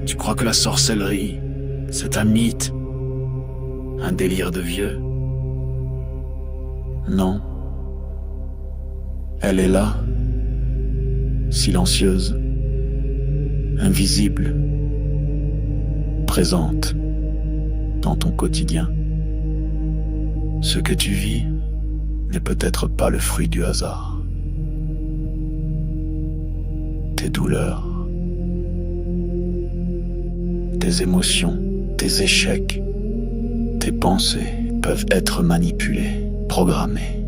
Tu crois que la sorcellerie, c'est un mythe, un délire de vieux? Non. Elle est là, silencieuse, invisible, présente dans ton quotidien. Ce que tu vis n'est peut-être pas le fruit du hasard. Tes douleurs, tes émotions, tes échecs, tes pensées peuvent être manipulées, programmées.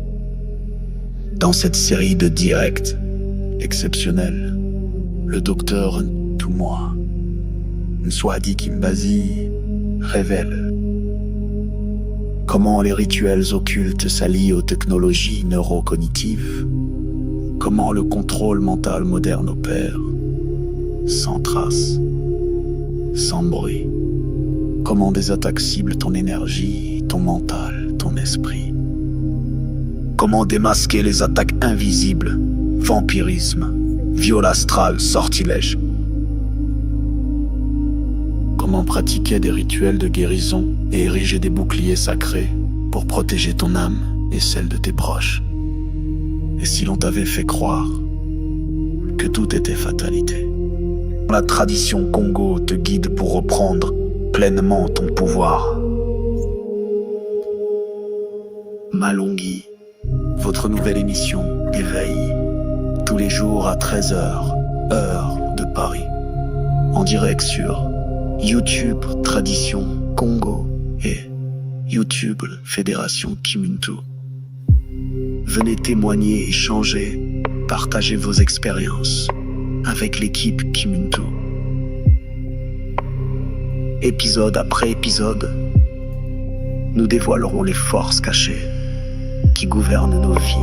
Dans cette série de directs exceptionnels, le docteur Toumois, Nswadi Kimbazi, révèle comment les rituels occultes s'allient aux technologies neurocognitives, comment le contrôle mental moderne opère, sans trace, sans bruit, comment des attaques ciblent ton énergie, ton mental, ton esprit, comment démasquer les attaques invisibles, vampirisme, viol astral, sortilège, comment pratiquer des rituels de guérison et ériger des boucliers sacrés pour protéger ton âme et celle de tes proches. Et si l'on t'avait fait croire que tout était fatalité? La tradition Congo te guide pour reprendre pleinement ton pouvoir. Malongui, votre nouvelle émission Éveil, tous les jours à 13h, heure de Paris, en direct sur YouTube Tradition Congo et YouTube Fédération Kimuntu. Venez témoigner, échanger, partager vos expériences avec l'équipe Kimuntu. Épisode après épisode, nous dévoilerons les forces cachées qui gouvernent nos vies.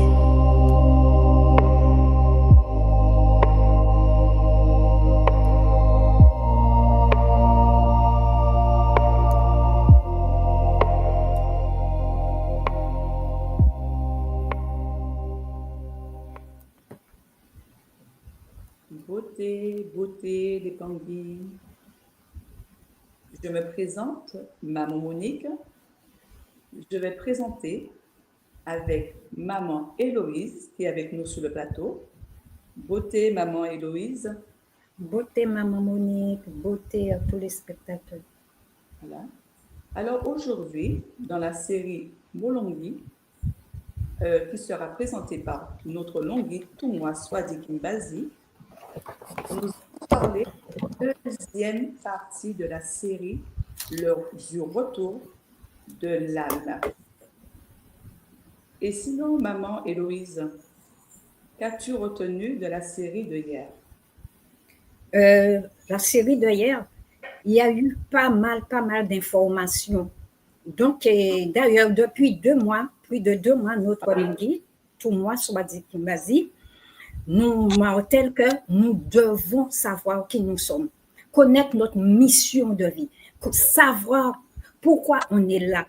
Beauté des Bangui. Je me présente, Maman Monique. Je vais présenter avec Maman Héloïse qui est avec nous sur le plateau. Beauté, Maman Héloïse. Beauté, Maman Monique. Beauté à tous les spectateurs. Voilà. Alors aujourd'hui, dans la série Molongui, qui sera présentée par notre Longui Toumois Nswadi Kimbazi, nous allons parler de la deuxième partie de la série du retour de l'âme. Et sinon, Maman Héloïse, qu'as-tu retenu de la série de hier? La série de hier, il y a eu pas mal d'informations. Donc, d'ailleurs, depuis 2 mois, plus de 2 mois, notre Longui Toumois Nswadi Kimbazi nous martèle que nous devons savoir qui nous sommes, connaître notre mission de vie, savoir pourquoi on est là,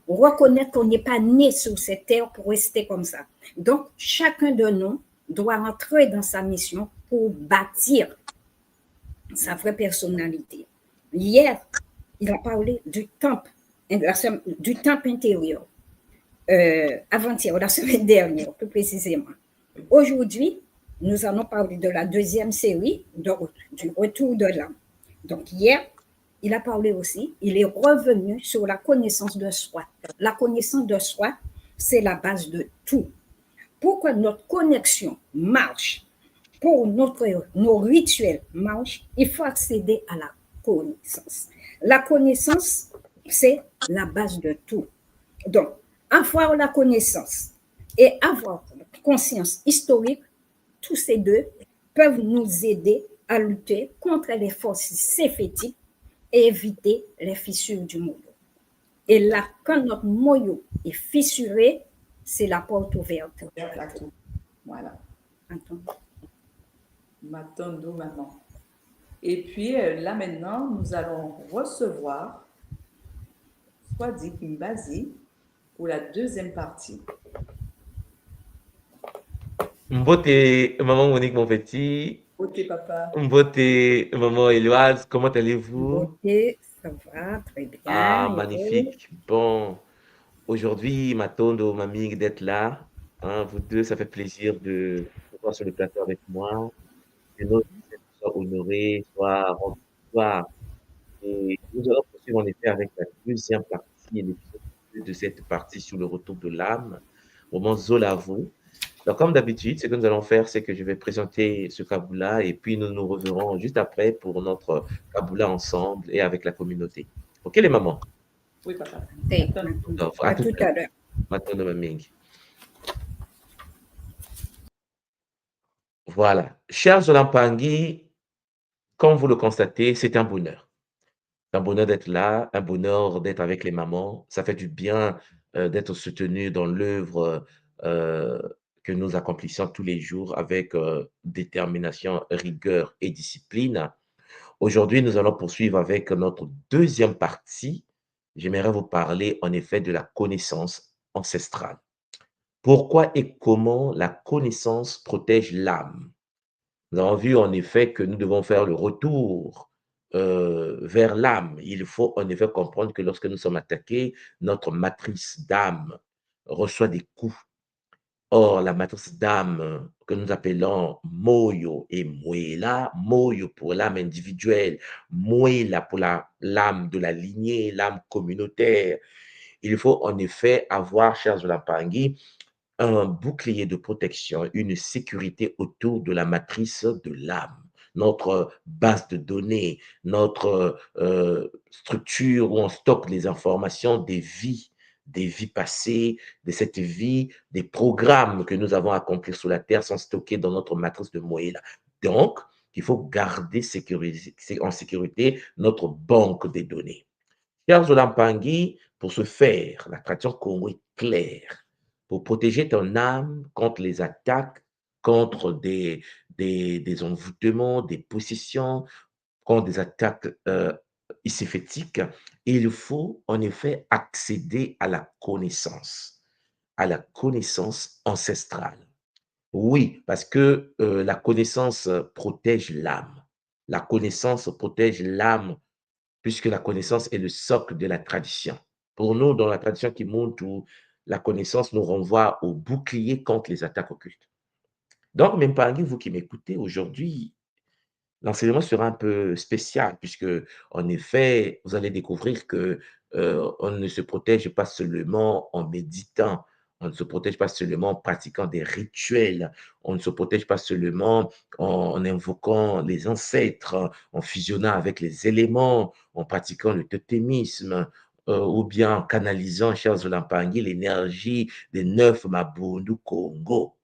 reconnaître qu'on n'est pas né sur cette terre pour rester comme ça. Donc, chacun de nous doit entrer dans sa mission pour bâtir sa vraie personnalité. Hier, il a parlé du temple intérieur. Avant-hier, la semaine dernière, plus précisément. Aujourd'hui, nous allons parler de la deuxième série du retour de l'âme. Donc hier, il a parlé aussi, il est revenu sur la connaissance de soi. La connaissance de soi, c'est la base de tout. Pour que notre connexion marche, pour nos rituels marchent, il faut accéder à la connaissance. La connaissance, c'est la base de tout. Donc, avoir la connaissance et avoir conscience historique, tous ces deux peuvent nous aider à lutter contre les forces céphétiques et éviter les fissures du moyeu. Et là, quand notre moyeu est fissuré, c'est la porte ouverte. Voilà. Attends. Matondo, maman. Et puis là maintenant, nous allons recevoir Nswadi Kimbazi pour la deuxième partie. Beauté, Maman Monique, mon petit. Beauté, papa. Beauté, maman Éloise, comment allez-vous? Beauté, ça va, très bien. Ah, Et vous? magnifique. Bon, aujourd'hui, ma tondo, ma ming d'être là. Hein, vous deux, ça fait plaisir de vous voir sur le plateau avec moi. Que notre visite soit honorée, soit rendue gloire. Et nous allons poursuivre en effet avec la deuxième partie et l'épisode 2 de cette partie sur le retour de l'âme, moment Zolavo. Donc, comme d'habitude, ce que nous allons faire, c'est que je vais présenter ce Kaboula et puis nous nous reverrons juste après pour notre Kaboula ensemble et avec la communauté. OK, les mamans? Oui, papa. Très Attends. bien. Donc, À tout à l'heure. Maintenant, ma Ming. Voilà. Chers Olampangui, comme vous le constatez, c'est un bonheur. C'est un bonheur d'être là, un bonheur d'être avec les mamans. Ça fait du bien d'être soutenu dans l'œuvre euh, que nous accomplissons tous les jours avec détermination, rigueur et discipline. Aujourd'hui, nous allons poursuivre avec notre deuxième partie. J'aimerais vous parler en effet de la connaissance ancestrale. Pourquoi et comment la connaissance protège l'âme? Nous avons vu en effet que nous devons faire le retour vers l'âme. Il faut en effet comprendre que lorsque nous sommes attaqués, notre matrice d'âme reçoit des coups. Or, la matrice d'âme que nous appelons Moyo et Muela, Moyo pour l'âme individuelle, Muela pour l'âme de la lignée, l'âme communautaire. Il faut en effet avoir, chers Olampangui, un bouclier de protection, une sécurité autour de la matrice de l'âme, notre base de données, notre structure où on stocke les informations des vies passées, de cette vie, des programmes que nous avons accomplis sur la Terre sont stockés dans notre matrice de Moïla. Donc, il faut garder en sécurité notre banque des données. Chers Olampangui, pour ce faire, la tradition Congo est claire. Pour protéger ton âme contre les attaques, contre des envoûtements, des possessions, contre des attaques ici-fétiques, il faut en effet accéder à la connaissance ancestrale. Oui, parce que la connaissance protège l'âme. La connaissance protège l'âme puisque la connaissance est le socle de la tradition. Pour nous, dans la tradition qui montre où la connaissance nous renvoie au bouclier contre les attaques occultes. Donc, même parmi vous qui m'écoutez aujourd'hui, l'enseignement sera un peu spécial, puisque, en effet, vous allez découvrir que on ne se protège pas seulement en méditant, on ne se protège pas seulement en pratiquant des rituels, on ne se protège pas seulement en invoquant les ancêtres, en fusionnant avec les éléments, en pratiquant le totémisme, ou bien en canalisant, chers Olampangui, l'énergie des 9 Mabundu Congo.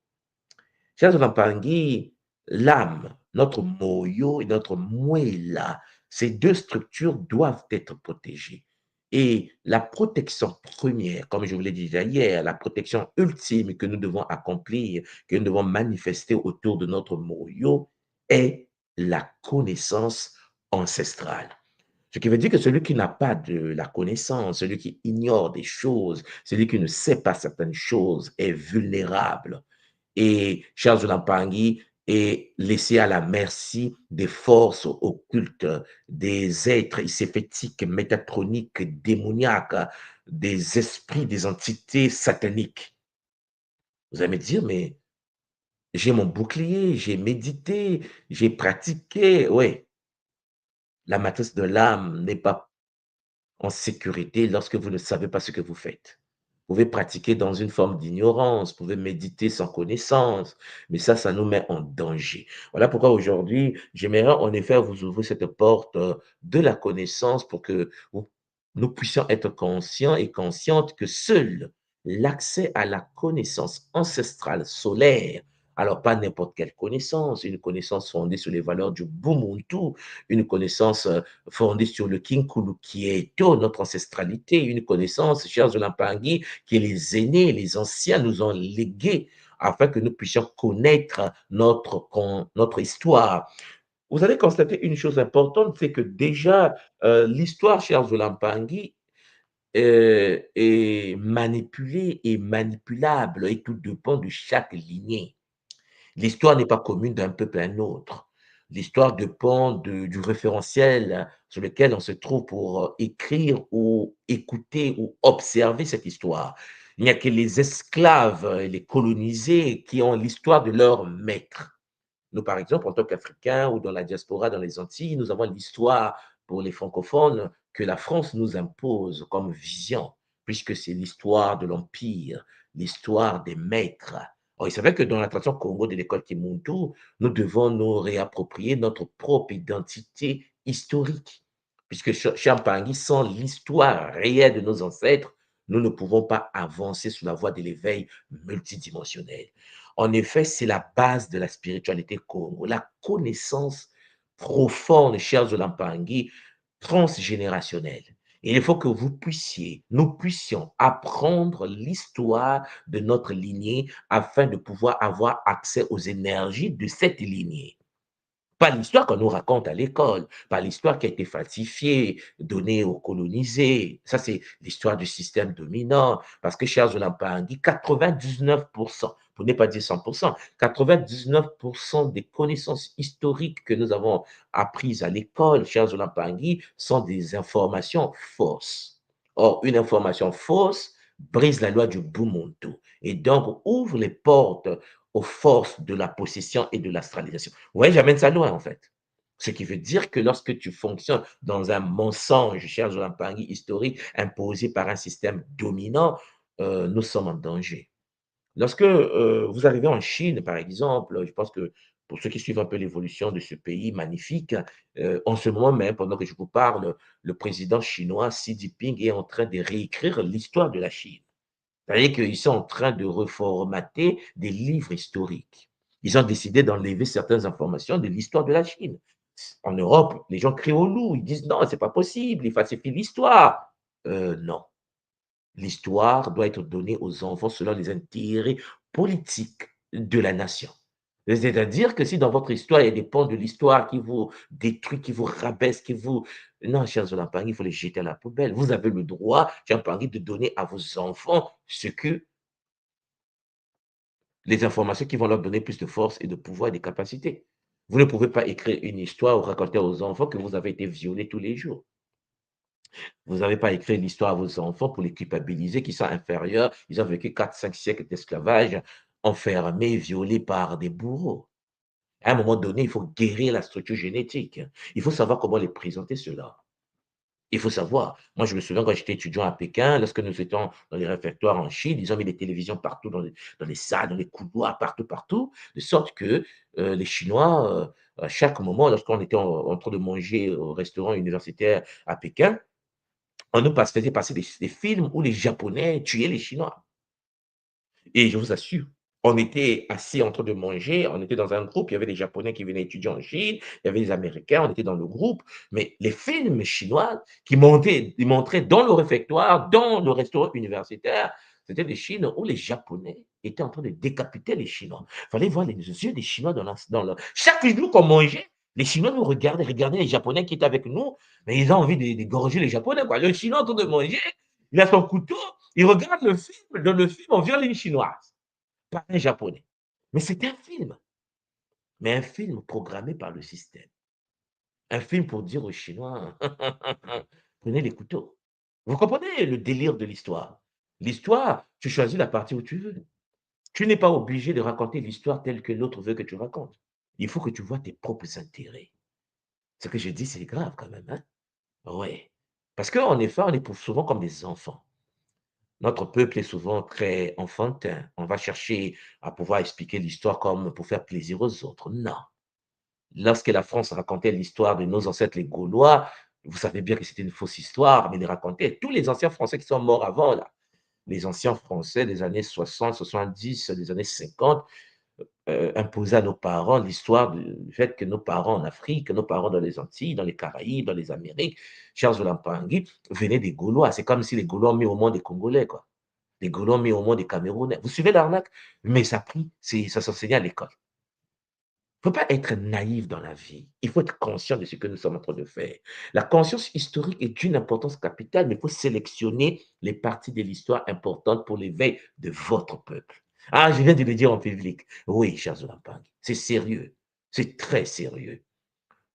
Chers Olampangui, l'âme, notre moyo et notre moella, ces deux structures doivent être protégées. Et la protection première, comme je vous l'ai dit déjà hier, la protection ultime que nous devons accomplir, que nous devons manifester autour de notre moyo, est la connaissance ancestrale. Ce qui veut dire que celui qui n'a pas de la connaissance, celui qui ignore des choses, celui qui ne sait pas certaines choses est vulnérable et Charles Olampangui est laissé à la merci des forces occultes, des êtres iséphètiques, métatroniques, démoniaques, des esprits, des entités sataniques. Vous allez me dire, mais j'ai mon bouclier, j'ai médité, j'ai pratiqué. Oui, la matrice de l'âme n'est pas en sécurité lorsque vous ne savez pas ce que vous faites. Vous pouvez pratiquer dans une forme d'ignorance, vous pouvez méditer sans connaissance, mais ça nous met en danger. Voilà pourquoi aujourd'hui, j'aimerais en effet vous ouvrir cette porte de la connaissance pour que nous puissions être conscients et conscientes que seul l'accès à la connaissance ancestrale solaire, alors pas n'importe quelle connaissance, une connaissance fondée sur les valeurs du Bumuntu, une connaissance fondée sur le Kinkulu qui est notre ancestralité, une connaissance, chers Olampangui, que les aînés, les anciens nous ont légué afin que nous puissions connaître notre histoire. Vous allez constater une chose importante, c'est que déjà, l'histoire, chers Olampangui, est manipulée et manipulable et tout dépend de chaque lignée. L'histoire n'est pas commune d'un peuple à un autre. L'histoire dépend du référentiel sur lequel on se trouve pour écrire ou écouter ou observer cette histoire. Il n'y a que les esclaves et les colonisés qui ont l'histoire de leur maître. Nous, par exemple, en tant qu'Africains ou dans la diaspora, dans les Antilles, nous avons l'histoire pour les francophones que la France nous impose comme vision, puisque c'est l'histoire de l'Empire, l'histoire des maîtres. Or, il s'avère que dans la tradition Congo de l'école Kimuntu, nous devons nous réapproprier notre propre identité historique, puisque Champangui, sans l'histoire réelle de nos ancêtres, nous ne pouvons pas avancer sur la voie de l'éveil multidimensionnel. En effet, c'est la base de la spiritualité Congo, la connaissance profonde, chers Olampangui, transgénérationnelle. Et il faut que nous puissions apprendre l'histoire de notre lignée afin de pouvoir avoir accès aux énergies de cette lignée. Pas l'histoire qu'on nous raconte à l'école, pas l'histoire qui a été falsifiée, donnée aux colonisés. Ça, c'est l'histoire du système dominant. Parce que, chers Olampangui, 99%, pour ne pas dire 100%, 99% des connaissances historiques que nous avons apprises à l'école, chers Olampangui, sont des informations fausses. Or, une information fausse brise la loi du Bumuntu et donc ouvre les portes aux forces de la possession et de l'astralisation. Vous voyez, j'amène ça loin, en fait. Ce qui veut dire que lorsque tu fonctionnes dans un mensonge, cher Olampangui, historique, imposé par un système dominant, nous sommes en danger. Lorsque vous arrivez en Chine, par exemple, je pense que pour ceux qui suivent un peu l'évolution de ce pays magnifique, en ce moment même, pendant que je vous parle, le président chinois Xi Jinping est en train de réécrire l'histoire de la Chine. C'est-à-dire qu'ils sont en train de reformater des livres historiques. Ils ont décidé d'enlever certaines informations de l'histoire de la Chine. En Europe, les gens crient au loup. Ils disent non, c'est pas possible, ils falsifient l'histoire. Non. L'histoire doit être donnée aux enfants selon les intérêts politiques de la nation. C'est-à-dire que si dans votre histoire, il y a des pans de l'histoire qui vous détruisent, qui vous rabaissent, qui vous... Non, chers Olampangui, il faut les jeter à la poubelle. Vous avez le droit, chers Olampangui, de donner à vos enfants les informations qui vont leur donner plus de force et de pouvoir et de capacité. Vous ne pouvez pas écrire une histoire ou raconter aux enfants que vous avez été violés tous les jours. Vous n'avez pas écrit l'histoire à vos enfants pour les culpabiliser, qui sont inférieurs. Ils ont vécu 4-5 siècles d'esclavage, enfermés, violés par des bourreaux. À un moment donné, il faut guérir la structure génétique. Il faut savoir comment les présenter cela. Il faut savoir. Moi, je me souviens quand j'étais étudiant à Pékin, lorsque nous étions dans les réfectoires en Chine, ils ont mis des télévisions partout, dans les salles, dans les couloirs, partout, partout, de sorte que les Chinois, à chaque moment, lorsqu'on était en train de manger au restaurant universitaire à Pékin, on nous faisait passer des films où les Japonais tuaient les Chinois. Et je vous assure, on était assis en train de manger, on était dans un groupe, il y avait des Japonais qui venaient étudier en Chine, il y avait des Américains, on était dans le groupe, mais les films chinois ils montraient dans le réfectoire, dans le restaurant universitaire, c'était des Chines où les Japonais étaient en train de décapiter les Chinois. Il fallait voir les yeux des Chinois Chaque jour qu'on mangeait, les Chinois nous regardaient les Japonais qui étaient avec nous, mais ils ont envie d'égorger les Japonais, quoi. Le Chinois en train de manger, il a son couteau, il regarde le film, dans le film, on viole une Chinoise par un Japonais. Mais c'est un film. Mais un film programmé par le système. Un film pour dire aux Chinois, prenez les couteaux. Vous comprenez le délire de l'histoire? L'histoire, tu choisis la partie où tu veux. Tu n'es pas obligé de raconter l'histoire telle que l'autre veut que tu racontes. Il faut que tu vois tes propres intérêts. Ce que je dis, c'est grave quand même. Hein? Oui. Parce qu'en effet, on est souvent comme des enfants. Notre peuple est souvent très enfantin. On va chercher à pouvoir expliquer l'histoire comme pour faire plaisir aux autres. Non. Lorsque la France racontait l'histoire de nos ancêtres les Gaulois, vous savez bien que c'était une fausse histoire, mais ils racontaient tous les anciens Français qui sont morts avant, là. Les anciens Français des années 60, 70, des années 50, imposer à nos parents l'histoire du fait que nos parents en Afrique, nos parents dans les Antilles, dans les Caraïbes, dans les Amériques, Charles Olampangui, venaient des Gaulois. C'est comme si les Gaulois ont mis au monde des Congolais, quoi. Les Gaulois ont mis au monde des Camerounais. Vous suivez l'arnaque? Mais ça ça s'enseignait à l'école. Il ne faut pas être naïf dans la vie. Il faut être conscient de ce que nous sommes en train de faire. La conscience historique est d'une importance capitale, mais il faut sélectionner les parties de l'histoire importantes pour l'éveil de votre peuple. Ah, je viens de le dire en public. Oui, chers Olampangui, c'est sérieux. C'est très sérieux.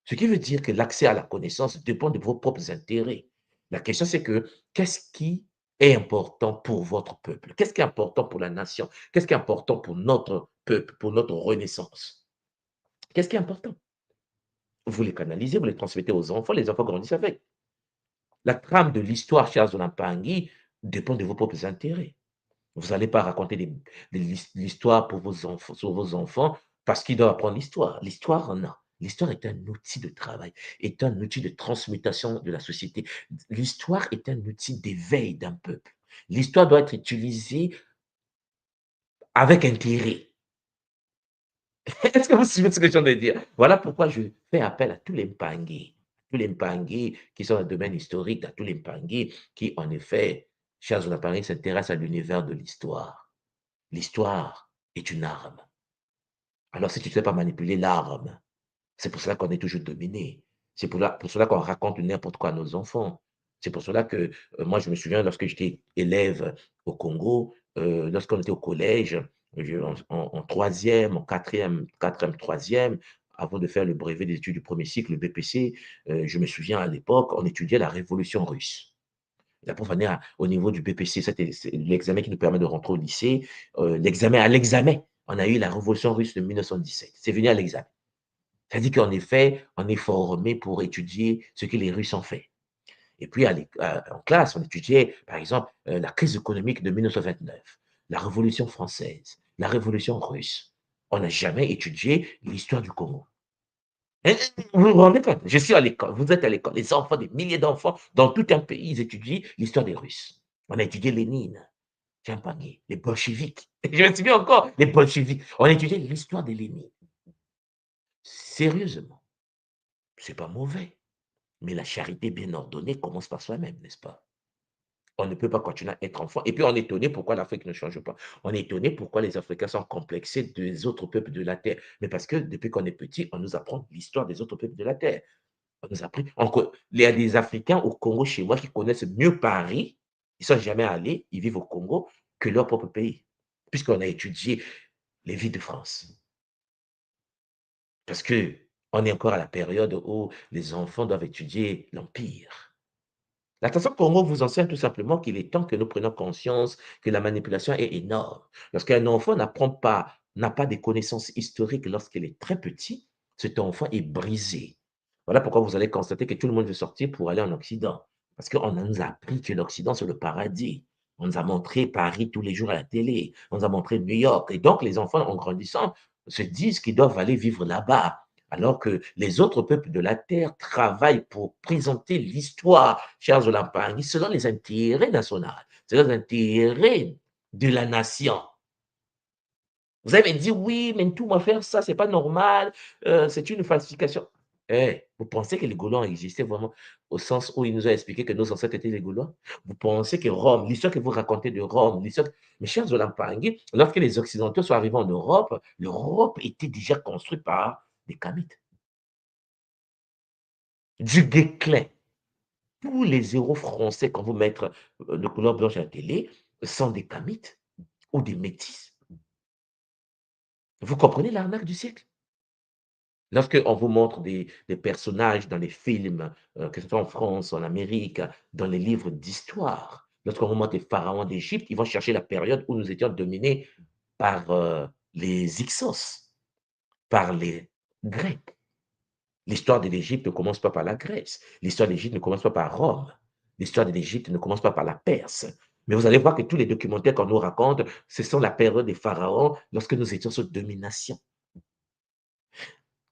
Ce qui veut dire que l'accès à la connaissance dépend de vos propres intérêts. La question, c'est que qu'est-ce qui est important pour votre peuple? Qu'est-ce qui est important pour la nation? Qu'est-ce qui est important pour notre peuple, pour notre renaissance? Qu'est-ce qui est important? Vous les canalisez, vous les transmettez aux enfants, les enfants grandissent avec. La trame de l'histoire chez Azoulay Pangui dépend de vos propres intérêts. Vous n'allez pas raconter l'histoire pour vos enfants, sur vos enfants parce qu'ils doivent apprendre l'histoire. L'histoire, non. L'histoire est un outil de travail, est un outil de transmutation de la société. L'histoire est un outil d'éveil d'un peuple. L'histoire doit être utilisée avec intérêt. Est-ce que vous suivez ce que je viens de dire? Voilà pourquoi je fais appel à tous les Mpangui qui sont dans le domaine historique, à tous les Mpangui qui, en effet, Charles Lapangui s'intéresse à l'univers de l'histoire. L'histoire est une arme. Alors, si tu ne sais pas manipuler l'arme, c'est pour cela qu'on est toujours dominé. C'est pour cela qu'on raconte n'importe quoi à nos enfants. C'est pour cela que moi, je me souviens, lorsque j'étais élève au Congo, lorsqu'on était au collège, en troisième, en quatrième, troisième, avant de faire le brevet des études du premier cycle, le BPC, je me souviens à l'époque, on étudiait la révolution russe. La pour venir au niveau du BPC, c'est l'examen qui nous permet de rentrer au lycée. L'examen, on a eu la révolution russe de 1917. C'est venu à l'examen. C'est-à-dire qu'en effet, on est formé pour étudier ce que les Russes ont fait. Et puis, en classe, on étudiait, par exemple, la crise économique de 1929, la Révolution française, la Révolution russe. On n'a jamais étudié l'histoire du Congo. Vous vous rendez compte? Je suis à l'école, vous êtes à l'école, les enfants, des milliers d'enfants dans tout un pays, ils étudient l'histoire des Russes. On a étudié Lénine, Champagne, les bolcheviks. Je me souviens encore, les bolcheviks. On a étudié l'histoire de Lénine. Sérieusement, c'est pas mauvais. Mais la charité bien ordonnée commence par soi-même, n'est-ce pas? On ne peut pas continuer à être enfant. Et puis, on est étonné pourquoi l'Afrique ne change pas. On est étonné pourquoi les Africains sont complexés des autres peuples de la Terre. Mais parce que depuis qu'on est petit, on nous apprend l'histoire des autres peuples de la Terre. On nous a appris. Il y a des Africains au Congo chez moi qui connaissent mieux Paris. Ils ne sont jamais allés, ils vivent au Congo, que leur propre pays. Puisqu'on a étudié les villes de France. Parce que on est encore à la période où les enfants doivent étudier l'Empire. La L'attention Congo vous enseigne tout simplement qu'il est temps que nous prenions conscience que la manipulation est énorme. Lorsqu'un enfant n'a pas des connaissances historiques lorsqu'il est très petit, cet enfant est brisé. Voilà pourquoi vous allez constater que tout le monde veut sortir pour aller en Occident. Parce qu'on nous a appris que l'Occident, c'est le paradis. On nous a montré Paris tous les jours à la télé. On nous a montré New York. Et donc, les enfants, en grandissant, se disent qu'ils doivent aller vivre là-bas. Alors que les autres peuples de la terre travaillent pour présenter l'histoire, chers Olampangis, selon les intérêts nationaux, selon les intérêts de la nation. Vous avez dit, oui, mais tout va faire ça, c'est pas normal, c'est une falsification. Vous pensez que les Gaulois existaient vraiment au sens où ils nous ont expliqué que nos ancêtres étaient les Gaulois? Vous pensez que Rome, l'histoire que vous racontez de Rome, mes chers Olampangis, lorsque les Occidentaux sont arrivés en Europe, l'Europe était déjà construite par des Kamites. Du déclin. Tous les héros français, quand vous mettez de couleur blanche à la télé, sont des Kamites ou des métis. Vous comprenez l'arnaque du siècle? Lorsqu'on vous montre des personnages dans les films, que ce soit en France, en Amérique, dans les livres d'histoire, lorsqu'on vous montre les pharaons d'Égypte, ils vont chercher la période où nous étions dominés par les Hyksos, par les Grecs. L'histoire de l'Égypte ne commence pas par la Grèce. L'histoire de l'Égypte ne commence pas par Rome. L'histoire de l'Égypte ne commence pas par la Perse. Mais vous allez voir que tous les documentaires qu'on nous raconte, ce sont la période des pharaons lorsque nous étions sous domination.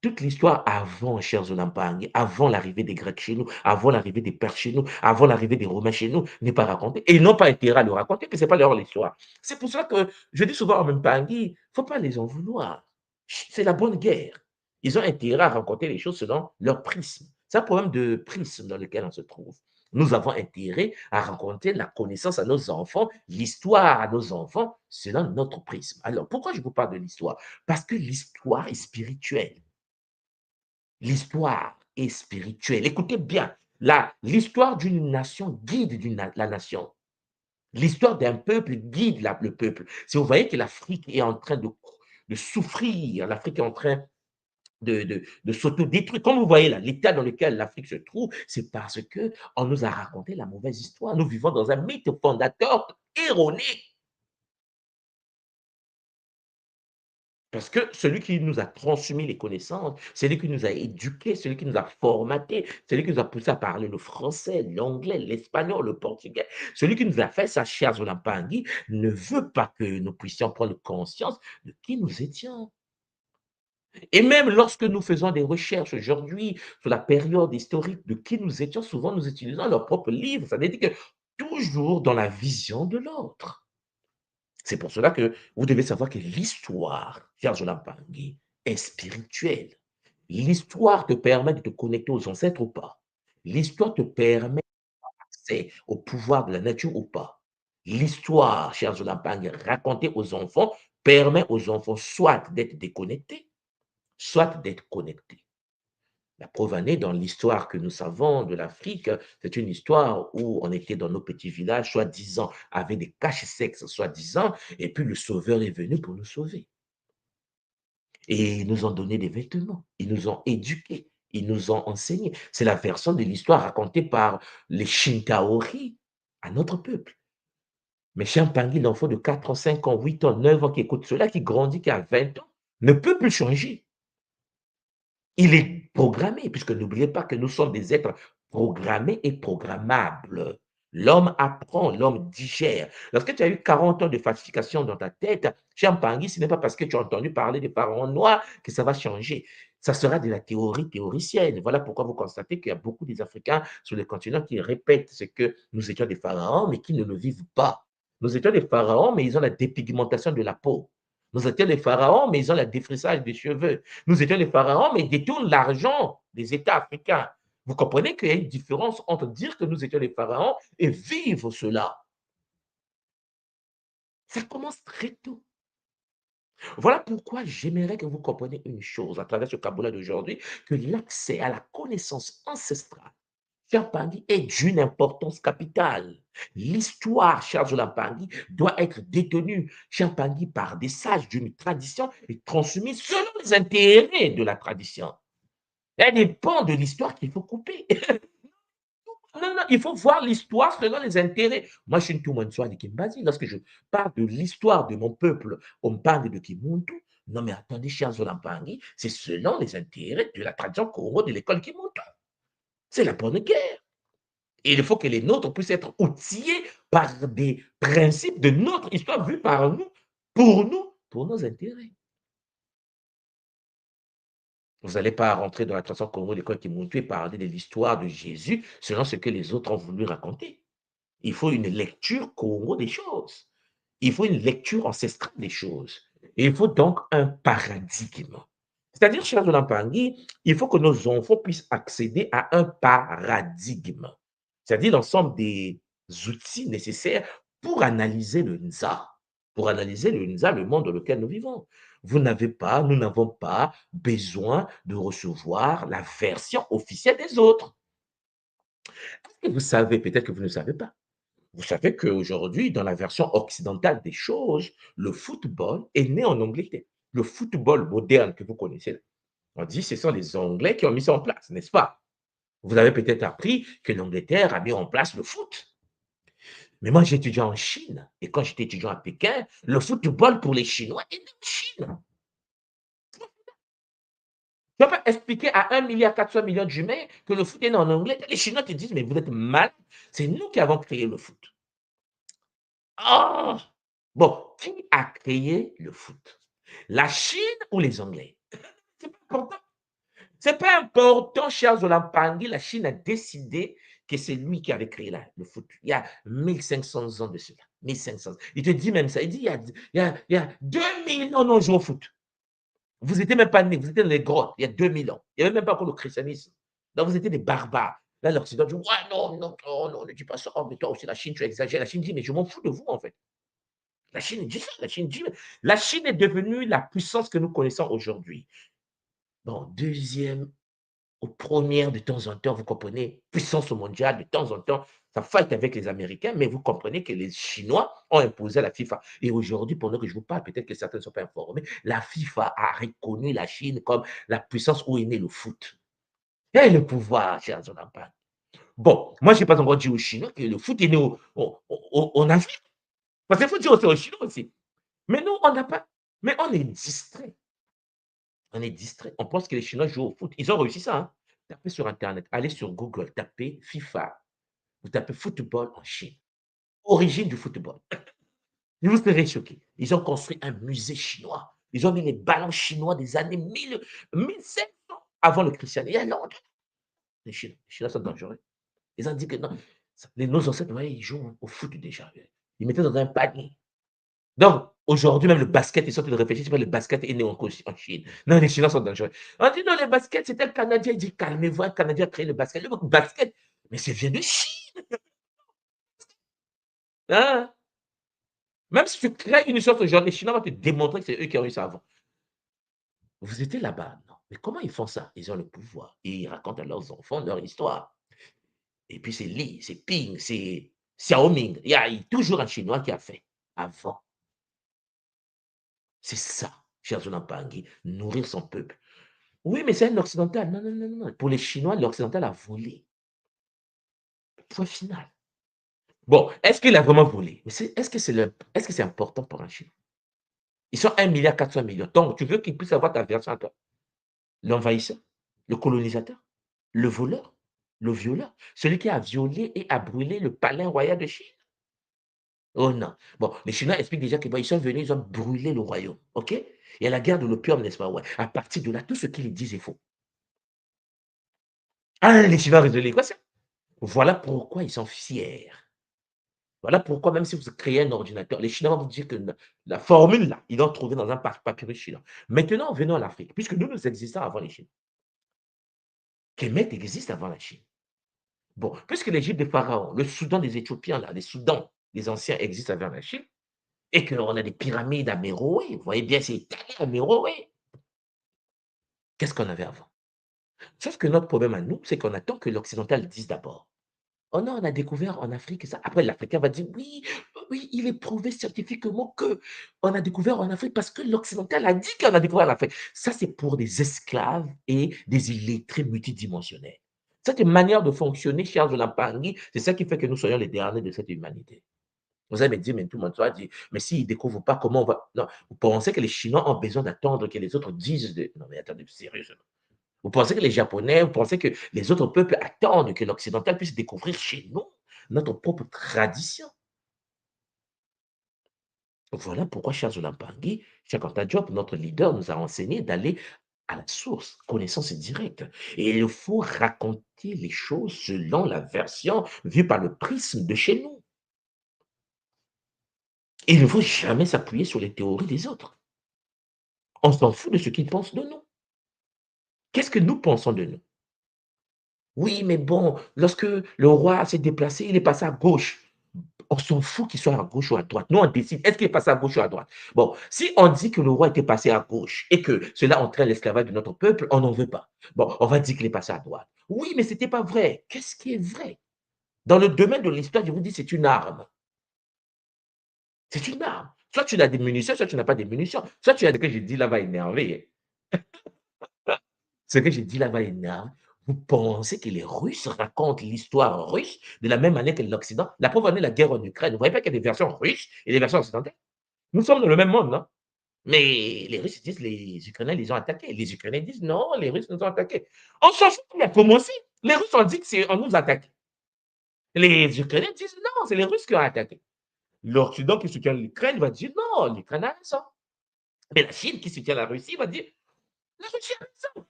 Toute l'histoire avant, chers Olampang, avant l'arrivée des Grecs chez nous, avant l'arrivée des Perses chez nous, avant l'arrivée des Romains chez nous, n'est pas racontée. Et ils n'ont pas intérêt à le raconter, que ce n'est pas leur histoire. C'est pour ça que je dis souvent en Olampang, il ne faut pas les en vouloir. C'est la bonne guerre. Ils ont intérêt à raconter les choses selon leur prisme. C'est un problème de prisme dans lequel on se trouve. Nous avons intérêt à raconter la connaissance à nos enfants, l'histoire à nos enfants, selon notre prisme. Alors, pourquoi je vous parle de l'histoire? Parce que l'histoire est spirituelle. L'histoire est spirituelle. Écoutez bien, l'histoire d'une nation guide la nation. L'histoire d'un peuple guide le peuple. Si vous voyez que l'Afrique est en train de souffrir, l'Afrique est en train de s'autodétruire. Comme vous voyez là, l'état dans lequel l'Afrique se trouve, c'est parce qu'on nous a raconté la mauvaise histoire. Nous vivons dans un mythe fondateur erroné. Parce que celui qui nous a transmis les connaissances, celui qui nous a éduqués, celui qui nous a formatés, celui qui nous a poussé à parler le français, l'anglais, l'espagnol, le portugais, celui qui nous a fait ça, cher Zolampangui, ne veut pas que nous puissions prendre conscience de qui nous étions. Et même lorsque nous faisons des recherches aujourd'hui sur la période historique de qui nous étions, souvent nous utilisons leur propre livre. Ça veut dire que toujours dans la vision de l'autre. C'est pour cela que vous devez savoir que l'histoire, cher Zolampangui, est spirituelle. L'histoire te permet de te connecter aux ancêtres ou pas. L'histoire te permet d'accès au pouvoir de la nature ou pas. L'histoire, cher Zolampangui, racontée aux enfants, permet aux enfants soit d'être déconnectés, soit d'être connectés. La preuve en est dans l'histoire que nous savons de l'Afrique, c'est une histoire où on était dans nos petits villages, soi-disant, avec des caches-sexes, soi-disant, et puis le Sauveur est venu pour nous sauver. Et ils nous ont donné des vêtements, ils nous ont éduqués, ils nous ont enseignés. C'est la version de l'histoire racontée par les Shinkaori à notre peuple. Mais Champangui, l'enfant de 4 ans, 5 ans, 8 ans, 9 ans qui écoute cela, qui grandit, qui a 20 ans, ne peut plus changer. Il est programmé, puisque n'oubliez pas que nous sommes des êtres programmés et programmables. L'homme apprend, l'homme digère. Lorsque tu as eu 40 ans de falsification dans ta tête, Champangui, ce n'est pas parce que tu as entendu parler des pharaons noirs que ça va changer. Ça sera de la théorie théoricienne. Voilà pourquoi vous constatez qu'il y a beaucoup des Africains sur le continent qui répètent ce que nous étions des pharaons, mais qui ne le vivent pas. Nous étions des pharaons, mais ils ont la dépigmentation de la peau. Nous étions des pharaons, mais ils ont le défrisage des cheveux. Nous étions les pharaons, mais ils détournent l'argent des États africains. Vous comprenez qu'il y a une différence entre dire que nous étions les pharaons et vivre cela. Ça commence très tôt. Voilà pourquoi j'aimerais que vous compreniez une chose à travers ce Kaboula d'aujourd'hui, que l'accès à la connaissance ancestrale, cher Pangui, est d'une importance capitale. L'histoire, cher Zolampangui, doit être détenue, cher Pangui, par des sages d'une tradition et transmise selon les intérêts de la tradition. Il y a des pans de l'histoire qu'il faut couper. Non, non, il faut voir l'histoire selon les intérêts. Moi, je suis une Toumansoi de Kimbazi. Lorsque je parle de l'histoire de mon peuple, on me parle de Kimuntu. Non, mais attendez, cher Zolampangui, c'est selon les intérêts de la tradition Koro de l'école Kimuntu. C'est la bonne guerre. Et il faut que les nôtres puissent être outillés par des principes de notre histoire vus par nous, pour nos intérêts. Vous n'allez pas rentrer dans la tradition Congo de l'école Kimuntu et parler de l'histoire de Jésus selon ce que les autres ont voulu raconter. Il faut une lecture Congo des choses. Il faut une lecture ancestrale des choses. Et il faut donc un paradigme. C'est-à-dire, cher Zolampangui, il faut que nos enfants puissent accéder à un paradigme. C'est-à-dire l'ensemble des outils nécessaires pour analyser le Nza. Pour analyser le Nza, le monde dans lequel nous vivons. Nous n'avons pas besoin de recevoir la version officielle des autres. Est-ce que vous savez, peut-être que vous ne savez pas, vous savez qu'aujourd'hui, dans la version occidentale des choses, le football est né en Angleterre. Le football moderne que vous connaissez, là. On dit que ce sont les Anglais qui ont mis ça en place, n'est-ce pas? Vous avez peut-être appris que l'Angleterre a mis en place le foot. Mais moi, j'ai étudié en Chine. Et quand j'étais étudiant à Pékin, le football pour les Chinois est né en Chine. Tu ne peux pas expliquer à 1,4 milliard d'humains que le foot est né en Angleterre. Les Chinois te disent, mais vous êtes malades. C'est nous qui avons créé le foot. Oh! Bon, qui a créé le foot? La Chine ou les Anglais? C'est pas important. C'est pas important, cher Zolampangui. La Chine a décidé que c'est lui qui avait créé le foot. Il y a 1500 ans de cela. 1500. Il te dit même ça. Il dit, il y a 2000 ans, on joue au foot. Vous n'étiez même pas nés, vous étiez dans les grottes, il y a 2000 ans. Il n'y avait même pas encore le christianisme. Donc, vous étiez des barbares. Là, l'Occident dit, ouais, non, non, non, non, ne dis pas ça. Oh, mais toi aussi, la Chine, tu exagères. La Chine dit, mais je m'en fous de vous, en fait. La Chine dit ça. La Chine est devenue la puissance que nous connaissons aujourd'hui. Bon, deuxième aux premières de temps en temps, vous comprenez, puissance mondiale de temps en temps, ça fight avec les Américains, mais vous comprenez que les Chinois ont imposé la FIFA. Et aujourd'hui, pendant que je vous parle, peut-être que certains ne sont pas informés, la FIFA a reconnu la Chine comme la puissance où est né le foot. Et le pouvoir, chers Jonathan. Bon, moi, je n'ai pas encore dit aux Chinois que le foot est né en Afrique. Parce qu'il faut dire aussi aux Chinois aussi. Mais nous, on n'a pas. Mais on est distrait. On est distrait. On pense que les Chinois jouent au foot. Ils ont réussi ça. Hein. Tapez sur Internet, allez sur Google, tapez FIFA. Vous tapez football en Chine. Origine du football. Vous serez choqués. Ils ont construit un musée chinois. Ils ont mis les ballons chinois des années 1700 avant le christianisme. Il y a longtemps. Les Chinois sont dangereux. Ils ont dit que non. Nos ancêtres, ouais, ils jouent au foot déjà. Ils mettaient dans un panier. Donc, aujourd'hui, même le basket, ils sont de réfléchir, le basket est né en Chine. Non, les Chinois sont dangereux. On dit non, le basket, c'était le Canadien. Il dit calmez-vous, un Canadien a créé le basket. Le basket, mais ça vient de Chine. Hein? Même si tu crées une chose aujourd'hui, les Chinois vont te démontrer que c'est eux qui ont eu ça avant. Vous étiez là-bas, non? Mais comment ils font ça? Ils ont le pouvoir. Et ils racontent à leurs enfants leur histoire. Et puis c'est Li, c'est Ping, c'est Xiaoming. Il y a toujours un Chinois qui a fait avant. C'est ça, cher Zonapangui, nourrir son peuple. Oui, mais c'est un occidental. Non, non, non, non. Pour les Chinois, l'occidental a volé. Point final. Bon, est-ce qu'il a vraiment volé? Mais est-ce que c'est important pour un Chinois? Ils sont 1,4 milliard. Donc, tu veux qu'ils puissent avoir ta version à toi? L'envahisseur, le colonisateur, le voleur, le violeur, celui qui a violé et a brûlé le palais royal de Chine. Oh non. Bon, les Chinois expliquent déjà qu'ils sont venus, ils ont brûlé le royaume. OK? Il y a la guerre de l'opium, n'est-ce pas? Ouais. À partir de là, tout ce qu'ils disent est faux. Ah, les Chinois résolu l'équation. Voilà pourquoi ils sont fiers. Voilà pourquoi, même si vous créez un ordinateur, les Chinois vont vous dire que la formule, là, ils l'ont trouvée dans un papyrus chinois. Maintenant, venons à l'Afrique, puisque nous existons avant les Chinois. Kemet existe avant la Chine. Bon, puisque l'Égypte des pharaons, le Soudan des Éthiopiens, là, les Soudans, les anciens existent avant la Chine, et qu'on a des pyramides à Méroé, vous voyez bien, c'est étalé à Méroé. Qu'est-ce qu'on avait avant? Sauf que notre problème à nous, c'est qu'on attend que l'occidental dise d'abord. Oh non, on a découvert en Afrique ça. Après, l'Africain va dire oui, oui, il est prouvé scientifiquement que on a découvert en Afrique parce que l'occidental a dit qu'on a découvert en Afrique. Ça, c'est pour des esclaves et des illettrés multidimensionnels. Cette manière de fonctionner, cher Zolampangi, c'est ça qui fait que nous soyons les derniers de cette humanité. Vous allez me dire, mais tout le monde dit, mais s'ils ne découvrent pas, comment on va. Non, vous pensez que les Chinois ont besoin d'attendre que les autres disent. Non, mais attendez, sérieusement. Vous pensez que les Japonais, vous pensez que les autres peuples attendent que l'Occidental puisse découvrir chez nous notre propre tradition. Voilà pourquoi, cher Zolampangui, Cheikh Anta Diop, notre leader, nous a enseigné d'aller à la source, connaissance directe. Et il faut raconter les choses selon la version vue par le prisme de chez nous. Et il ne faut jamais s'appuyer sur les théories des autres. On s'en fout de ce qu'ils pensent de nous. Qu'est-ce que nous pensons de nous? Oui, mais bon, lorsque le roi s'est déplacé, il est passé à gauche. On s'en fout qu'il soit à gauche ou à droite. Nous, on décide, est-ce qu'il est passé à gauche ou à droite? Bon, si on dit que le roi était passé à gauche et que cela entraîne l'esclavage de notre peuple, on n'en veut pas. Bon, on va dire qu'il est passé à droite. Oui, mais ce n'était pas vrai. Qu'est-ce qui est vrai? Dans le domaine de l'histoire, je vous dis, c'est une arme. C'est une arme. Soit tu as des munitions, soit tu n'as pas des munitions. Soit tu as ce que j'ai dit là va énerver. Ce que j'ai dit là va énerver. Vous pensez que les Russes racontent l'histoire russe de la même manière que l'Occident? La preuve en est la guerre en Ukraine. Vous ne voyez pas qu'il y a des versions russes et des versions occidentales? Nous sommes dans le même monde, non? Mais les Russes disent les Ukrainiens les ont attaqués. Les Ukrainiens disent non, les Russes nous ont attaqués. On s'en fout, il a commencé. Les Russes ont dit qu'on nous attaque. Les Ukrainiens disent non, c'est les Russes qui ont attaqué. L'Occident qui soutient l'Ukraine va dire non, l'Ukraine a raison. Mais la Chine qui soutient la Russie va dire la Russie a raison.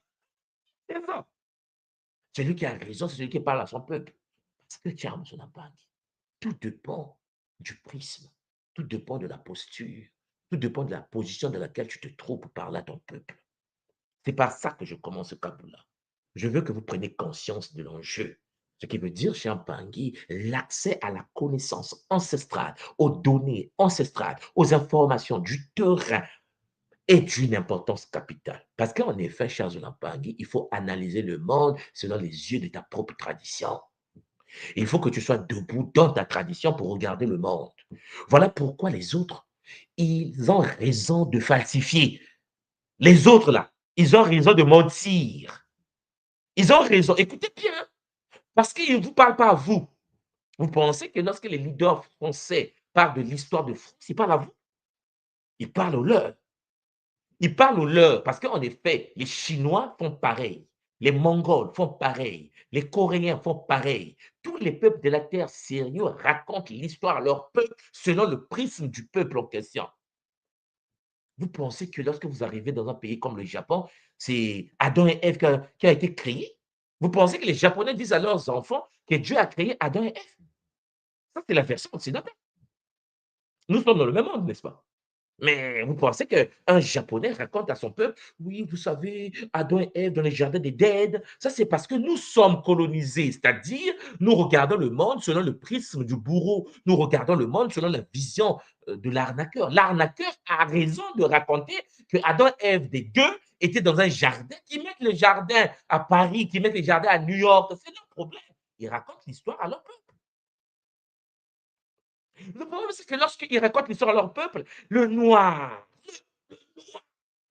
C'est ça. Celui qui a raison, c'est celui qui parle à son peuple. Parce que Charles n'a pas dit. Tout dépend du prisme, tout dépend de la posture, tout dépend de la position dans laquelle tu te trouves pour parler à ton peuple. C'est par ça que je commence ce cabou-là. Je veux que vous preniez conscience de l'enjeu. Ce qui veut dire, chez Mpangui, l'accès à la connaissance ancestrale, aux données ancestrales, aux informations du terrain est d'une importance capitale. Parce qu'en effet, cher Zolampangi, il faut analyser le monde selon les yeux de ta propre tradition. Il faut que tu sois debout dans ta tradition pour regarder le monde. Voilà pourquoi les autres, ils ont raison de falsifier. Les autres, là, ils ont raison de mentir. Ils ont raison. Écoutez bien, parce qu'ils ne vous parlent pas à vous. Vous pensez que lorsque les leaders français parlent de l'histoire de France, ils parlent à vous? Ils parlent aux leurs. Ils parlent aux leurs parce qu'en effet, les Chinois font pareil. Les Mongols font pareil. Les Coréens font pareil. Tous les peuples de la Terre sérieux racontent l'histoire à leur peuple selon le prisme du peuple en question. Vous pensez que lorsque vous arrivez dans un pays comme le Japon, c'est Adam et Ève qui a été créé? Vous pensez que les Japonais disent à leurs enfants que Dieu a créé Adam et Ève? Ça, c'est la version occidentale. Nous sommes dans le même monde, n'est-ce pas? Mais vous pensez qu'un Japonais raconte à son peuple, oui, vous savez, Adam et Ève dans les jardins d'Éden, ça c'est parce que nous sommes colonisés, c'est-à-dire nous regardons le monde selon le prisme du bourreau, nous regardons le monde selon la vision de l'arnaqueur. L'arnaqueur a raison de raconter que Adam et Ève des deux étaient dans un jardin, qui mettent le jardin à Paris, qui mettent le jardin à New York, c'est leur problème. Ils racontent l'histoire à leur peuple. Le problème, c'est que lorsqu'ils racontent l'histoire à leur peuple, le noir,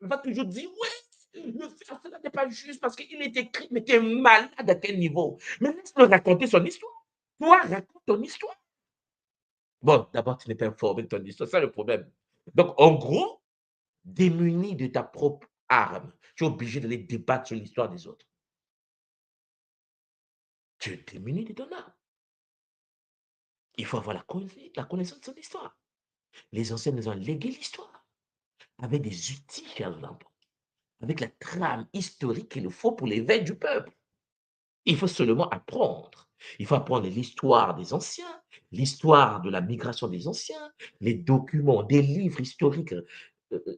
va toujours dire, ouais, le faire cela n'est pas juste parce qu'il est écrit, mais tu es malade à quel niveau? Mais laisse-le raconter son histoire. Toi, raconte ton histoire. Bon, d'abord, tu n'es pas informé de ton histoire, c'est ça le problème. Donc, en gros, démuni de ta propre arme, tu es obligé d'aller débattre sur l'histoire des autres. Tu es démuni de ton arme. Il faut avoir la connaissance de son histoire. Les anciens nous ont légué l'histoire avec des outils, chers enfants, avec la trame historique qu'il faut pour l'éveil du peuple. Il faut seulement apprendre. Il faut apprendre l'histoire des anciens, l'histoire de la migration des anciens, les documents, des livres historiques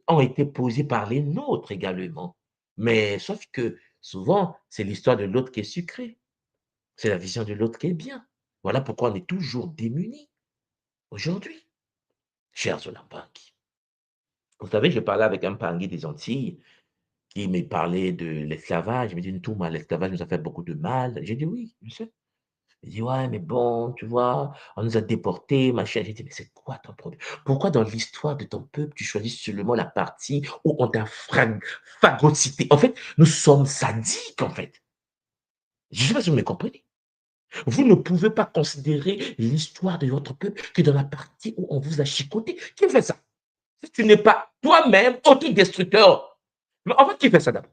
ont été posés par les nôtres également. Mais sauf que souvent, c'est l'histoire de l'autre qui est sucrée. C'est la vision de l'autre qui est bien. Voilà pourquoi on est toujours démunis aujourd'hui, chers Olampangi. Vous savez, je parlais avec un Pangui des Antilles qui me parlait de l'esclavage. Il me dit, tout mal, l'esclavage nous a fait beaucoup de mal. J'ai dit, oui, je sais. Il dit: «Ouais, mais bon, tu vois, on nous a déportés, machin». J'ai dit: «Mais c'est quoi ton problème? Pourquoi dans l'histoire de ton peuple, tu choisis seulement la partie où on t'a phagocyté?» En fait, nous sommes sadiques, en fait. Je ne sais pas si vous me comprenez. Vous ne pouvez pas considérer l'histoire de votre peuple que dans la partie où on vous a chicoté. Qui fait ça? Si tu n'es pas toi-même autodestructeur. Mais en fait, qui fait ça d'abord?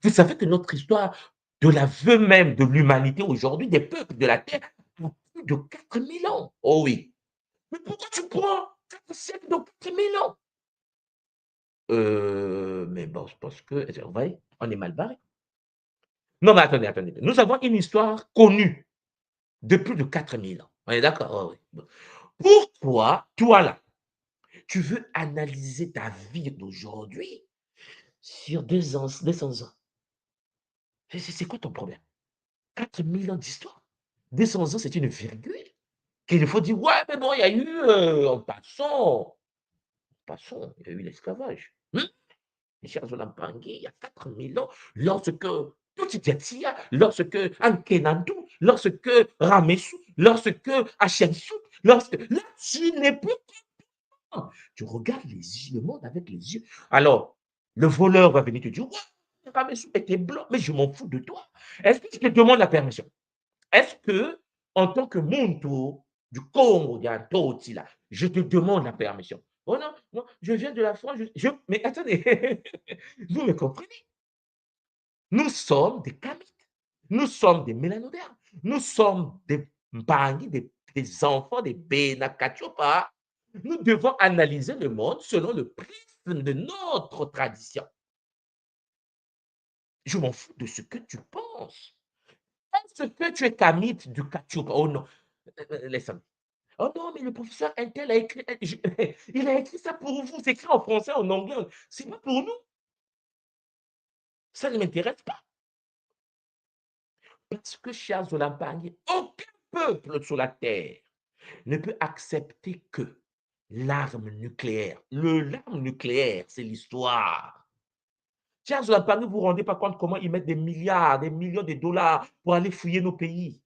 Vous savez que notre histoire, de l'aveu même de l'humanité aujourd'hui, des peuples de la terre, a plus de 4000 ans. Oh oui. Mais pourquoi tu prends 4 siècles, donc 4000 ans? Mais bon, je pense que, vous voyez, on est mal barré. Non, mais attendez, attendez. Nous avons une histoire connue de plus de 4000 ans. On est d'accord? Oh oui. Bon. Pourquoi, toi là, tu veux analyser ta vie d'aujourd'hui sur 200 ans? C'est quoi ton problème? 4000 ans d'histoire? 200 ans, c'est une virgule. Qu'il faut dire, ouais, mais bon, il y a eu, passons, il y a eu l'esclavage. Les chers Olampangui, il y a 4000 ans, lorsque Tutitiatia, lorsque Ankenantu, lorsque Ramessu, lorsque Hachensu, lorsque. Là, tu n'es plus. Tu regardes le monde avec les yeux. Alors, le voleur va venir te dire, ouais, Ramessu était blanc, mais je m'en fous de toi. Est-ce que je te demande la permission? Est-ce que, en tant que Muntu du Congo, d'Antoti, là, je te demande la permission? Oh non, moi, je viens de la France. Mais attendez, vous me comprenez? Nous sommes des Kamites, nous sommes des Mélanodermes, nous sommes des Mbangi, des enfants des Benakachopa. Nous devons analyser le monde selon le prisme de notre tradition. Je m'en fous de ce que tu penses. Est-ce que tu es Kamite du Kachupa? Oh non, laisse-moi. Oh non, mais le professeur Intel a écrit, il a écrit ça pour vous, c'est écrit en français, en anglais, c'est pas pour nous. Ça ne m'intéresse pas. Parce que, chers Olampagnes, aucun peuple sur la terre ne peut accepter que l'arme nucléaire. L'arme nucléaire, c'est l'histoire. Charles Lampangui, vous ne vous rendez pas compte comment ils mettent des milliards, des millions de dollars pour aller fouiller nos pays.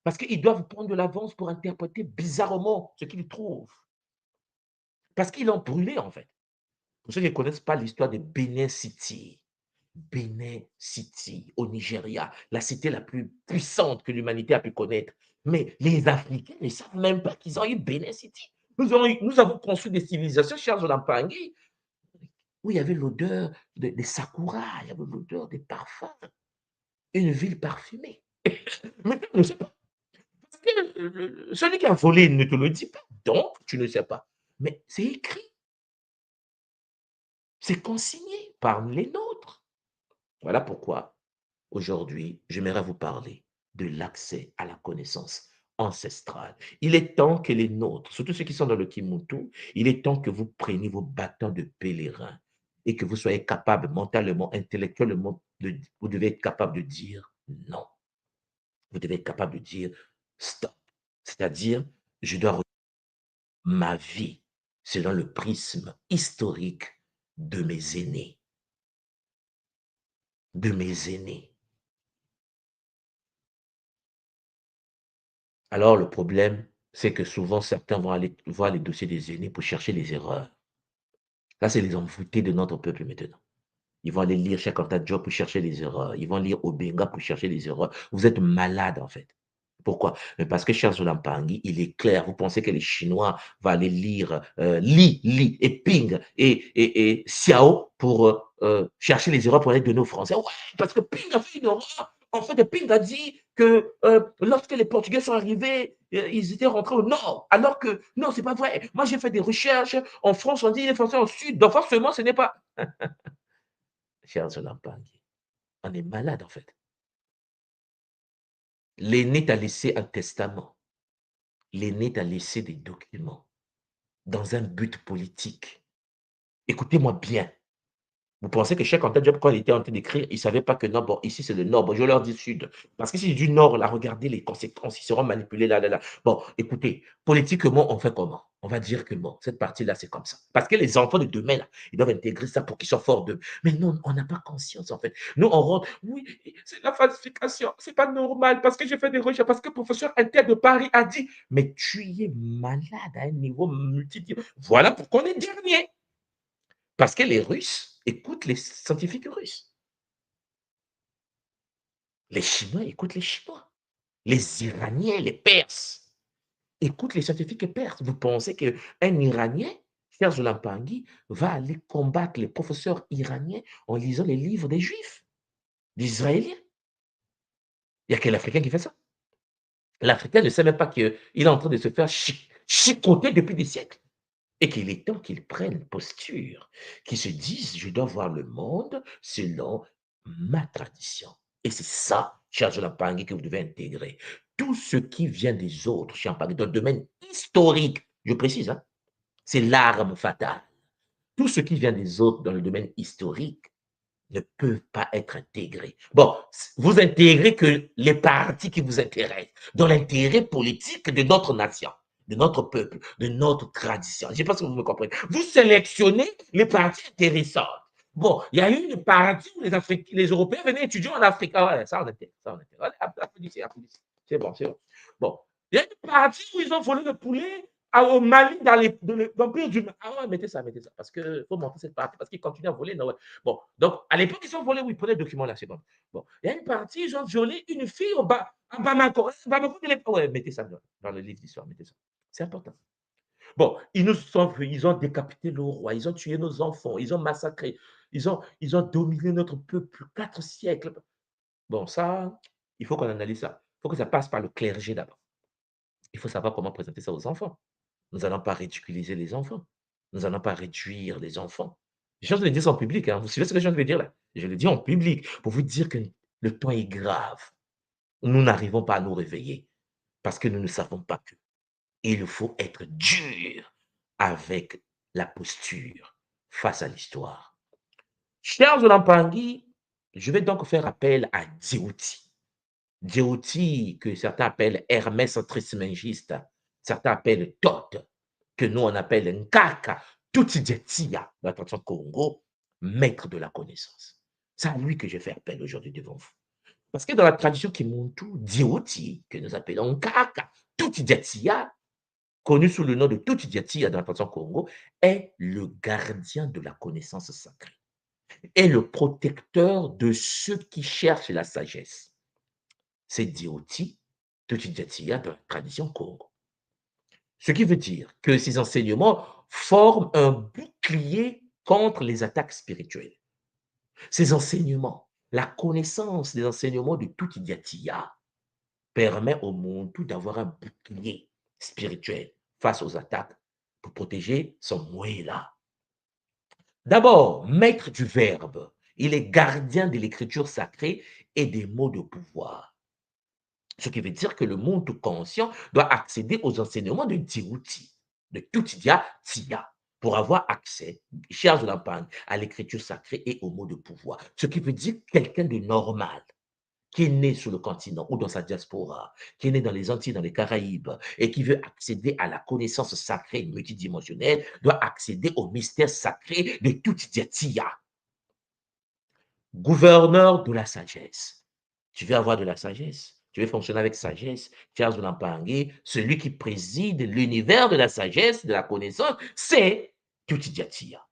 Parce qu'ils doivent prendre de l'avance pour interpréter bizarrement ce qu'ils trouvent. Parce qu'ils l'ont brûlé, en fait. Pour ceux qui ne connaissent pas l'histoire de Benin City, Benin City, au Nigeria, la cité la plus puissante que l'humanité a pu connaître. Mais les Africains ne savent même pas qu'ils ont eu Benin City. Nous avons construit des civilisations, Charles Lampangui, où il y avait l'odeur des sakuras, il y avait l'odeur des parfums. Une ville parfumée. Mais tu ne sais pas. Parce que celui qui a volé ne te le dit pas. Donc, tu ne sais pas. Mais c'est écrit. C'est consigné parmi les nôtres. Voilà pourquoi, aujourd'hui, j'aimerais vous parler de l'accès à la connaissance ancestrale. Il est temps que les nôtres, surtout ceux qui sont dans le Kimuntu, il est temps que vous preniez vos bâtons de pèlerin et que vous soyez capable mentalement, intellectuellement, vous devez être capable de dire non. Vous devez être capable de dire stop. C'est-à-dire, je dois regarder ma vie selon le prisme historique de mes aînés. De mes aînés. Alors, le problème, c'est que souvent, certains vont aller voir les dossiers des aînés pour chercher les erreurs. Ça, c'est les envoûtés de notre peuple maintenant. Ils vont aller lire Cheikh Anta Diop pour chercher les erreurs. Ils vont lire Obenga pour chercher les erreurs. Vous êtes malade, en fait. Pourquoi? Mais parce que Charles Lampangui, il est clair. Vous pensez que les Chinois vont aller lire Li et Ping et Xiao pour chercher les erreurs pour aller donner aux Français. Ouais, parce que Ping a fait une erreur. En fait, Ping a dit que lorsque les Portugais sont arrivés, ils étaient rentrés au nord. Alors que non, c'est pas vrai. Moi, j'ai fait des recherches. En France, on dit les Français au sud. Donc forcément, ce n'est pas. Charles Lampangui, on est malade en fait. L'aîné t'a laissé un testament. L'aîné t'a laissé des documents dans un but politique. Écoutez-moi bien. Vous pensez que Cheikh Anta Diop, quand il était en train d'écrire, il ne savait pas que non, bon, ici c'est le nord, bon, je leur dis sud. Parce que si c'est du nord, là, regardez les conséquences, ils seront manipulés là, là, là. Bon, écoutez, politiquement, on fait comment? On va dire que bon, cette partie-là, c'est comme ça. Parce que les enfants de demain, là, ils doivent intégrer ça pour qu'ils soient forts d'eux. Mais non, on n'a pas conscience, en fait. Nous, on rentre, oui, c'est la falsification, c'est pas normal, parce que j'ai fait des recherches, parce que le professeur Inter de Paris a dit, mais tu es malade à un niveau multiple. Voilà pourquoi on est dernier. Parce que les Russes écoutent les scientifiques russes. Les Chinois écoutent les Chinois. Les Iraniens, les Perses écoutent les scientifiques perses. Vous pensez qu'un Iranien, Serge Lampangui, va aller combattre les professeurs iraniens en lisant les livres des Juifs, des Israéliens? Il n'y a que l'Africain qui fait ça. L'Africain ne sait même pas qu'il est en train de se faire chicoter depuis des siècles. Et qu'il est temps qu'ils prennent posture, qu'ils se disent, je dois voir le monde selon ma tradition. Et c'est ça, cher Lampangui, que vous devez intégrer. Tout ce qui vient des autres, cher Lampangui, dans le domaine historique, je précise, hein, c'est l'arme fatale. Tout ce qui vient des autres dans le domaine historique ne peut pas être intégré. Bon, vous intégrez que les partis qui vous intéressent, dans l'intérêt politique de notre nation, de notre peuple, de notre tradition. Je ne sais pas si vous me comprenez. Vous sélectionnez les partis intéressants. Bon, il y a eu une partie où les Européens venaient étudier en Afrique. Ah ouais, ça on était. Applaudissez. C'est bon, c'est bon. Bon, il y a une partie où ils ont volé le poulet au Mali, dans l'Empire du Mali. Ah ouais, mettez ça. Parce qu'il faut montrer cette partie, parce qu'ils continuent à voler. Non, ouais. Bon, donc, à l'époque, ils ont volé, oui, prenez le document là, c'est bon. Bon, il y a une partie, ils ont violé une fille à Bamako. Ouais, mettez ça dans le livre d'histoire, mettez ça. C'est important. Bon, ils ont décapité le roi, ils ont tué nos enfants, ils ont massacré, ils ont dominé notre peuple 4 siècles. Bon, ça, il faut qu'on analyse ça. Il faut que ça passe par le clergé d'abord. Il faut savoir comment présenter ça aux enfants. Nous n'allons pas ridiculiser les enfants. Nous n'allons pas réduire les enfants. Je viens de le dire ça en public. Hein. Vous suivez ce que je viens de dire là? Je le dis en public pour vous dire que le temps est grave. Nous n'arrivons pas à nous réveiller parce que nous ne savons pas que. Il faut être dur avec la posture face à l'histoire. Chers Lampangui, je vais donc faire appel à Djibouti. Djibouti, que certains appellent Hermès Trismégiste, certains appellent Thoth. que nous on appelle Nkaka Tutidiatia dans la tradition Congo, maître de la connaissance. C'est à lui que je fais appel aujourd'hui devant vous. Parce que dans la tradition Kimuntu, Dioti, que nous appelons Nkaka Tutidiatia, connu sous le nom de Tutidiatia dans la tradition Congo, est le gardien de la connaissance sacrée, est le protecteur de ceux qui cherchent la sagesse. C'est Dioti, Tutidiatia dans la tradition Congo. Ce qui veut dire que ces enseignements forment un bouclier contre les attaques spirituelles. Ces enseignements, la connaissance des enseignements de Tutidiatia permet au monde tout d'avoir un bouclier spirituel face aux attaques pour protéger son moëla. D'abord, maître du verbe, il est gardien de l'écriture sacrée et des mots de pouvoir. Ce qui veut dire que le monde conscient doit accéder aux enseignements de Diouti, de Tutidiatia, pour avoir accès, cher Zolampang, à l'écriture sacrée et aux mots de pouvoir. Ce qui veut dire quelqu'un de normal, qui est né sur le continent ou dans sa diaspora, qui est né dans les Antilles, dans les Caraïbes, et qui veut accéder à la connaissance sacrée multidimensionnelle, doit accéder au mystère sacré de Tutidiatia. Gouverneur de la sagesse. Tu veux avoir de la sagesse, tu veux fonctionner avec sagesse, Charles Zolampangé, celui qui préside l'univers de la sagesse, de la connaissance, c'est Tutidiatia.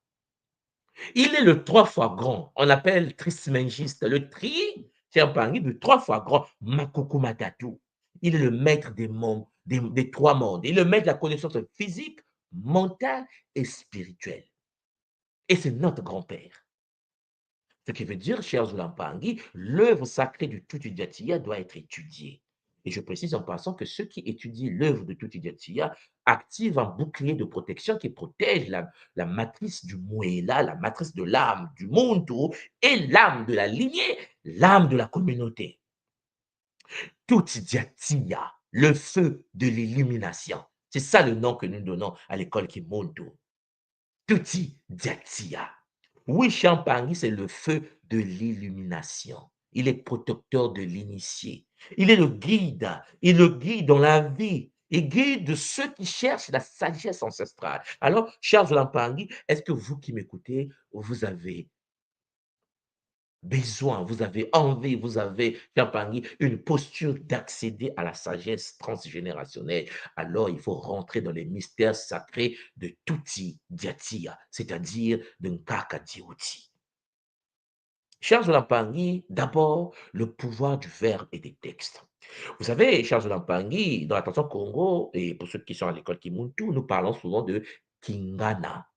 Il est le 3 fois grand, on l'appelle trismengiste, le tri, Champangé, de 3 fois grand, Makuku Matatu. Il est le maître des mondes, des 3 mondes, il est le maître de la connaissance physique, mentale et spirituelle. Et c'est notre grand-père. Ce qui veut dire, cher Zulampangui, l'œuvre sacrée du Tutidiatia doit être étudiée. Et je précise en passant que ceux qui étudient l'œuvre de Tutidiatia activent un bouclier de protection qui protège la matrice du Moëla, la matrice de l'âme du monde et l'âme de la lignée, l'âme de la communauté. Tutidiatia, le feu de l'illumination. C'est ça le nom que nous donnons à l'école Kimontu. Tutidiatia. Oui, Champangui, c'est le feu de l'illumination. Il est protecteur de l'initié. Il est le guide. Il le guide dans la vie. Il guide ceux qui cherchent la sagesse ancestrale. Alors, cher Zolampangui, est-ce que vous qui m'écoutez, vous avez besoin, vous avez envie, vous avez, Champangui, une posture d'accéder à la sagesse transgénérationnelle? Alors, il faut rentrer dans les mystères sacrés de Tutidiatia, c'est-à-dire de Nkaka Diouti. Cher Zolampangui, d'abord, le pouvoir du verbe et des textes. Vous savez, cher Zolampangui, dans la tradition Congo, et pour ceux qui sont à l'école Kimuntu, nous parlons souvent de Kingana.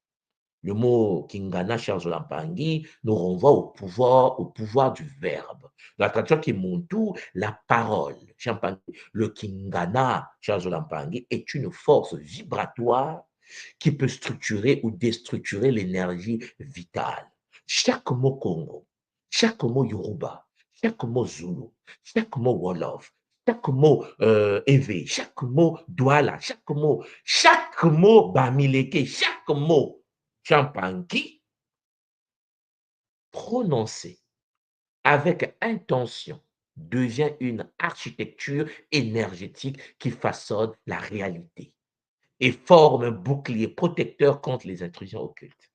Le mot Kingana, cher Zolampangui, nous renvoie au pouvoir du verbe. Dans la tradition Kimuntu, la parole, Champangui, le Kingana, cher Zolampangui, est une force vibratoire qui peut structurer ou déstructurer l'énergie vitale. Chaque mot Congo, chaque mot Yoruba, chaque mot Zulu, chaque mot Wolof, chaque mot Ewe, chaque mot Douala, chaque mot Bamileke, chaque mot Champangui, prononcé avec intention, devient une architecture énergétique qui façonne la réalité et forme un bouclier protecteur contre les intrusions occultes.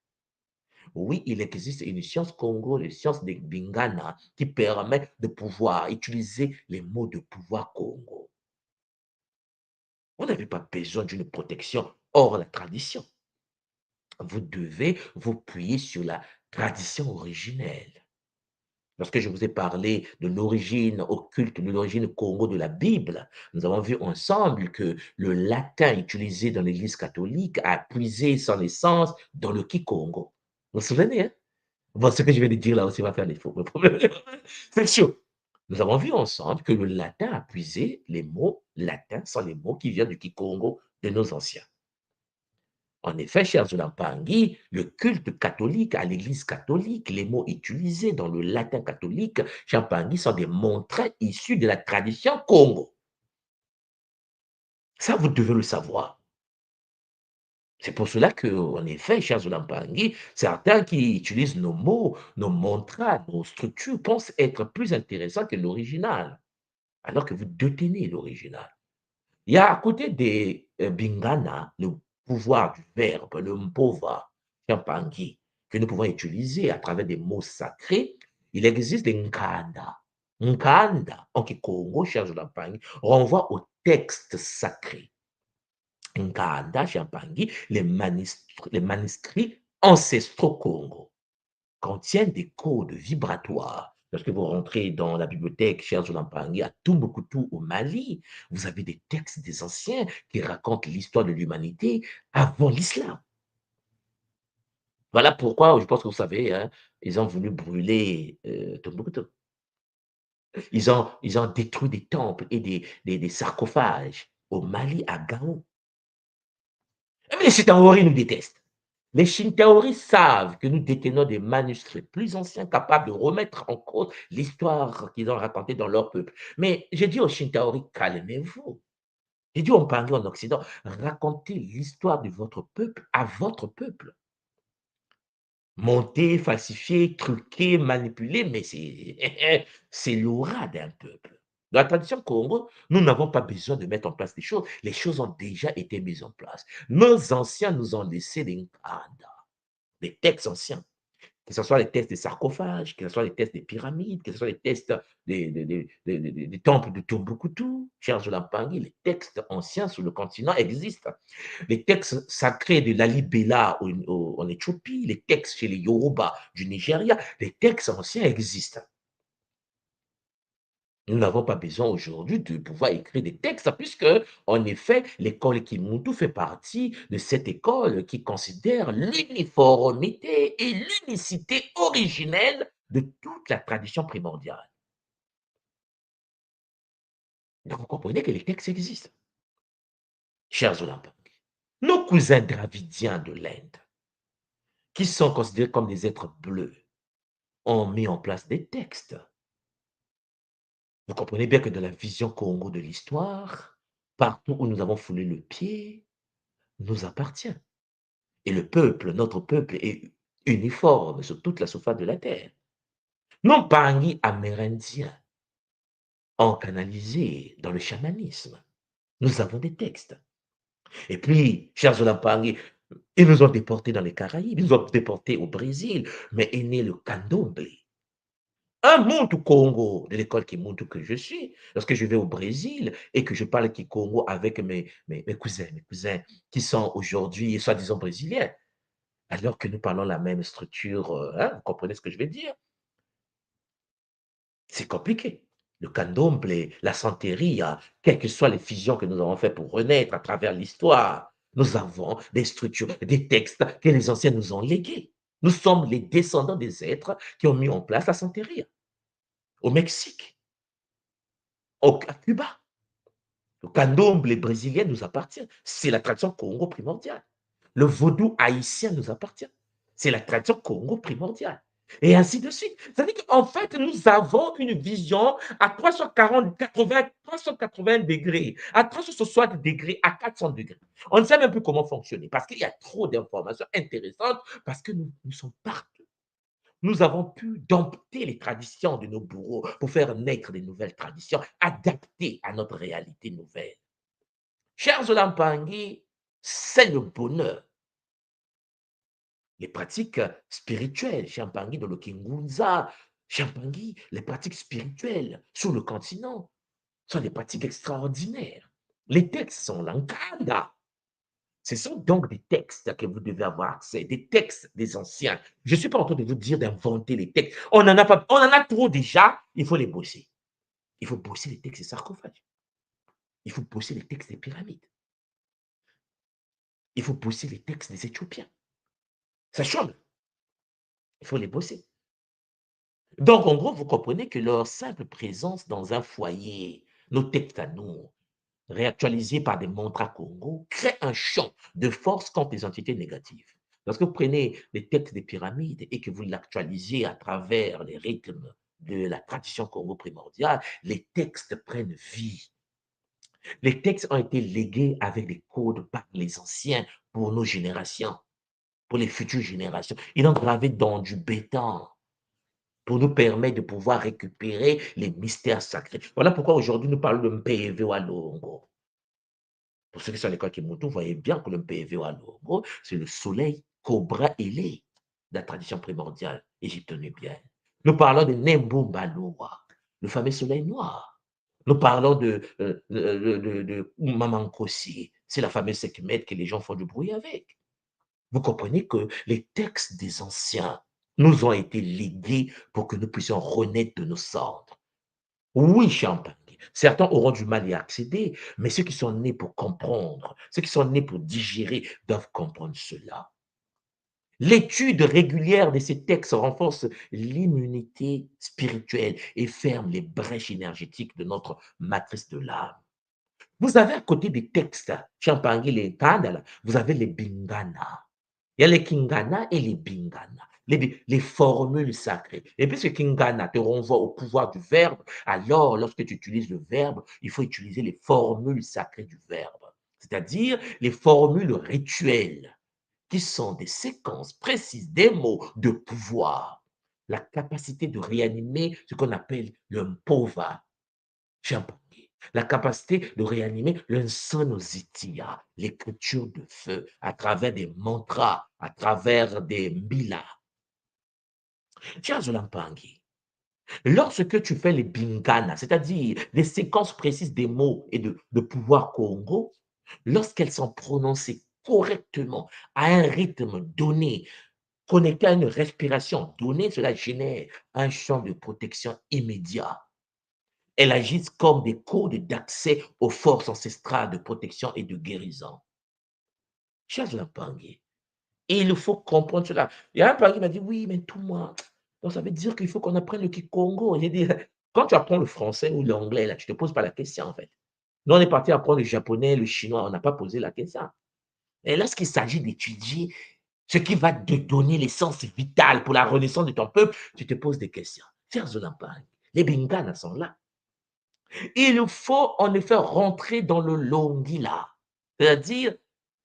Oui, il existe une science Congo, la science des Bingana, qui permet de pouvoir utiliser les mots de pouvoir Congo. Vous n'avez pas besoin d'une protection hors la tradition. Vous devez vous appuyer sur la tradition originelle. Lorsque je vous ai parlé de l'origine occulte, de l'origine Congo de la Bible, nous avons vu ensemble que le latin utilisé dans l'Église catholique a puisé son essence dans le Kikongo. Vous vous souvenez, hein? Bon, ce que je viens de dire là aussi va faire des faux. C'est chaud. Nous avons vu ensemble que le latin a puisé les mots latins sont les mots qui viennent du Kikongo de nos anciens. En effet, cher Zolampangui, le culte catholique à l'Église catholique, les mots utilisés dans le latin catholique, Champangui, sont des montraits issus de la tradition Congo. Ça, vous devez le savoir. C'est pour cela que, en effet, cher Zolampangui, certains qui utilisent nos mots, nos mantras, nos structures, pensent être plus intéressants que l'original, alors que vous détenez l'original. Il y a à côté des Bingana, pouvoir du verbe, le mpova, Champangi, que nous pouvons utiliser à travers des mots sacrés, il existe des nkanda. Nkanda, en Kikongo, cher Jolampangi, renvoie au texte sacré. Nkanda, Champangi, les manuscrits ancestraux Congo contiennent des codes vibratoires. Lorsque vous rentrez dans la bibliothèque, cher Zolampangi, à Tombouctou au Mali, vous avez des textes des anciens qui racontent l'histoire de l'humanité avant l'islam. Voilà pourquoi, je pense que vous savez, hein, ils ont voulu brûler Tombouctou. Ils ont détruit des temples et des sarcophages au Mali, à Gao. Mais les Chitaori nous détestent. Les Shintaori savent que nous détenons des manuscrits plus anciens capables de remettre en cause l'histoire qu'ils ont racontée dans leur peuple. Mais j'ai dit aux Shintaori, calmez-vous. J'ai dit aux Mpangé en Occident, racontez l'histoire de votre peuple à votre peuple. Monter, falsifier, truquer, manipuler, mais c'est l'aura d'un peuple. Dans la tradition Congo, nous n'avons pas besoin de mettre en place des choses. Les choses ont déjà été mises en place. Nos anciens nous ont laissé des nkanda, des textes anciens, que ce soit les textes des sarcophages, que ce soit les textes des pyramides, que ce soit les textes des temples de Tombouctou, cher Jolampangi, les textes anciens sur le continent existent. Les textes sacrés de l'Alibela en Éthiopie, les textes chez les Yoruba du Nigeria, les textes anciens existent. Nous n'avons pas besoin aujourd'hui de pouvoir écrire des textes, puisque, en effet, l'école Kimuntu fait partie de cette école qui considère l'uniformité et l'unicité originelle de toute la tradition primordiale. Donc, vous comprenez que les textes existent, chers Olympiens. Nos cousins dravidiens de l'Inde, qui sont considérés comme des êtres bleus, ont mis en place des textes. Vous comprenez bien que dans la vision Congo de l'histoire, partout où nous avons foulé le pied, nous appartient. Et le peuple, notre peuple, est uniforme sur toute la surface de la terre. Nos Pangi amérindiens ont canalisé dans le chamanisme. Nous avons des textes. Et puis, chers Olampangi, ils nous ont déportés dans les Caraïbes, ils nous ont déportés au Brésil, mais est né le candomblé. Un Muntu Congo, de l'école Kimuntu que je suis, lorsque je vais au Brésil et que je parle Kikongo avec mes cousins qui sont aujourd'hui soi-disant brésiliens, alors que nous parlons la même structure, vous comprenez ce que je veux dire? C'est compliqué. Le candomblé, la santeria, quelles que soient les fusions que nous avons faites pour renaître à travers l'histoire, nous avons des structures, des textes que les anciens nous ont légués. Nous sommes les descendants des êtres qui ont mis en place la santeria. Au Mexique, à Cuba, le candomblé brésilien nous appartient. C'est la tradition Congo primordiale. Le vaudou haïtien nous appartient. C'est la tradition Congo primordiale. Et ainsi de suite. C'est-à-dire qu'en fait, nous avons une vision à 340, 80, 380 degrés, à 360 degrés, à 400 degrés. On ne sait même plus comment fonctionner parce qu'il y a trop d'informations intéressantes, parce que nous sommes partout. Nous avons pu dompter les traditions de nos bourreaux pour faire naître de nouvelles traditions adaptées à notre réalité nouvelle. Chers Olampangi, c'est le bonheur. Les pratiques spirituelles, Champangi dans le Kingunza, Champangi, les pratiques spirituelles sur le continent sont des pratiques extraordinaires. Les textes sont l'Ankanda. Ce sont donc des textes que vous devez avoir accès, des textes des anciens. Je ne suis pas en train de vous dire d'inventer les textes. On en a trop déjà, il faut les bosser. Il faut bosser les textes des sarcophages. Il faut bosser les textes des pyramides. Il faut bosser les textes des Éthiopiens. Ça change. Il faut les bosser. Donc, en gros, vous comprenez que leur simple présence dans un foyer, nos textes à nous, réactualisés par des mantras Congo, crée un champ de force contre les entités négatives. Lorsque vous prenez les textes des pyramides et que vous l'actualisez à travers les rythmes de la tradition Congo primordiale, les textes prennent vie. Les textes ont été légués avec des codes par les anciens pour nos générations, pour les futures générations. Ils ont gravé dans du béton pour nous permettre de pouvoir récupérer les mystères sacrés. Voilà pourquoi aujourd'hui nous parlons de Mpeve Walongo. Pour ceux qui sont à l'école Kimuntu, vous voyez bien que le PV Walongo, c'est le soleil cobra ailé de la tradition primordiale égypto-nubienne. Nous parlons de Nembu Baloa, le fameux soleil noir. Nous parlons de Mamankosi, c'est la fameuse Sekhmet que les gens font du bruit avec. Vous comprenez que les textes des anciens nous ont été légués pour que nous puissions renaître de nos cendres. Oui, Champagne, certains auront du mal à y accéder, mais ceux qui sont nés pour comprendre, ceux qui sont nés pour digérer, doivent comprendre cela. L'étude régulière de ces textes renforce l'immunité spirituelle et ferme les brèches énergétiques de notre matrice de l'âme. Vous avez à côté des textes, Champagne, les Kandala, vous avez les Bingana. Il y a les Kingana et les Bingana, les formules sacrées. Et puisque Kingana te renvoie au pouvoir du verbe, alors lorsque tu utilises le verbe, il faut utiliser les formules sacrées du verbe, c'est-à-dire les formules rituelles, qui sont des séquences précises des mots de pouvoir. La capacité de réanimer ce qu'on appelle le mpova, Champagne. La capacité de réanimer l'insonozitia, l'écriture de feu, à travers des mantras, à travers des mbilas. Chers Olampangi, lorsque tu fais les bingana, c'est-à-dire les séquences précises des mots et de pouvoir Congo, lorsqu'elles sont prononcées correctement, à un rythme donné, connecté à une respiration donnée, cela génère un champ de protection immédiat. Elles agissent comme des codes d'accès aux forces ancestrales de protection et de guérison. Chers Lampangi, et il faut comprendre cela. Il y a un pari qui m'a dit, oui, mais tout moi, donc ça veut dire qu'il faut qu'on apprenne le Kikongo. J'ai dit, quand tu apprends le français ou l'anglais, là, tu ne te poses pas la question, en fait. Nous, on est parti apprendre le japonais, le chinois, on n'a pas posé la question. Et lorsqu'il s'agit d'étudier ce qui va te donner l'essence vitale pour la renaissance de ton peuple, tu te poses des questions. Chers Lampangi, les Bingana sont là. Il faut en effet rentrer dans le longila, c'est-à-dire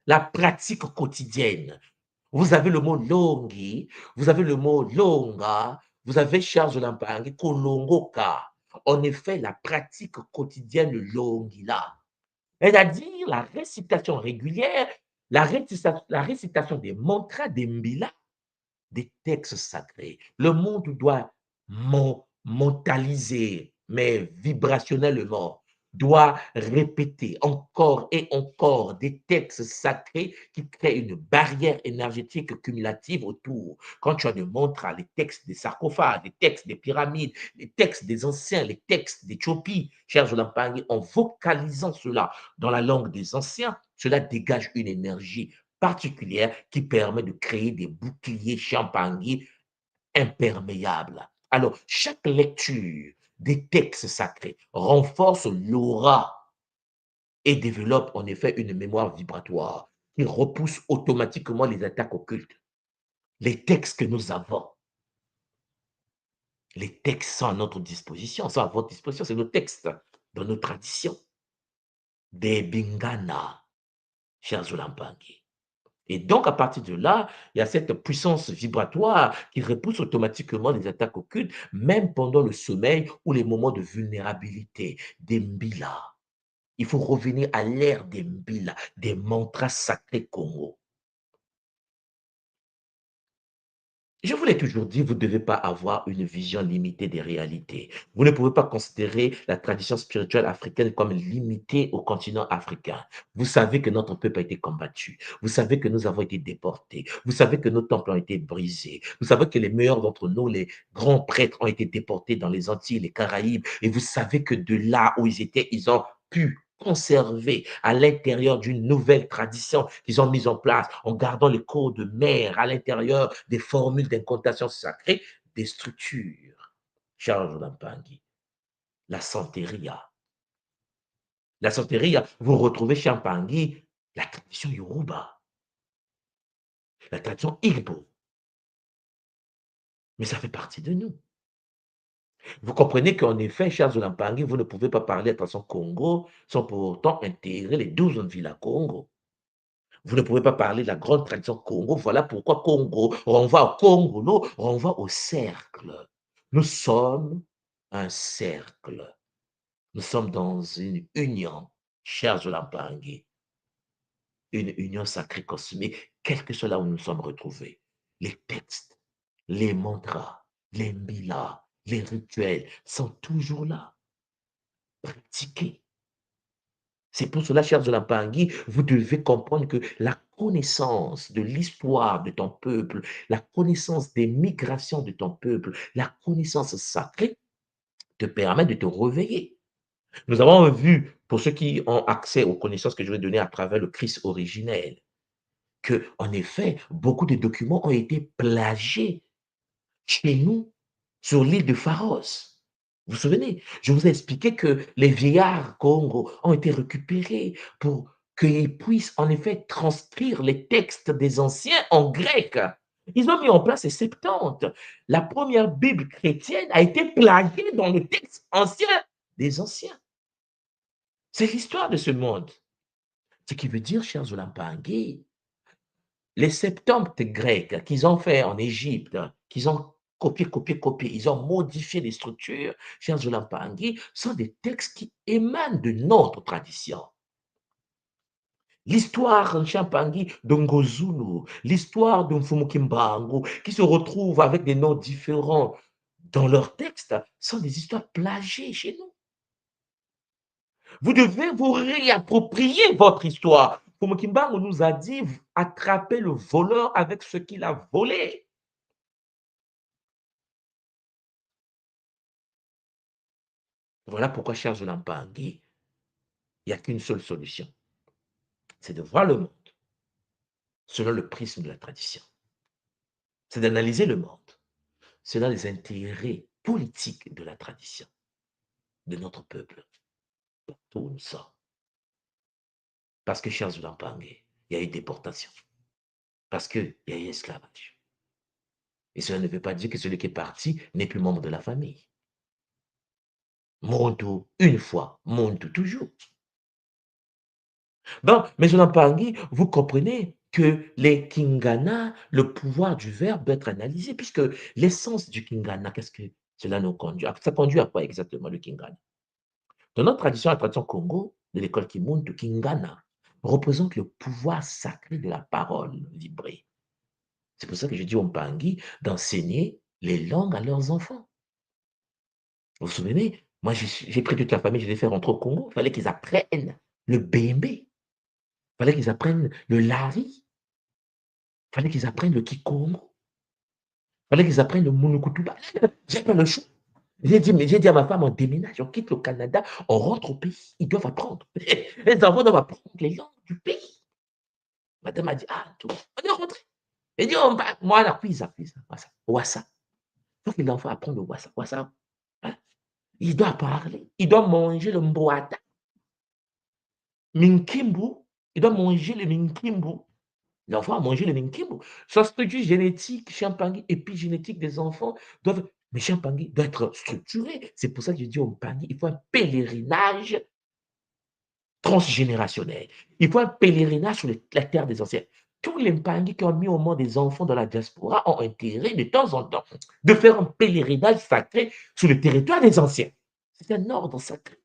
la pratique quotidienne. Vous avez le mot longi, vous avez le mot longa, vous avez charge de l'impangi, kolongoka. En effet, la pratique quotidienne longila, c'est-à-dire la récitation régulière, la récitation des mantras, des mbila, des textes sacrés. Le monde doit mentaliser, mais vibrationnellement, doit répéter encore et encore des textes sacrés qui créent une barrière énergétique cumulative autour. Quand tu as des mantras, les textes des sarcophages, les textes des pyramides, les textes des anciens, les textes des Chopis, chers Jolampangi, en vocalisant cela dans la langue des anciens, cela dégage une énergie particulière qui permet de créer des boucliers champagners imperméables. Alors, chaque lecture des textes sacrés renforce l'aura et développe en effet une mémoire vibratoire qui repousse automatiquement les attaques occultes. Les textes que nous avons, les textes sont à notre disposition, sont à votre disposition, c'est nos textes dans nos traditions. Des Bingana, chers Olampangi. Et donc, à partir de là, il y a cette puissance vibratoire qui repousse automatiquement les attaques occultes, même pendant le sommeil ou les moments de vulnérabilité, des mbila. Il faut revenir à l'ère des mbila, des mantras sacrés Congo. Je vous l'ai toujours dit, vous ne devez pas avoir une vision limitée des réalités. Vous ne pouvez pas considérer la tradition spirituelle africaine comme limitée au continent africain. Vous savez que notre peuple a été combattu. Vous savez que nous avons été déportés. Vous savez que nos temples ont été brisés. Vous savez que les meilleurs d'entre nous, les grands prêtres, ont été déportés dans les Antilles, les Caraïbes. Et vous savez que de là où ils étaient, ils ont pu conserver à l'intérieur d'une nouvelle tradition qu'ils ont mise en place en gardant les codes de mer à l'intérieur des formules d'incantation sacrée, des structures. Charles Lampangi, la santeria. La santeria, vous retrouvez chez Mpangui la tradition Yoruba, la tradition Igbo, mais ça fait partie de nous. Vous comprenez qu'en effet, chers Lampangi, vous ne pouvez pas parler de tradition Congo sans pour autant intégrer les 12 villas Congo. Vous ne pouvez pas parler de la grande tradition Congo. Voilà pourquoi Congo renvoie au Congolo, renvoie au cercle. Nous sommes un cercle. Nous sommes dans une union, chers Olampangi. une union sacrée cosmique, quel que soit là où nous sommes retrouvés. Les textes, les mantras, les milas, les rituels sont toujours là, pratiqués. C'est pour cela, chers Olampangui, vous devez comprendre que la connaissance de l'histoire de ton peuple, la connaissance des migrations de ton peuple, la connaissance sacrée te permet de te réveiller. Nous avons vu, pour ceux qui ont accès aux connaissances que je vais donner à travers le Christ originel, que, en effet, beaucoup de documents ont été plagiés chez nous sur l'île de Pharos. Vous vous souvenez? Je vous ai expliqué que les vieillards Congo ont été récupérés pour qu'ils puissent en effet transcrire les textes des anciens en grec. Ils ont mis en place les Septante. La première Bible chrétienne a été plagiée dans le texte ancien des anciens. C'est l'histoire de ce monde. Ce qui veut dire, chers Olampangui, les Septante grecs qu'ils ont fait en Égypte, qu'ils ont copié, ils ont modifié les structures, chers Olampangui, sont des textes qui émanent de notre tradition. L'histoire en Champangui de Ngozulu, l'histoire de Mfumukimbangu, qui se retrouvent avec des noms différents dans leurs textes, sont des histoires plagiées chez nous. Vous devez vous réapproprier votre histoire. Mfumukimbangu nous a dit, attrapez le voleur avec ce qu'il a volé. Voilà pourquoi, chers Olampangui, il n'y a qu'une seule solution. C'est de voir le monde selon le prisme de la tradition. C'est d'analyser le monde selon les intérêts politiques de la tradition, de notre peuple, partout où nous sommes. Parce que, chers Olampangui, il y a eu déportation. Parce qu'il y a eu esclavage. Et cela ne veut pas dire que celui qui est parti n'est plus membre de la famille. Montu une fois, montu toujours. Donc, mes Olampangui, vous comprenez que les Kingana, le pouvoir du verbe doit être analysé, puisque l'essence du Kingana, qu'est-ce que cela nous conduit? Ça conduit à quoi exactement le Kingana? Dans notre tradition, la tradition Congo, de l'école Kimuntu, Kingana représente le pouvoir sacré de la parole vibrée. C'est pour ça que je dis aux Mpangi d'enseigner les langues à leurs enfants. Vous vous souvenez? Moi, j'ai pris toute la famille, je les ai fait rentrer au Congo. Il fallait qu'ils apprennent le Bembe. Il fallait qu'ils apprennent le Lari. Il fallait qu'ils apprennent le Kikongo. Il fallait qu'ils apprennent le Munukutuba. J'ai pas le choix. J'ai dit à ma femme, on déménage, on quitte le Canada, on rentre au pays. Ils doivent apprendre. Les enfants doivent apprendre les langues du pays. Madame a dit, ah, tout. On est rentré. Elle dit, moi, la cuise, Wassa. Il faut que l'enfant apprenne le Wassa. Wassa. Hein? Il doit parler. Il doit manger le mboata. Minkimbu. Il doit manger le minkimbu. L'enfant a mangé le minkimbu. Sa structure génétique, Champangui, épigénétique des enfants doivent. Mais Champangui doit être structuré. C'est pour ça que je dis au Mpangui, il faut un pèlerinage transgénérationnel. Il faut un pèlerinage sur la terre des anciens. Tous les Mpangui qui ont mis au monde des enfants dans la diaspora ont intérêt de temps en temps de faire un pèlerinage sacré sur le territoire des anciens. C'est un ordre sacré.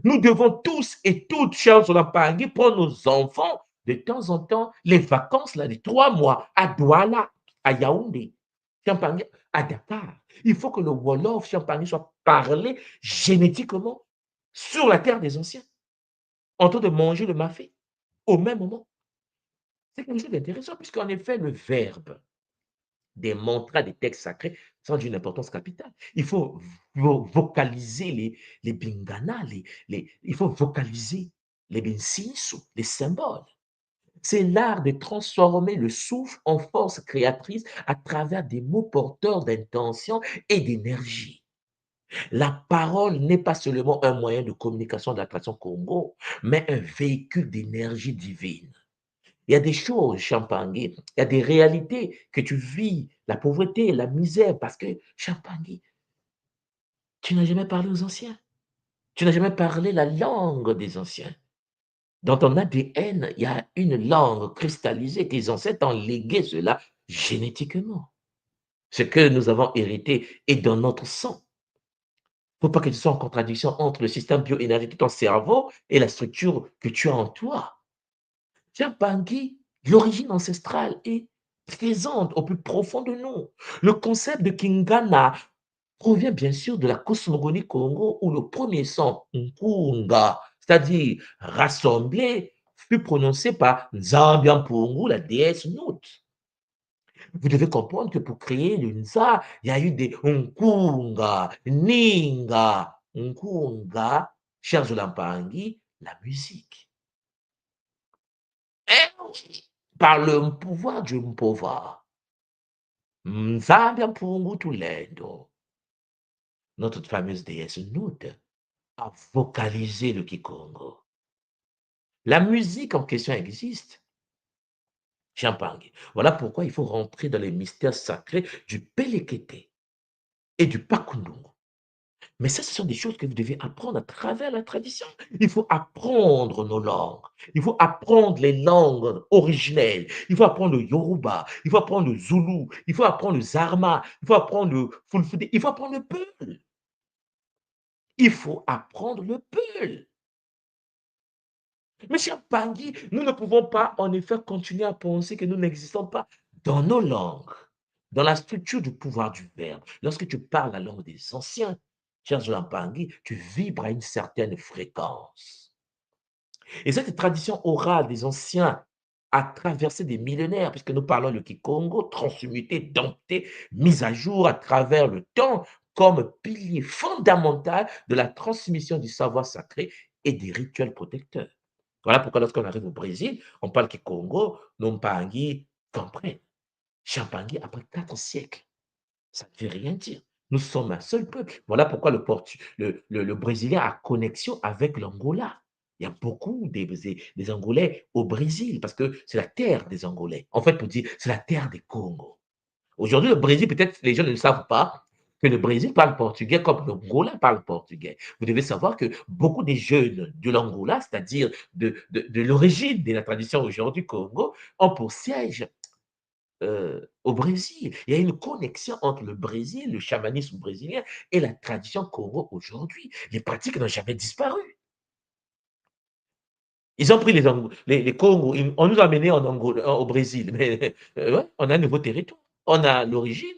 Nous devons tous et toutes, chers Olampangui, prendre nos enfants de temps en temps, les vacances là, de 3 mois à Douala, à Yaoundé, Champangui, à Dakar. Il faut que le Wolof Champangui soit parlé génétiquement sur la terre des anciens, en train de manger le mafé au même moment. C'est quelque chose d'intéressant, puisqu'en effet, le verbe des mantras, des textes sacrés sont d'une importance capitale. Il faut vocaliser les bingana, il faut vocaliser les bensinsu, les symboles. C'est l'art de transformer le souffle en force créatrice à travers des mots porteurs d'intention et d'énergie. La parole n'est pas seulement un moyen de communication de la tradition Congo, mais un véhicule d'énergie divine. Il y a des choses, Champangui, il y a des réalités que tu vis, la pauvreté, la misère, parce que, Champangui, tu n'as jamais parlé aux anciens. Tu n'as jamais parlé la langue des anciens. Dans ton ADN, il y a une langue cristallisée. Tes ancêtres ont légué cela génétiquement. Ce que nous avons hérité est dans notre sang. Il ne faut pas que tu sois en contradiction entre le système bioénergétique de ton cerveau et la structure que tu as en toi. Chiampangui, l'origine ancestrale est présente au plus profond de nous. Le concept de Kingana provient bien sûr de la cosmogonie Congo où le premier son, Nkunga, c'est-à-dire rassemblé, fut prononcé par Nzambian Pungu, la déesse Nout. Vous devez comprendre que pour créer le Nza, il y a eu des Nkunga, Ninga, Nkunga, chers Olampangi, la musique. Et oui, par le pouvoir du Mpova, Nzambian Pungu Tulendo, notre fameuse déesse Nout, a vocalisé le Kikongo. La musique en question existe. Champagne. Voilà pourquoi il faut rentrer dans les mystères sacrés du Pelekete et du Pakundungu. Mais ça, ce sont des choses que vous devez apprendre à travers la tradition. Il faut apprendre nos langues. Il faut apprendre les langues originelles. Il faut apprendre le Yoruba. Il faut apprendre le Zoulou. Il faut apprendre le Zarma. Il faut apprendre le Fulfulde. Il faut apprendre le Peul. Il faut apprendre le Peul. Mais cher Pangui, nous ne pouvons pas en effet continuer à penser que nous n'existons pas dans nos langues, dans la structure du pouvoir du verbe. Lorsque tu parles la langue des anciens, cher Zolan Pangui, tu vibres à une certaine fréquence. Et cette tradition orale des anciens a traversé des millénaires, puisque nous parlons le Kikongo, transmuté, dompté, mis à jour à travers le temps comme pilier fondamental de la transmission du savoir sacré et des rituels protecteurs. Voilà pourquoi lorsqu'on arrive au Brésil, on parle Kikongo, Nompangi comprennent. Champangui après 4 siècles. Ça ne veut rien dire. Nous sommes un seul peuple. Voilà pourquoi le Brésilien a connexion avec l'Angola. Il y a beaucoup des Angolais au Brésil parce que c'est la terre des Angolais. En fait, pour dire, c'est la terre des Congo. Aujourd'hui, le Brésil, peut-être les gens ne le savent pas, que le Brésil parle portugais comme l'Angola parle portugais. Vous devez savoir que beaucoup des jeunes de l'Angola, c'est-à-dire de l'origine de la tradition aujourd'hui Congo, ont pour siège au Brésil. Il y a une connexion entre le Brésil, le chamanisme brésilien et la tradition Congo aujourd'hui. Les pratiques n'ont jamais disparu. Ils ont pris les Congos, on nous a amenés au Brésil, mais ouais, on a un nouveau territoire. On a l'origine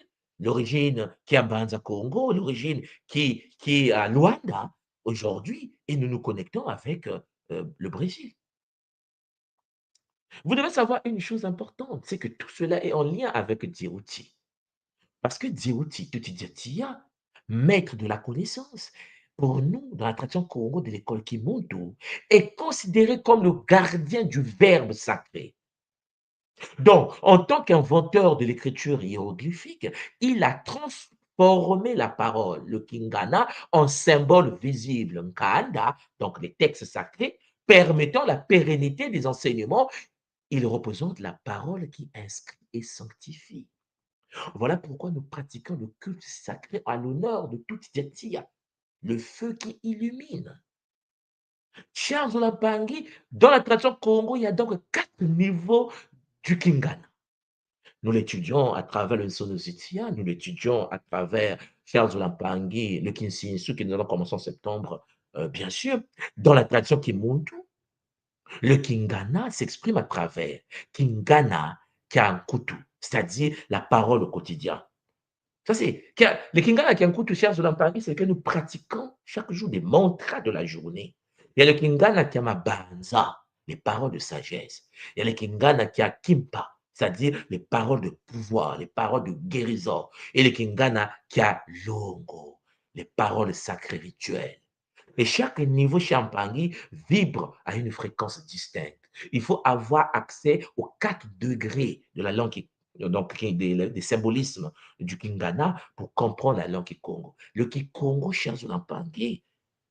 qui est à Banza Congo, l'origine qui est à Luanda aujourd'hui, et nous nous connectons avec le Brésil. Vous devez savoir une chose importante, c'est que tout cela est en lien avec Djibouti. Parce que Djibouti, Tutidiatia, maître de la connaissance, pour nous, dans la tradition Congo de l'école Kimondo, est considéré comme le gardien du verbe sacré. Donc, en tant qu'inventeur de l'écriture hiéroglyphique, il a transformé la parole, le Kingana, en symbole visible, Nkanda, donc les textes sacrés, permettant la pérennité des enseignements. Il représente la parole qui inscrit et sanctifie. Voilà pourquoi nous pratiquons le culte sacré à l'honneur de toute Yatia, le feu qui illumine. Chers Olampangi, dans la tradition Congo, il y a donc 4 niveaux du Kingana. Nous l'étudions à travers le Sonozitia, nous l'étudions à travers, chers Olampangi, le Kinsinsu que nous allons commencer en septembre, bien sûr. Dans la tradition Kimuntu, le Kingana s'exprime à travers Kingana Kiankutu, c'est-à-dire la parole au quotidien. Ça, c'est le Kingana Kiankutu, chers Olampangi, c'est que nous pratiquons chaque jour des mantras de la journée. Il y a le Kingana Kiamabanza, les paroles de sagesse. Il y a le Kingana Kiakimpa, c'est-à-dire les paroles de pouvoir, les paroles de guérison. Et le Kingana Kialongo, les paroles sacrées rituelles. Et chaque niveau Champagny vibre à une fréquence distincte. Il faut avoir accès aux 4 degrés de la langue, donc des symbolismes du Kingana pour comprendre la langue Kikongo. Le Kikongo, chers Olampangi,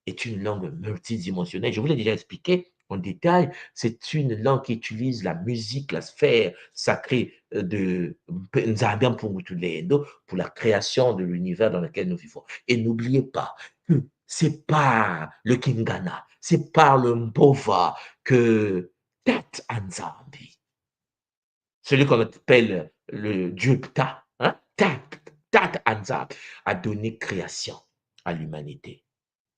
est une langue multidimensionnelle. Je vous l'ai déjà expliqué en détail. C'est une langue qui utilise la musique, la sphère sacrée de Nzambian Pungutulendo pour la création de l'univers dans lequel nous vivons. Et n'oubliez pas que c'est par le Kingana, c'est par le Mbova que Tat Nzambi, celui qu'on appelle le Dieu Ptah, hein? Tat Nzambi, a donné création à l'humanité.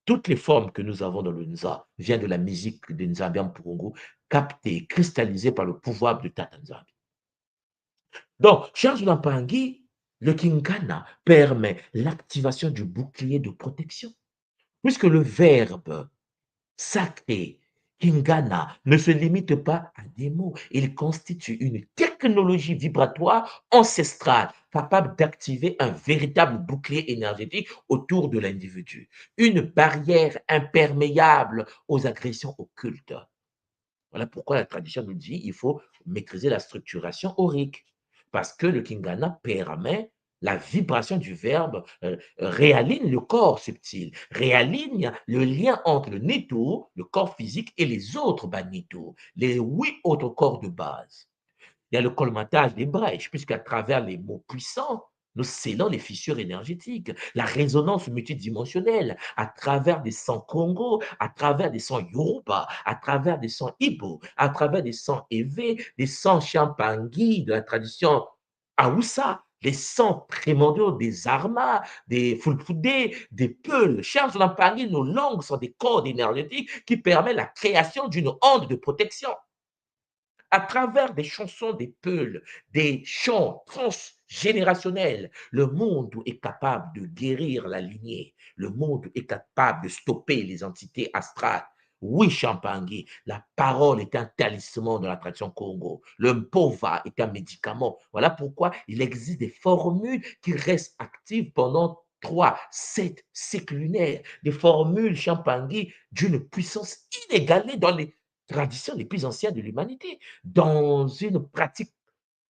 Toutes les formes que nous avons dans le Nza viennent de la musique de Nzambi Mpurongo, captée, cristallisée par le pouvoir de Tata Nzambi. Donc, Charles Lampangi, le Kingana permet l'activation du bouclier de protection, puisque le verbe sacré Kingana ne se limite pas à des mots. Il constitue une technologie vibratoire ancestrale capable d'activer un véritable bouclier énergétique autour de l'individu, une barrière imperméable aux agressions occultes. Voilà pourquoi la tradition nous dit qu'il faut maîtriser la structuration aurique, parce que le Kingana permet la vibration du verbe, réaligne le corps subtil, réaligne le lien entre le Neto, le corps physique, et les autres Banito, les 8 autres corps de base. Il y a le colmatage des brèches, puisqu'à travers les mots puissants, nous scellons les fissures énergétiques, la résonance multidimensionnelle, à travers des sons Congo, à travers des sons Yoruba, à travers des sons Igbo, à travers des sons Evé, des sons Champangui de la tradition Aoussa, les sons primordiaux des Armas, des Fulfudé, des Peuls. Chers Champangui, nos langues sont des cordes énergétiques qui permettent la création d'une onde de protection. À travers des chansons des Peuls, des chants transgénérationnels, le monde est capable de guérir la lignée. Le monde est capable de stopper les entités astrales. Oui, Champangui, la parole est un talisman dans la tradition Congo. Le mpova est un médicament. Voilà pourquoi il existe des formules qui restent actives pendant 3, 7 cycles lunaires. Des formules Champangui d'une puissance inégalée dans les traditions les plus anciennes de l'humanité, dans une pratique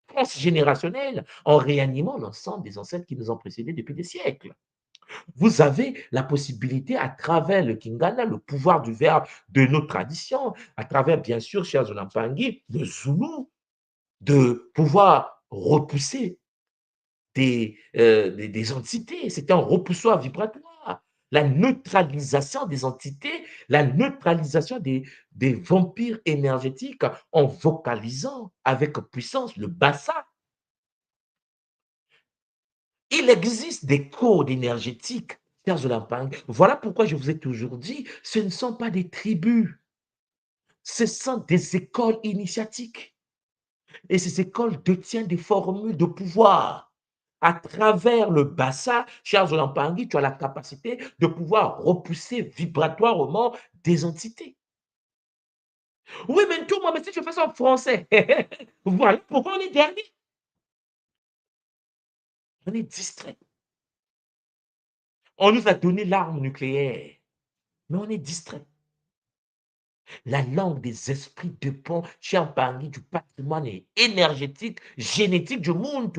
transgénérationnelle, en réanimant l'ensemble des ancêtres qui nous ont précédés depuis des siècles. Vous avez la possibilité, à travers le Kingana, le pouvoir du verbe de nos traditions, à travers, bien sûr, chers Olampangi, le Zoulou, de pouvoir repousser des entités. C'est un repoussoir vibratoire. La neutralisation des entités, la neutralisation des vampires énergétiques en vocalisant avec puissance le bassa. Il existe des codes énergétiques, chers Olampang. Voilà pourquoi je vous ai toujours dit, ce ne sont pas des tribus, ce sont des écoles initiatiques. Et ces écoles détiennent des formules de pouvoir. À travers le bassin, chers Olampangui, tu as la capacité de pouvoir repousser vibratoirement des entités. Oui, mais tout, moi, mais si je fais ça en français, voilà pourquoi on est dernier. On est distrait. On nous a donné l'arme nucléaire, mais on est distrait. La langue des esprits dépend, cher Bangui, du patrimoine énergétique, génétique du monde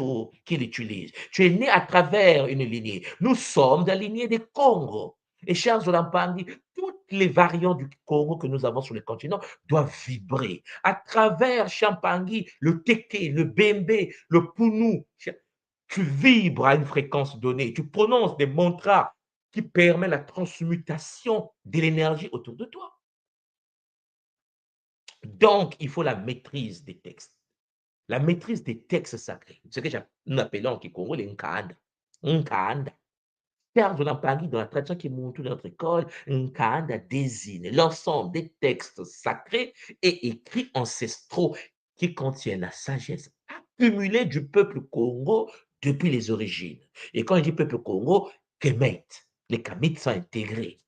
qu'il utilise. Tu es né à travers une lignée. Nous sommes de la lignée des Congo. Et cher Zolampangi, toutes les variantes du Congo que nous avons sur le continent doivent vibrer. À travers Champangui, le Téké, le Bembe, le Pounou, tu vibres à une fréquence donnée. Tu prononces des mantras qui permettent la transmutation de l'énergie autour de toi. Donc, il faut la maîtrise des textes. La maîtrise des textes sacrés. Ce que nous appelons en Kikongo les Nkanda. Nkanda. Car je l'en parle dans la tradition qui est montée dans notre école, Nkanda désigne l'ensemble des textes sacrés et écrits ancestraux qui contiennent la sagesse accumulée du peuple Congo depuis les origines. Et quand je dis peuple Congo, Kemet, les Kamites sont intégrés.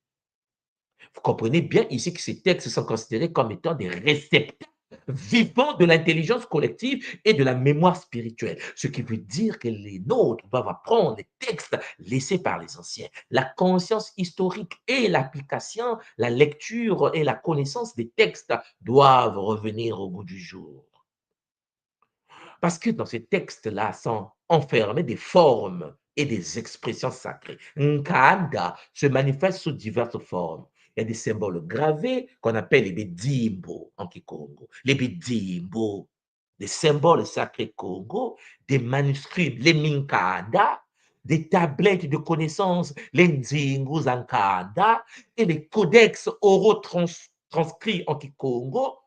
Vous comprenez bien ici que ces textes sont considérés comme étant des réceptacles vivants de l'intelligence collective et de la mémoire spirituelle. Ce qui veut dire que les nôtres doivent apprendre les textes laissés par les anciens. La conscience historique et l'application, la lecture et la connaissance des textes doivent revenir au goût du jour. Parce que dans ces textes-là sont enfermés des formes et des expressions sacrées. Nkanda se manifeste sous diverses formes. Il y a des symboles gravés qu'on appelle les bedimbo en Kikongo. Les bedimbo, des symboles sacrés Congo, des manuscrits, les minkanda, des tablettes de connaissances, les nzingu zankanda, et les codex oraux transcrits en Kikongo.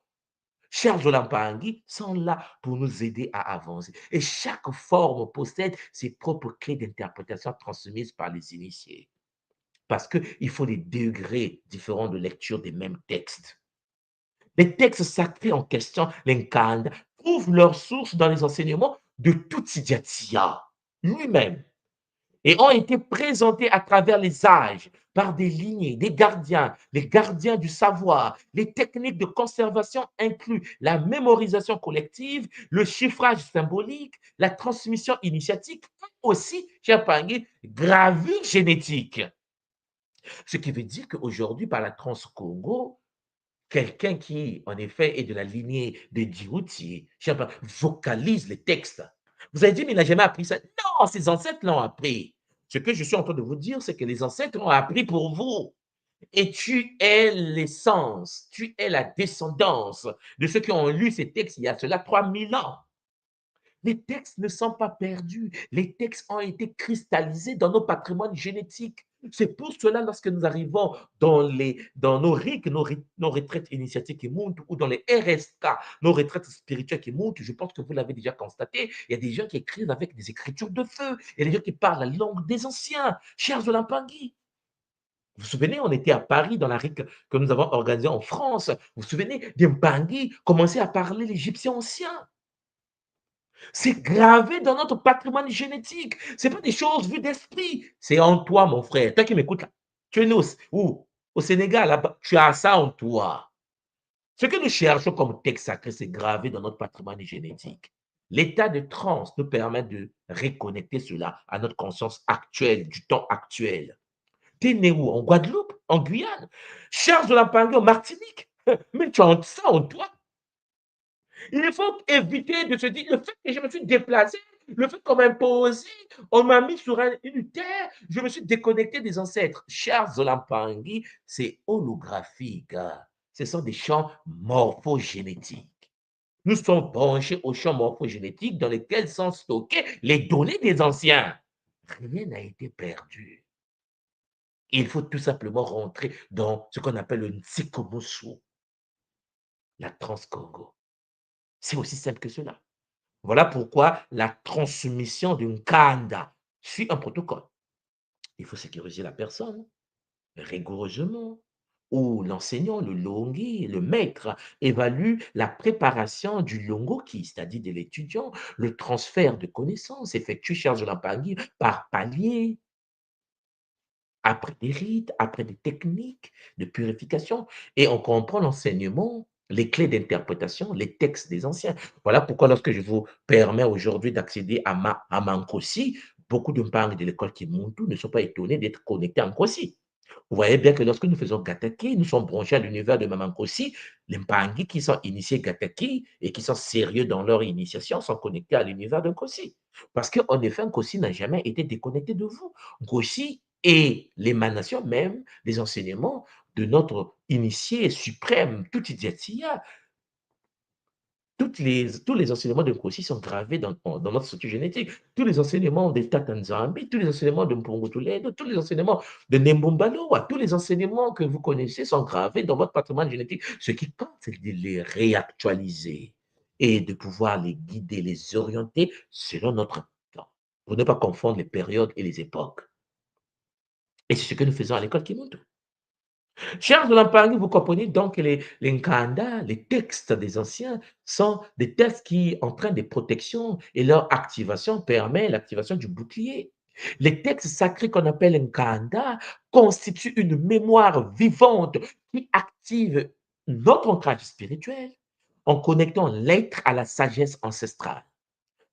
Chers Olampangi sont là pour nous aider à avancer. Et chaque forme possède ses propres clés d'interprétation transmises par les initiés. parce qu'il faut des degrés différents de lecture des mêmes textes. Les textes sacrés en question, l'Nkanda, trouvent leur source dans les enseignements de Tutsidiatia lui-même et ont été présentés à travers les âges par des lignées, des gardiens, les gardiens du savoir. Les techniques de conservation incluent la mémorisation collective, le chiffrage symbolique, la transmission initiatique, et aussi, cher Pangui, gravure génétique. Ce qui veut dire qu'aujourd'hui, par la Transcongo, quelqu'un qui, en effet, est de la lignée de Djibouti, je sais pas, vocalise les textes. Vous avez dit, mais il n'a jamais appris ça. Non, ses ancêtres l'ont appris. Ce que je suis en train de vous dire, c'est que les ancêtres l'ont appris pour vous. Et tu es l'essence, tu es la descendance de ceux qui ont lu ces textes il y a cela 3000 ans. Les textes ne sont pas perdus. Les textes ont été cristallisés dans nos patrimoines génétiques. C'est pour cela, lorsque nous arrivons dans nos RIC, nos retraites initiatiques qui montent, ou dans les RSK, nos retraites spirituelles qui montent, je pense que vous l'avez déjà constaté, il y a des gens qui écrivent avec des écritures de feu. Il y a des gens qui parlent la langue des anciens. Chers Olampangui, vous vous souvenez, on était à Paris dans la RIC que nous avons organisée en France. Vous vous souvenez, des Mpangui commençaient à parler l'égyptien ancien. C'est gravé dans notre patrimoine génétique. Ce n'est pas des choses vues d'esprit. C'est en toi, mon frère. Toi qui m'écoutes là. Tu es né où? Au Sénégal, là-bas. Tu as ça en toi. Ce que nous cherchons comme texte sacré, c'est gravé dans notre patrimoine génétique. L'état de transe nous permet de reconnecter cela à notre conscience actuelle, du temps actuel. Tu es né où? En Guadeloupe? En Guyane? Charles de la Pangue en Martinique? Mais tu as ça en toi. Il faut éviter de se dire, le fait que je me suis déplacé, le fait qu'on m'a imposé, on m'a mis sur une terre, je me suis déconnecté des ancêtres. Cher Zolampangui, c'est holographique. Hein. Ce sont des champs morphogénétiques. Nous sommes branchés aux champs morphogénétiques dans lesquels sont stockées les données des anciens. Rien n'a été perdu. Il faut tout simplement rentrer dans ce qu'on appelle le Ntsikomosu, la Transcongo. C'est aussi simple que cela. Voilà pourquoi la transmission d'une kanda suit un protocole. Il faut sécuriser la personne rigoureusement, où l'enseignant, le longi, le maître, évalue la préparation du longoki, c'est-à-dire de l'étudiant, le transfert de connaissances effectué chez Zolampangi par palier, après des rites, après des techniques de purification, et on comprend l'enseignement, les clés d'interprétation, les textes des anciens. Voilà pourquoi lorsque je vous permets aujourd'hui d'accéder à Mankosi, beaucoup de parents de l'école Kimuntu ne sont pas étonnés d'être connectés à Nkosi. Vous voyez bien que lorsque nous faisons Gataki, nous sommes branchés à l'univers de Mamankosi. Les Mpangi qui sont initiés Gataki et qui sont sérieux dans leur initiation sont connectés à l'univers de Nkosi. Parce qu'en effet, Nkosi n'a jamais été déconnecté de vous. Nkosi est l'émanation même des enseignements de notre initié suprême, Tutidjatia. Tous les enseignements de Nkosi sont gravés dans notre structure génétique. Tous les enseignements de Tatanzambi, tous les enseignements de Mpongotuledo, tous les enseignements de Nembumbaloa, tous les enseignements que vous connaissez sont gravés dans votre patrimoine génétique. Ce qui compte, c'est de les réactualiser et de pouvoir les guider, les orienter selon notre temps, pour ne pas confondre les périodes et les époques. Et c'est ce que nous faisons à l'école Kimuntu. Chers de l'Empire, vous comprenez donc que les Nkanda, les textes des anciens, sont des textes qui entraînent des protections et leur activation permet l'activation du bouclier. Les textes sacrés qu'on appelle Nkanda constituent une mémoire vivante qui active notre ancrage spirituel en connectant l'être à la sagesse ancestrale.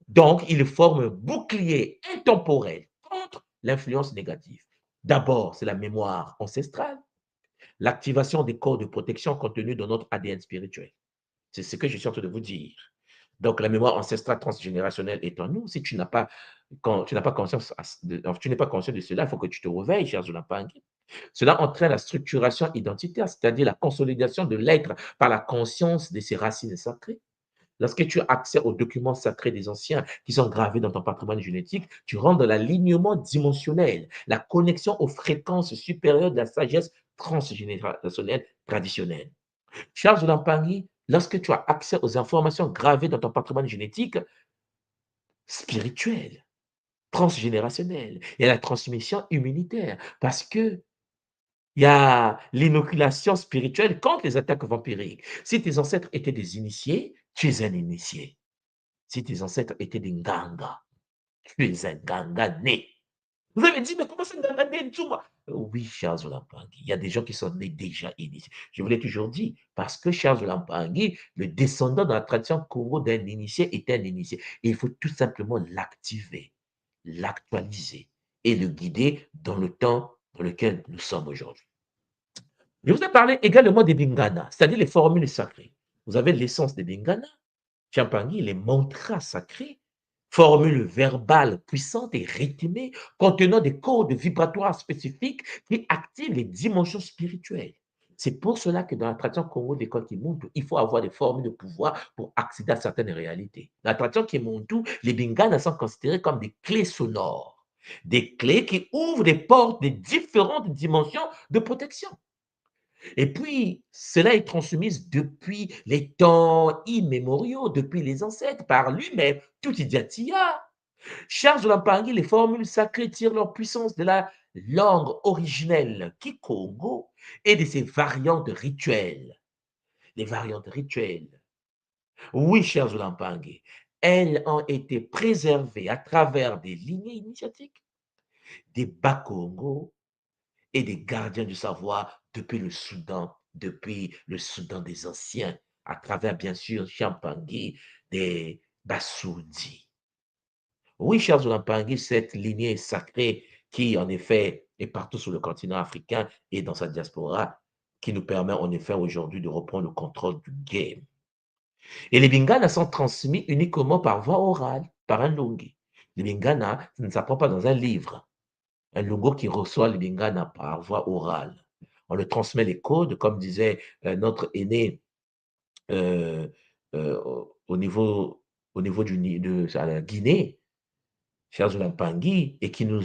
Donc, ils forment un bouclier intemporel contre l'influence négative. D'abord, c'est la mémoire ancestrale, l'activation des corps de protection contenus dans notre ADN spirituel. C'est ce que je suis en train de vous dire. Donc, la mémoire ancestrale transgénérationnelle est en nous. Si tu n'as pas, tu n'as pas conscience tu n'es pas conscient de cela, il faut que tu te réveilles, cher Zulapangi. Cela entraîne la structuration identitaire, c'est-à-dire la consolidation de l'être par la conscience de ses racines sacrées. Lorsque tu as accès aux documents sacrés des anciens qui sont gravés dans ton patrimoine génétique, tu rentres dans l'alignement dimensionnel, la connexion aux fréquences supérieures de la sagesse transgénérationnelle traditionnelle. Charles Lampangui, lorsque tu as accès aux informations gravées dans ton patrimoine génétique spirituel, transgénérationnel, et à la transmission immunitaire, parce que Il y a l'inoculation spirituelle contre les attaques vampiriques. Si tes ancêtres étaient des initiés, tu es un initié. Si tes ancêtres étaient des Nganga, tu es un Nganga né. Vous avez dit, mais comment c'est Nganga né tout moi? Oui, Charles Olampangui, il y a des gens qui sont nés déjà initiés. Je vous l'ai toujours dit, parce que Charles Olampangui, le descendant dans la tradition Congo d'un initié, était un initié. Et il faut tout simplement l'activer, l'actualiser et le guider dans le temps dans lequel nous sommes aujourd'hui. Je vous ai parlé également des Bingana, c'est-à-dire les formules sacrées. Vous avez l'essence des Bingana, Champagny, les mantras sacrés, formules verbales puissantes et rythmées contenant des codes vibratoires spécifiques qui activent les dimensions spirituelles. C'est pour cela que dans la tradition Congo des Kimuntu, il faut avoir des formules de pouvoir pour accéder à certaines réalités. Dans la tradition Kimuntu, les Bingana sont considérés comme des clés sonores, des clés qui ouvrent des portes des différentes dimensions de protection. Et puis, cela est transmis depuis les temps immémoriaux, depuis les ancêtres, par lui-même, tout Idiatia. Charles Lampangi, les formules sacrées tirent leur puissance de la langue originelle Kikongo et de ses variantes rituelles. Les variantes rituelles. Oui, chers Lampangi, elles ont été préservées à travers des lignées initiatiques, des Bakongo et des gardiens du savoir depuis le Soudan des anciens, à travers bien sûr Champangui, des Bassoudi. Oui, chers Olampangui, cette lignée sacrée qui en effet est partout sur le continent africain et dans sa diaspora, qui nous permet en effet aujourd'hui de reprendre le contrôle du game. Et les Bingana sont transmis uniquement par voie orale, par un lungi. Les Bingana, ça ne s'apprend pas dans un livre. Un Lungo qui reçoit le Lingana par voie orale. On le transmet les codes, comme disait notre aîné euh, euh, au niveau, de la Guinée, Charles Lampangi, et qui nous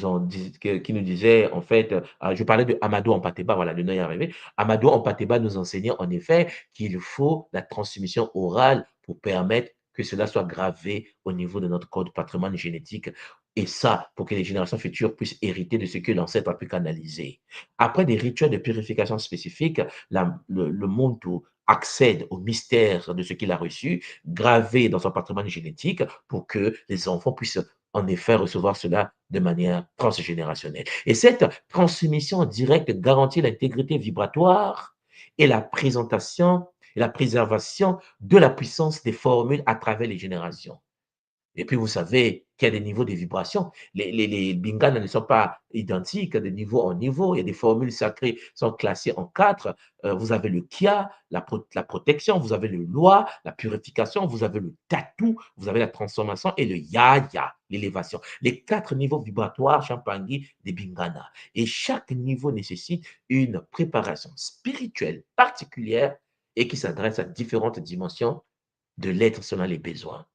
disait, en fait, je parlais de Amadou Ampateba, voilà, le nom est arrivé. Amadou Ampateba nous enseignait en effet qu'il faut la transmission orale pour permettre que cela soit gravé au niveau de notre code patrimoine génétique. Et ça, pour que les générations futures puissent hériter de ce que l'ancêtre a pu canaliser. Après des rituels de purification spécifiques, le monde accède au mystère de ce qu'il a reçu, gravé dans son patrimoine génétique, pour que les enfants puissent en effet recevoir cela de manière transgénérationnelle. Et cette transmission directe garantit l'intégrité vibratoire et la présentation et la préservation de la puissance des formules à travers les générations. Et puis, vous savez qu'il y a des niveaux de vibration. Les bingana ne sont pas identiques de niveau en niveau. Il y a des formules sacrées qui sont classées en 4. Vous avez le kia, la protection, vous avez le loi, la purification, vous avez le tatou, vous avez la transformation et le yaya, l'élévation. Les 4 niveaux vibratoires champangui des bingana. Et chaque niveau nécessite une préparation spirituelle particulière et qui s'adresse à différentes dimensions de l'être selon les besoins.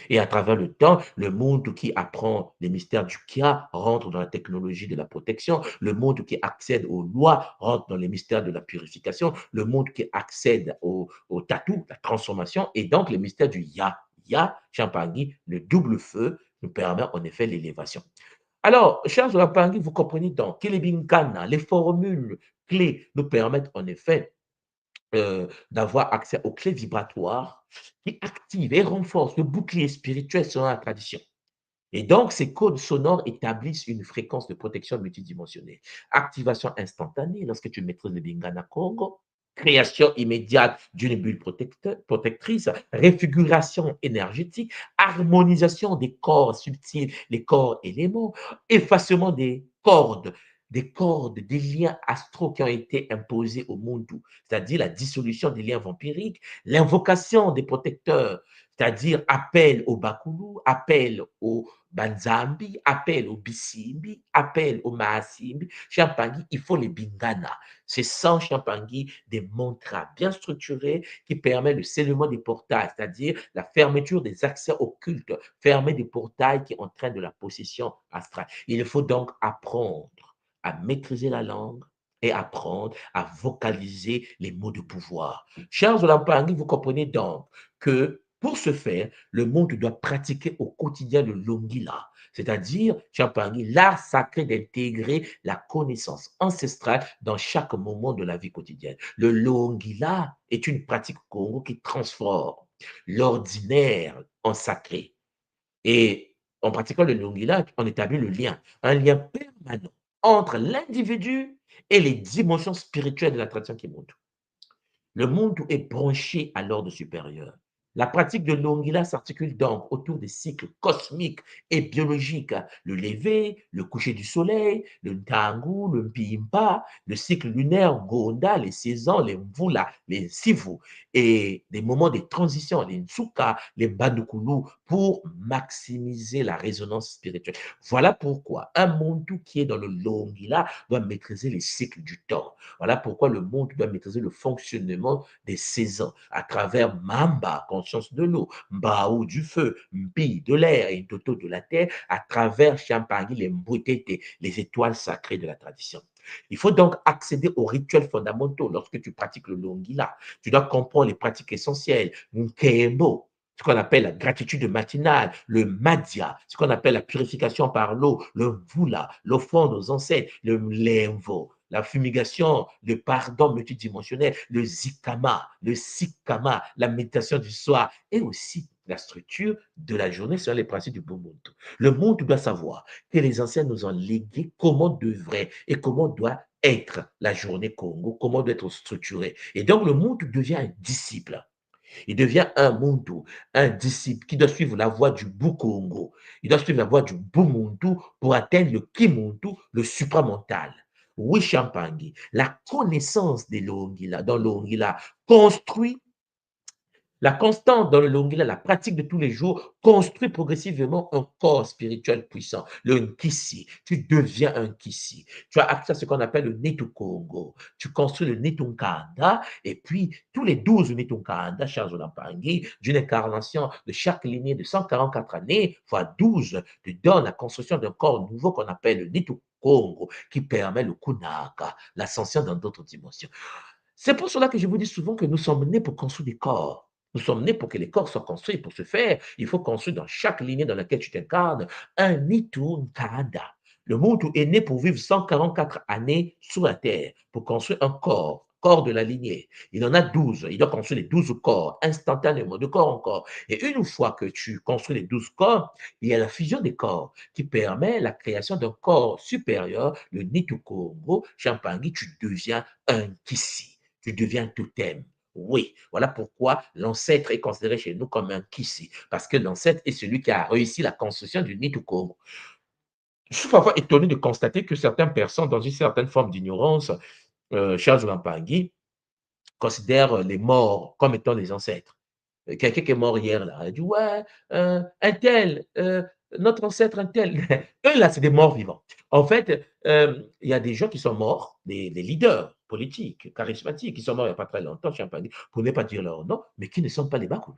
Et à travers le temps, le monde qui apprend les mystères du Kia rentre dans la technologie de la protection. Le monde qui accède aux lois rentre dans les mystères de la purification. Le monde qui accède au tatou, la transformation, et donc les mystères du Ya. Ya, Champagny, le double feu, nous permet en effet l'élévation. Alors, chers Champagny, vous comprenez donc que les Binkana, les formules clés nous permettent en effet d'avoir accès aux clés vibratoires qui activent et renforcent le bouclier spirituel selon la tradition. Et donc, ces codes sonores établissent une fréquence de protection multidimensionnelle. Activation instantanée lorsque tu maîtrises le Bingana Congo, création immédiate d'une bulle protectrice, réfiguration énergétique, harmonisation des corps subtils, les corps éléments, effacement des cordes, des liens astraux qui ont été imposés au monde, c'est-à-dire la dissolution des liens vampiriques, l'invocation des protecteurs, c'est-à-dire appel au Bakulu, appel au Banzambi, appel au Bisimbi, appel au Maasimbi, Champangui, il faut les Bingana. C'est sans Champangui des mantras bien structurés qui permettent le scellement des portails, c'est-à-dire la fermeture des accès occultes, fermer des portails qui entraînent de la possession astrale. Il faut donc apprendre à maîtriser la langue et apprendre à vocaliser les mots de pouvoir. Chers Olampangui, vous comprenez donc que Pour ce faire, le monde doit pratiquer au quotidien le Longila, c'est-à-dire, Champagny, l'art sacré d'intégrer la connaissance ancestrale dans chaque moment de la vie quotidienne. Le Longila est une pratique Congo qui transforme l'ordinaire en sacré. Et en pratiquant le Longila, on établit le lien, un lien permanent entre l'individu et les dimensions spirituelles de la tradition qui monte. Le monde est branché à l'ordre supérieur. La pratique de l'Ongila s'articule donc autour des cycles cosmiques et biologiques, le lever, le coucher du soleil, le Ntangu, le Mpimba, le cycle lunaire Gonda, les saisons, les Mvula, les Sivu, et des moments de transition, les Nsuka, les Bandukulu, pour maximiser la résonance spirituelle. Voilà pourquoi un monde qui est dans le Longila doit maîtriser les cycles du temps. Voilà pourquoi le monde doit maîtriser le fonctionnement des saisons à travers Mamba, conscience de l'eau, Mbao du feu, Mbi de l'air et Toto de la terre, à travers Champagny, les Mbotete, les étoiles sacrées de la tradition. Il faut donc accéder aux rituels fondamentaux lorsque tu pratiques le Longila. Tu dois comprendre les pratiques essentielles, Nkembo, ce qu'on appelle la gratitude matinale, le Madhya, ce qu'on appelle la purification par l'eau, le Vula, l'offrande aux ancêtres, le Lemvo, la fumigation, le pardon multidimensionnel, le Zikama, le Sikama, la méditation du soir et aussi la structure de la journée selon les principes du Ubuntu. Le monde doit savoir que les anciens nous ont légué comment devrait et comment doit être la journée Congo, comment doit être structurée. Et donc le monde devient un disciple. Il devient un Muntu, un disciple qui doit suivre la voie du Bukongo. Il doit suivre la voie du Bumuntu pour atteindre le Kimuntu, le supramental. Oui, Champagny, la connaissance de l'Ongila, dans l'Ongila, construit la constante dans le Longila, la pratique de tous les jours, construit progressivement un corps spirituel puissant, le Nkisi. Tu deviens un Nkisi. Tu as accès à ce qu'on appelle le Netukongo. Tu construis le Netunkanda, et puis tous les 12 Netunkanda, chers Olampangi, d'une incarnation de chaque lignée de 144 années, fois 12, te donne la construction d'un corps nouveau qu'on appelle le Netukongo, qui permet le Kunaka, l'ascension dans d'autres dimensions. C'est pour cela que je vous dis souvent que nous sommes nés pour construire des corps. Nous sommes nés pour que les corps soient construits. Pour ce faire, il faut construire dans chaque lignée dans laquelle tu t'incarnes un Nitu Nkanda. Le Muntu est né pour vivre 144 années sur la terre, pour construire un corps de la lignée. Il en a 12. Il doit construire les 12 corps instantanément, de corps en corps. Et une fois que tu construis les 12 corps, il y a la fusion des corps qui permet la création d'un corps supérieur, le Nitu Kongo. Champagny, tu deviens un Kissi. Tu deviens totem. Oui, voilà pourquoi l'ancêtre est considéré chez nous comme un Kissi, parce que l'ancêtre est celui qui a réussi la construction du Nitu Kongo. Je suis parfois étonné de constater que certaines personnes, dans une certaine forme d'ignorance, Charles Lampangui, considèrent les morts comme étant les ancêtres. Quelqu'un qui est mort hier, là, il dit, ouais, un tel, notre ancêtre, un tel. Eux, là, c'est des morts vivants. En fait, il y a des gens qui sont morts, des leaders politiques, charismatiques, qui sont morts il n'y a pas très longtemps, Champagne, pour ne pas dire leur nom, mais qui ne sont pas des Bakoul.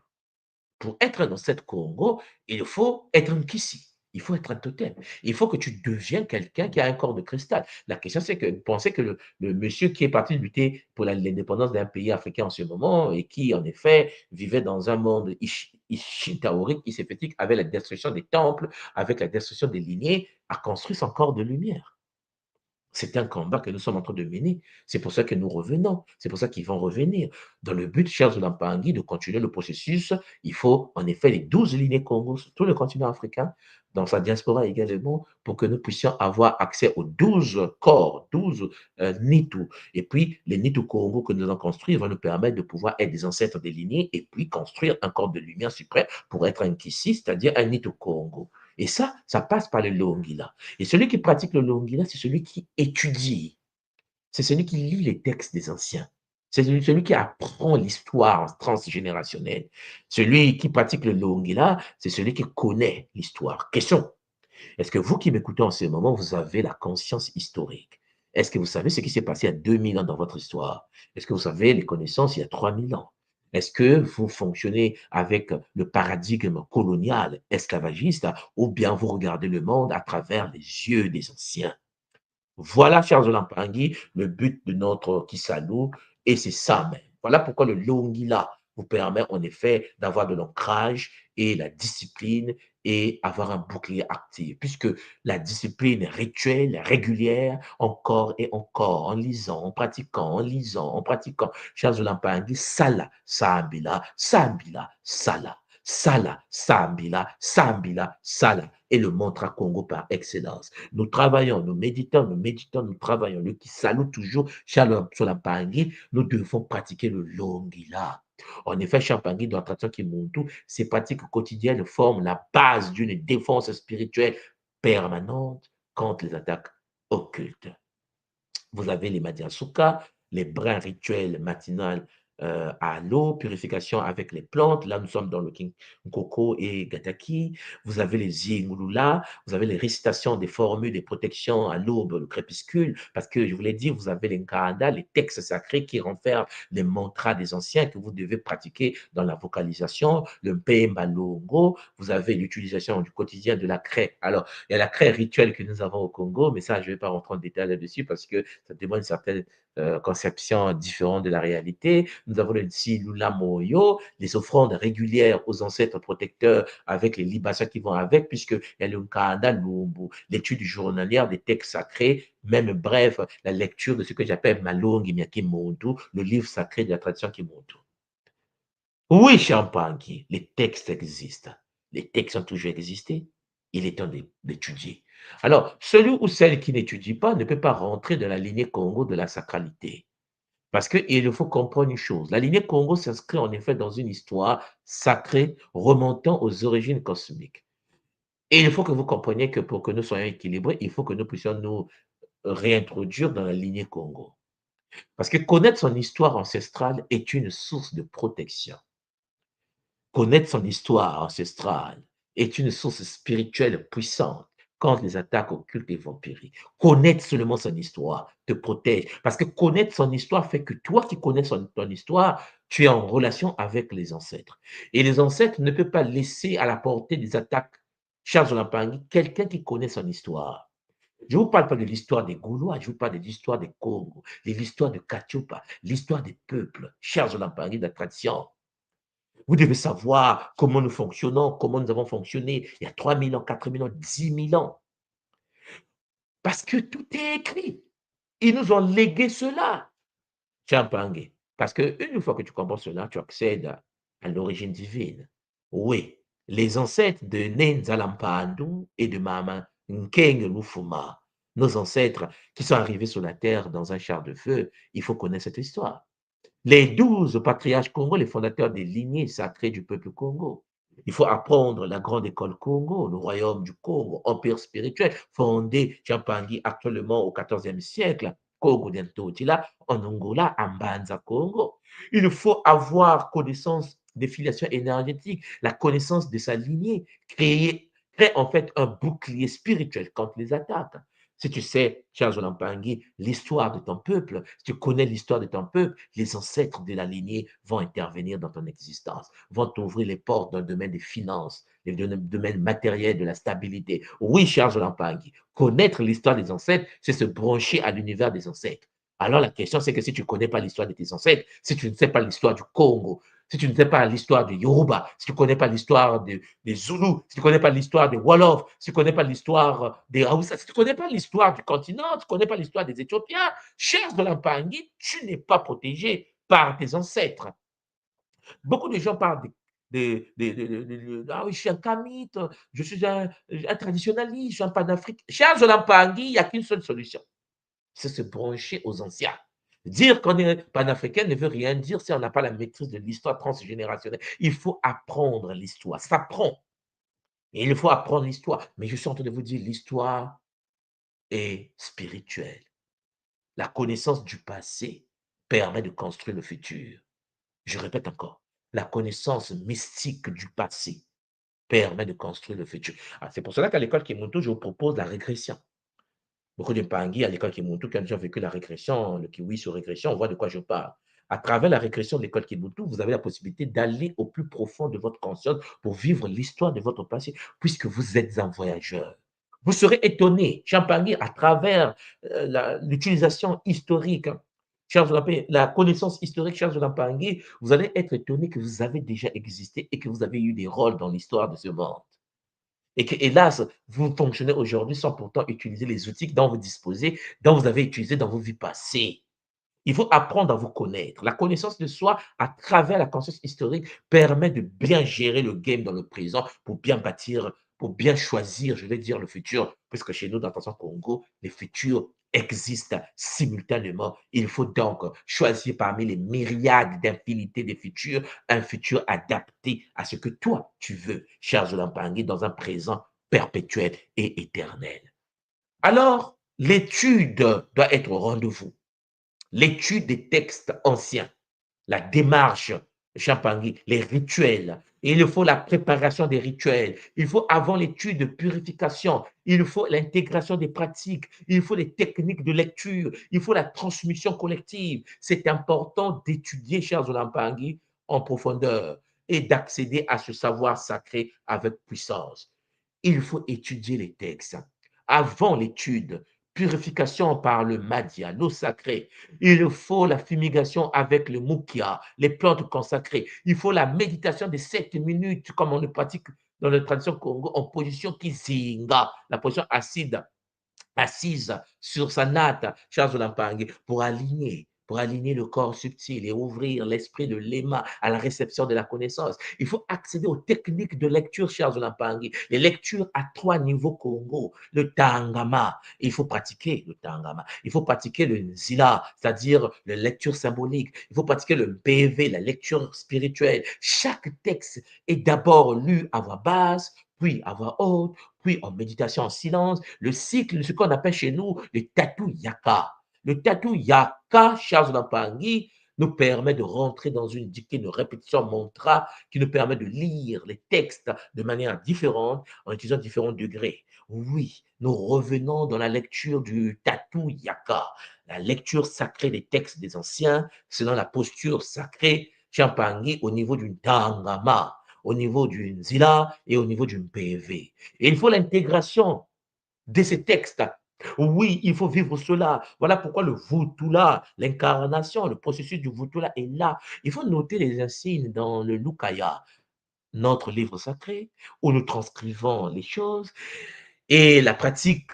Pour être un ancêtre Congo, il faut être un Kissi. Il faut être un totem. Il faut que tu deviennes quelqu'un qui a un corps de cristal. La question, c'est que pensez que le monsieur qui est parti lutter pour l'indépendance d'un pays africain en ce moment et qui, en effet, vivait dans un monde ishitaorique, isépetique, avec la destruction des temples, avec la destruction des lignées, a construit son corps de lumière. C'est un combat que nous sommes en train de mener. C'est pour ça que nous revenons. C'est pour ça qu'ils vont revenir. Dans le but, chers Olampangi, de continuer le processus, il faut en effet les 12 lignées Congo sur tout le continent africain, dans sa diaspora également, pour que nous puissions avoir accès aux 12 corps, 12 Nitu. Et puis, les Nitu Congo que nous allons construire vont nous permettre de pouvoir être des ancêtres des lignées et puis construire un corps de lumière suprême pour être un Kissi, c'est-à-dire un Nitu Congo. Et ça passe par le Longila. Et celui qui pratique le Longila, c'est celui qui étudie. C'est celui qui lit les textes des anciens. C'est celui qui apprend l'histoire transgénérationnelle. Celui qui pratique le Longila, c'est celui qui connaît l'histoire. Question, est-ce que vous qui m'écoutez en ce moment, vous avez la conscience historique? Est-ce que vous savez ce qui s'est passé il y a 2000 ans dans votre histoire? Est-ce que vous savez les connaissances il y a 3000 ans? Est-ce que vous fonctionnez avec le paradigme colonial, esclavagiste, ou bien vous regardez le monde à travers les yeux des anciens? Voilà, chers Olampangui, le but de notre Kisalo, et c'est ça même. Voilà pourquoi le Longila, vous permet en effet d'avoir de l'ancrage et la discipline et avoir un bouclier actif, puisque la discipline rituelle, régulière, encore et encore, en lisant, en pratiquant, en lisant, en pratiquant. Charles Lampangui, Sala, Sambila, Sambila, Sala. Sala, Sambila, Sambila, Sala, et le mantra Congo par excellence. Nous travaillons, nous méditons, nous travaillons. Le qui salue toujours, Charles Lampangui, nous devons pratiquer le Longila. En effet, Champangui, dans la tradition Kimuntu, ces pratiques quotidiennes forment la base d'une défense spirituelle permanente contre les attaques occultes. Vous avez les Madiasuka, les brins rituels matinales à l'eau, purification avec les plantes. Là, nous sommes dans le Nkoko et Gataki. Vous avez les Zingulula, vous avez les récitations des formules des protections à l'aube, le crépuscule, parce que je vous l'ai dit, vous avez les Nkanda, les textes sacrés qui renferment les mantras des anciens que vous devez pratiquer dans la vocalisation, le Mpemba Longo, vous avez l'utilisation du quotidien de la craie. Alors, il y a la craie rituelle que nous avons au Congo, mais ça, je ne vais pas rentrer en détail là-dessus parce que ça demande une certaine conception différente de la réalité. Nous avons le Tsilula Moyo, les offrandes régulières aux ancêtres protecteurs avec les libations qui vont avec, puisqu'il y a le Nkanda Lumbu, l'étude journalière des textes sacrés, même bref, la lecture de ce que j'appelle Malongi Myaki Mondu, le livre sacré de la tradition Kimontu. Oui, Champangui, les textes existent. Les textes ont toujours existé. Il est temps d'étudier. Alors, celui ou celle qui n'étudie pas ne peut pas rentrer dans la lignée Congo de la sacralité. Parce qu'il faut comprendre une chose. La lignée Congo s'inscrit en effet dans une histoire sacrée remontant aux origines cosmiques. Et il faut que vous compreniez que pour que nous soyons équilibrés, il faut que nous puissions nous réintroduire dans la lignée Congo. Parce que connaître son histoire ancestrale est une source de protection. Connaître son histoire ancestrale est une source spirituelle puissante contre les attaques occultes et vampiriques. Connaître seulement son histoire te protège. Parce que connaître son histoire fait que toi qui connais ton histoire, tu es en relation avec les ancêtres. Et les ancêtres ne peuvent pas laisser à la portée des attaques Charles Lampangui quelqu'un qui connaît son histoire. Je ne vous parle pas de l'histoire des Gaulois, je vous parle de l'histoire des Congo, de l'histoire de Katiupa, l'histoire des peuples, Charles Lampangui de la tradition. Vous devez savoir comment nous fonctionnons, comment nous avons fonctionné il y a 3000 ans, 4000 ans, 10 000 ans. Parce que tout est écrit. Ils nous ont légué cela. Champangé. Parce qu'une fois que tu comprends cela, tu accèdes à l'origine divine. Oui, les ancêtres de Nenzalampandou et de Mama Nkeng Lufuma, nos ancêtres qui sont arrivés sur la terre dans un char de feu, il faut connaître cette histoire. Les 12 patriarches Congo, les fondateurs des lignées sacrées du peuple Congo. Il faut apprendre la grande école Congo, le royaume du Congo, empire spirituel, fondé, Champangui, actuellement au XIVe siècle, Congo d'Entotila, en Angola, en Banza Congo. Il faut avoir connaissance des filiations énergétiques, la connaissance de sa lignée, créer en fait un bouclier spirituel contre les attaques. Si tu sais, Charles Lampangui, l'histoire de ton peuple, si tu connais l'histoire de ton peuple, les ancêtres de la lignée vont intervenir dans ton existence, vont t'ouvrir les portes dans le domaine des finances, le domaine matériel, de la stabilité. Oui, Charles Lampangui, connaître l'histoire des ancêtres, c'est se brancher à l'univers des ancêtres. Alors la question, c'est que si tu ne connais pas l'histoire de tes ancêtres, si tu ne sais pas l'histoire du Congo, si tu ne sais pas l'histoire de Yoruba, si tu ne connais pas l'histoire des Zoulous, si tu ne connais pas l'histoire des Wolof, si tu ne connais pas l'histoire des Haoussa, si tu ne connais pas l'histoire du continent, si tu ne connais pas l'histoire des Éthiopiens, cher de Lampangui, tu n'es pas protégé par tes ancêtres. Beaucoup de gens parlent ah oui, je suis un kamite, je suis un traditionnaliste, je suis un panafricain. Cher de Lampangui, il n'y a qu'une seule solution, c'est se brancher aux anciens. Dire qu'on est panafricain ne veut rien dire si on n'a pas la maîtrise de l'histoire transgénérationnelle. Il faut apprendre l'histoire. Ça s'apprend. Et il faut apprendre l'histoire. Mais je suis en train de vous dire, l'histoire est spirituelle. La connaissance du passé permet de construire le futur. Je répète encore, la connaissance mystique du passé permet de construire le futur. C'est pour cela qu'à l'école Kimuntu, je vous propose la régression. Beaucoup de Pangui à l'école Kimuntu qui ont déjà vécu la régression, le kiwi sur régression, on voit de quoi je parle. À travers la régression de l'école Kimuntu, vous avez la possibilité d'aller au plus profond de votre conscience pour vivre l'histoire de votre passé, puisque vous êtes un voyageur. Vous serez étonné, Champangui, à travers l'utilisation historique chers Olampé, la connaissance historique, chers Olampangui, vous allez être étonné que vous avez déjà existé et que vous avez eu des rôles dans l'histoire de ce monde. Et que, hélas, vous fonctionnez aujourd'hui sans pourtant utiliser les outils dont vous disposez, dont vous avez utilisé dans vos vies passées. Il faut apprendre à vous connaître. La connaissance de soi à travers la conscience historique permet de bien gérer le game dans le présent pour bien bâtir, pour bien choisir, je vais dire, le futur. Puisque chez nous, dans Attention Congo, les futurs existent simultanément. Il faut donc choisir parmi les myriades d'infinités des futurs, un futur adapté à ce que toi, tu veux, cher Zolampangui, dans un présent perpétuel et éternel. Alors, l'étude doit être au rendez-vous. L'étude des textes anciens, la démarche, Champangui, les rituels. Il faut la préparation des rituels. Il faut avant l'étude de purification. Il faut l'intégration des pratiques. Il faut les techniques de lecture. Il faut la transmission collective. C'est important d'étudier, chers Olampangui, en profondeur et d'accéder à ce savoir sacré avec puissance. Il faut étudier les textes. Avant l'étude, purification par le madia, l'eau sacrée. Il faut la fumigation avec le mukia, les plantes consacrées. Il faut la méditation de 7 minutes, comme on le pratique dans la tradition Congo, en position kizinga, la position assise sur sa natte, Charles Olampangui, pour aligner le corps subtil et ouvrir l'esprit de l'EMA à la réception de la connaissance. Il faut accéder aux techniques de lecture, Charles Olampangui, les lectures à 3 niveaux Congo, le Tangama, il faut pratiquer le Tangama, il faut pratiquer le Nzila, c'est-à-dire la lecture symbolique, il faut pratiquer le PV, la lecture spirituelle. Chaque texte est d'abord lu à voix basse, puis à voix haute, puis en méditation en silence, le cycle de ce qu'on appelle chez nous le tatou yaka. Le tatou yaka, Charles Olampangui, nous permet de rentrer dans une dictée, une répétition mantra qui nous permet de lire les textes de manière différente en utilisant différents degrés. Oui, nous revenons dans la lecture du tatou yaka, la lecture sacrée des textes des anciens, selon la posture sacrée, Champangui, au niveau du tangama, au niveau du Nzila et au niveau du PV. Et il faut l'intégration de ces textes. Oui, il faut vivre cela. Voilà pourquoi le Vutula, l'incarnation, le processus du Vutula est là. Il faut noter les insignes dans le Lukaya, notre livre sacré, où nous transcrivons les choses et la pratique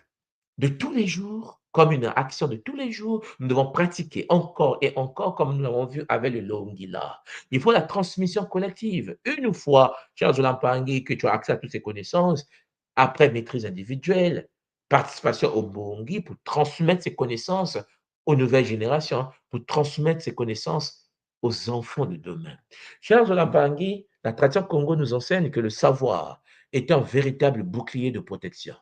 de tous les jours, comme une action de tous les jours, nous devons pratiquer encore et encore, comme nous l'avons vu avec le Longila. Il faut la transmission collective. Une fois, cher Olampangui, que tu as accès à toutes ces connaissances, après maîtrise individuelle, participation au Bongi pour transmettre ces connaissances aux nouvelles générations, pour transmettre ces connaissances aux enfants de demain. Cher Olampangui, la tradition Congo nous enseigne que le savoir est un véritable bouclier de protection.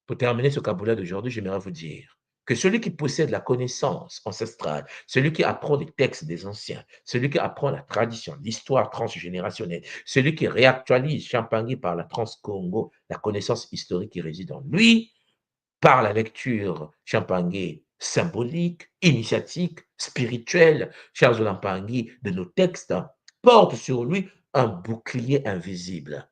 Pour terminer ce caboulet d'aujourd'hui, j'aimerais vous dire que celui qui possède la connaissance ancestrale, celui qui apprend les textes des anciens, celui qui apprend la tradition, l'histoire transgénérationnelle, celui qui réactualise Champangui par la Trans-Congo, la connaissance historique qui réside en lui, par la lecture Champangui symbolique, initiatique, spirituelle, chers Olampangui, de nos textes, porte sur lui un bouclier invisible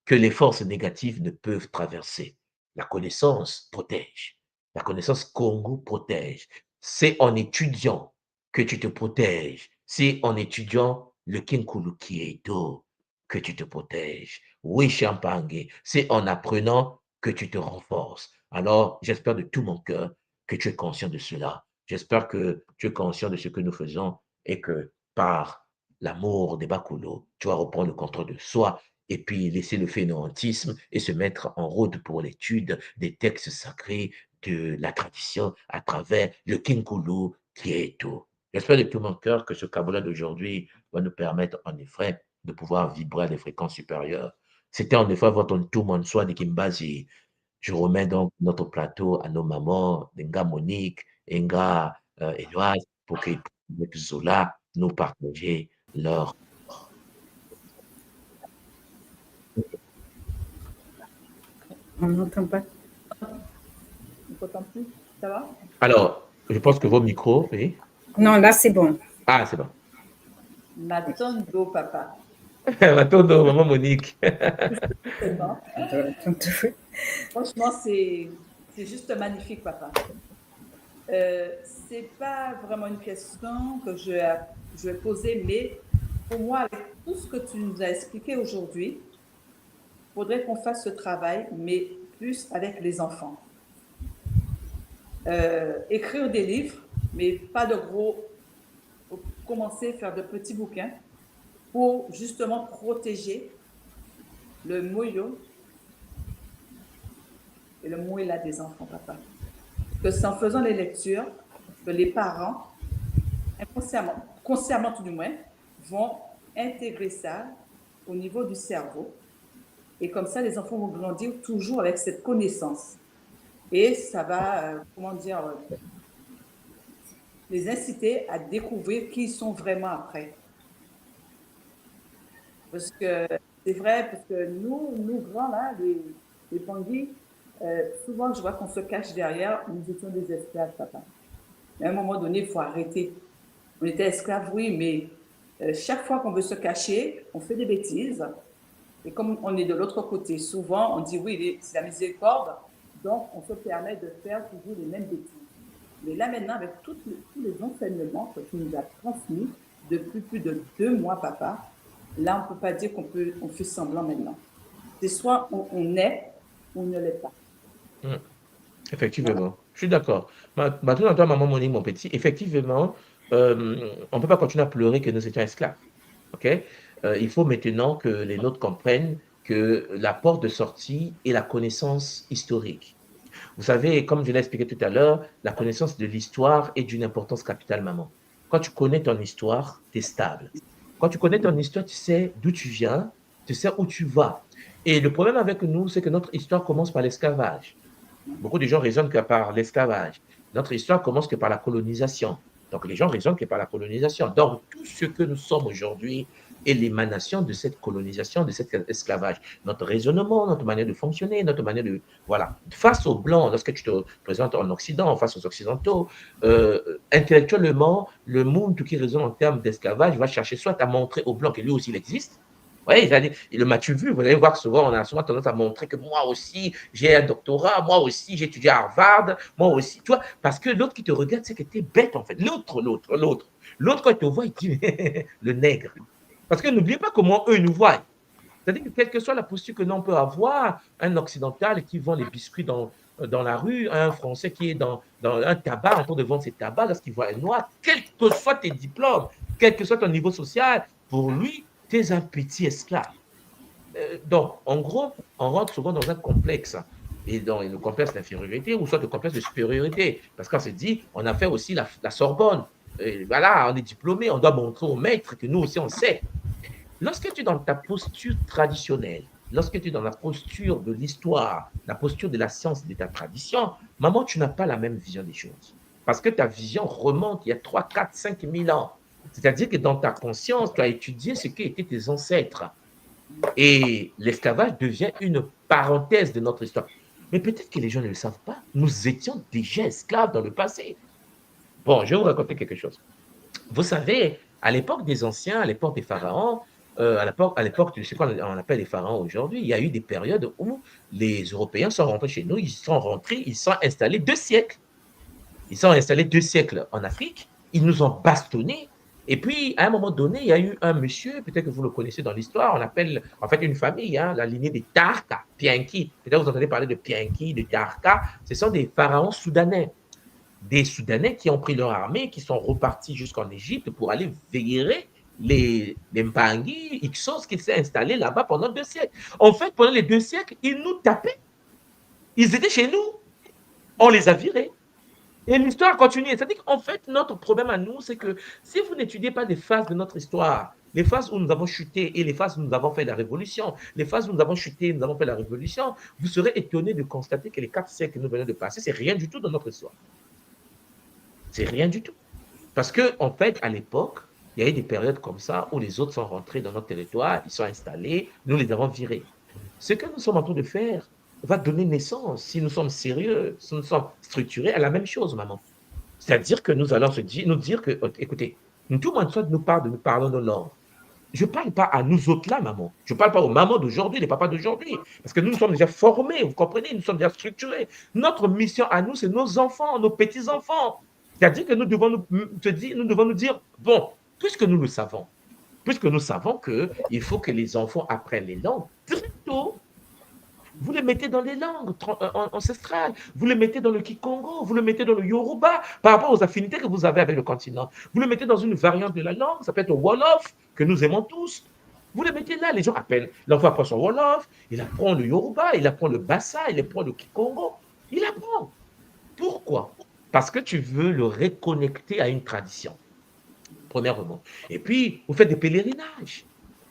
que les forces négatives ne peuvent traverser. La connaissance protège. La connaissance Congo protège. C'est en étudiant que tu te protèges. C'est en étudiant le Kinkulu Kieto que tu te protèges. Oui, Champangui, c'est en apprenant que tu te renforces. Alors, j'espère de tout mon cœur que tu es conscient de cela. J'espère que tu es conscient de ce que nous faisons et que par l'amour des Bakulo, tu vas reprendre le contrôle de soi et puis laisser le fainéantisme et se mettre en route pour l'étude des textes sacrés de la tradition à travers le Kinkulu Kieto. J'espère de tout mon cœur que ce caboulet d'aujourd'hui va nous permettre en effet de pouvoir vibrer à des fréquences supérieures. C'était en effet votre tout mon soin de Kimbazi. Je remets donc notre plateau à nos mamans, Nga Monique, Nga Éloise, pour qu'ils puissent avec Zola nous partager leur. On n'entend pas. On ne t'entend plus. Ça va? Alors, je pense que vos micros, oui. Non, là, c'est bon. Ah, c'est bon. Matondo, papa. Matondo, maman Monique. C'est bon. Franchement, c'est juste magnifique, papa. C'est pas vraiment une question que je vais poser, mais pour moi, avec tout ce que tu nous as expliqué aujourd'hui, il faudrait qu'on fasse ce travail, mais plus avec les enfants. Écrire des livres, mais pas de gros. Faut commencer à faire de petits bouquins pour justement protéger le moyo et le moella des enfants, papa. Que c'est en faisant les lectures que les parents, inconsciemment, consciemment tout du moins, vont intégrer ça au niveau du cerveau. Et comme ça, les enfants vont grandir toujours avec cette connaissance. Et ça va, comment dire, les inciter à découvrir qui ils sont vraiment après. Parce que c'est vrai, parce que nous grands, là, les Pangui, souvent je vois qu'on se cache derrière, nous étions des esclaves, papa. Mais à un moment donné, il faut arrêter. On était esclaves, oui, mais chaque fois qu'on veut se cacher, on fait des bêtises. Et comme on est de l'autre côté, souvent on dit oui, c'est la miséricorde, donc on se permet de faire toujours les mêmes bêtises. Mais là maintenant, avec tous les enseignements que tu nous as transmis depuis plus de 2 mois, papa, là on ne peut pas dire qu'on fait semblant maintenant. C'est soit on est ou on ne l'est pas. Mm. Effectivement, je suis d'accord. Tout dans toi, maman Monique, mon petit, effectivement, on ne peut pas continuer à pleurer que nous étions esclaves. OK? Il faut maintenant que les nôtres comprennent que la porte de sortie est la connaissance historique. Vous savez, comme je l'ai expliqué tout à l'heure, la connaissance de l'histoire est d'une importance capitale, maman. Quand tu connais ton histoire, tu es stable. Quand tu connais ton histoire, tu sais d'où tu viens, tu sais où tu vas. Et le problème avec nous, c'est que notre histoire commence par l'esclavage. Beaucoup de gens raisonnent que par l'esclavage. Notre histoire commence que par la colonisation. Donc, les gens raisonnent que par la colonisation. Donc, tout ce que nous sommes aujourd'hui est l'émanation de cette colonisation, de cet esclavage. Notre raisonnement, notre manière de fonctionner, notre manière de... Voilà. Face aux Blancs, lorsque tu te présentes en Occident, face aux Occidentaux, intellectuellement, le monde qui raisonne en termes d'esclavage va chercher soit à montrer aux Blancs que lui aussi il existe. Oui, le m'as-tu vu? Vous allez voir que souvent, on a souvent tendance à montrer que moi aussi, j'ai un doctorat, moi aussi, j'ai étudié à Harvard, moi aussi, tu vois, parce que l'autre qui te regarde, c'est que tu es bête, en fait. L'autre, quand il te voit, il dit, le nègre. Parce que n'oubliez pas comment eux nous voient. C'est-à-dire que quelle que soit la posture que l'on peut avoir, un occidental qui vend les biscuits dans la rue, un Français qui est dans un tabac, en train de vendre ses tabacs, lorsqu'il voit un noir, quels que soient tes diplômes, quel que soit ton niveau social, pour lui, tu es un petit esclave. Donc, en gros, on rentre souvent dans un complexe. Et dans le complexe d'infériorité ou soit le complexe de supériorité. Parce qu'on se dit, on a fait aussi la Sorbonne. Et voilà, on est diplômé, on doit montrer au maître que nous aussi on sait. Lorsque tu es dans ta posture traditionnelle, lorsque tu es dans la posture de l'histoire, la posture de la science et de ta tradition, maman, tu n'as pas la même vision des choses. Parce que ta vision remonte il y a 3, 4, 5 000 ans. C'est-à-dire que dans ta conscience, tu as étudié ce qu'étaient tes ancêtres. Et l'esclavage devient une parenthèse de notre histoire. Mais peut-être que les gens ne le savent pas. Nous étions déjà esclaves dans le passé. Bon, je vais vous raconter quelque chose. Vous savez, à l'époque des anciens, à l'époque des pharaons, à l'époque de ce qu'on appelle les pharaons aujourd'hui, il y a eu des périodes où les Européens sont rentrés chez nous, ils sont rentrés, ils sont installés 2 siècles. Ils sont installés 2 siècles en Afrique, ils nous ont bastonnés. Et puis, à un moment donné, il y a eu un monsieur, peut-être que vous le connaissez dans l'histoire, on appelle en fait une famille, hein, la lignée des Tarka, Pianki. Peut-être vous entendez parler de Pianki, de Tarka. Ce sont des pharaons soudanais. Des Soudanais qui ont pris leur armée, qui sont repartis jusqu'en Égypte pour aller veiller les Mpangi, Ixos, qui s'est installé là-bas pendant 2 siècles. En fait, pendant les 2 siècles, ils nous tapaient. Ils étaient chez nous. On les a virés. Et l'histoire continue. C'est-à-dire qu'en fait, notre problème à nous, c'est que si vous n'étudiez pas des phases de notre histoire, les phases où nous avons chuté et les phases où nous avons fait la révolution, les phases où nous avons chuté et nous avons fait la révolution, vous serez étonné de constater que les 4 siècles que nous venons de passer, c'est rien du tout dans notre histoire. C'est rien du tout. Parce qu'en fait, à l'époque, il y a eu des périodes comme ça où les autres sont rentrés dans notre territoire, ils sont installés, nous les avons virés. Ce que nous sommes en train de faire va donner naissance, si nous sommes sérieux, si nous sommes structurés, à la même chose, maman. C'est-à-dire que nous allons nous dire que, écoutez, tout le monde soit nous parlons de langue. je ne parle pas à nous autres là, maman. Je ne parle pas aux mamans d'aujourd'hui, les papas d'aujourd'hui. Parce que nous sommes déjà formés, vous comprenez, nous sommes déjà structurés. Notre mission à nous, c'est nos enfants, nos petits-enfants. C'est-à-dire que nous devons nous dire, bon, puisque nous le savons, puisque nous savons qu'il faut que les enfants apprennent les langues très tôt, vous les mettez dans les langues ancestrales, vous les mettez dans le Kikongo, vous le mettez dans le Yoruba, par rapport aux affinités que vous avez avec le continent. Vous le mettez dans une variante de la langue, ça peut être le Wolof, que nous aimons tous. Vous les mettez là, les gens appellent, l'enfant apprend son Wolof, il apprend le Yoruba, il apprend le Bassa, il apprend le Kikongo. Il apprend. Pourquoi? Parce que tu veux le reconnecter à une tradition, premièrement. Et puis, vous faites des pèlerinages.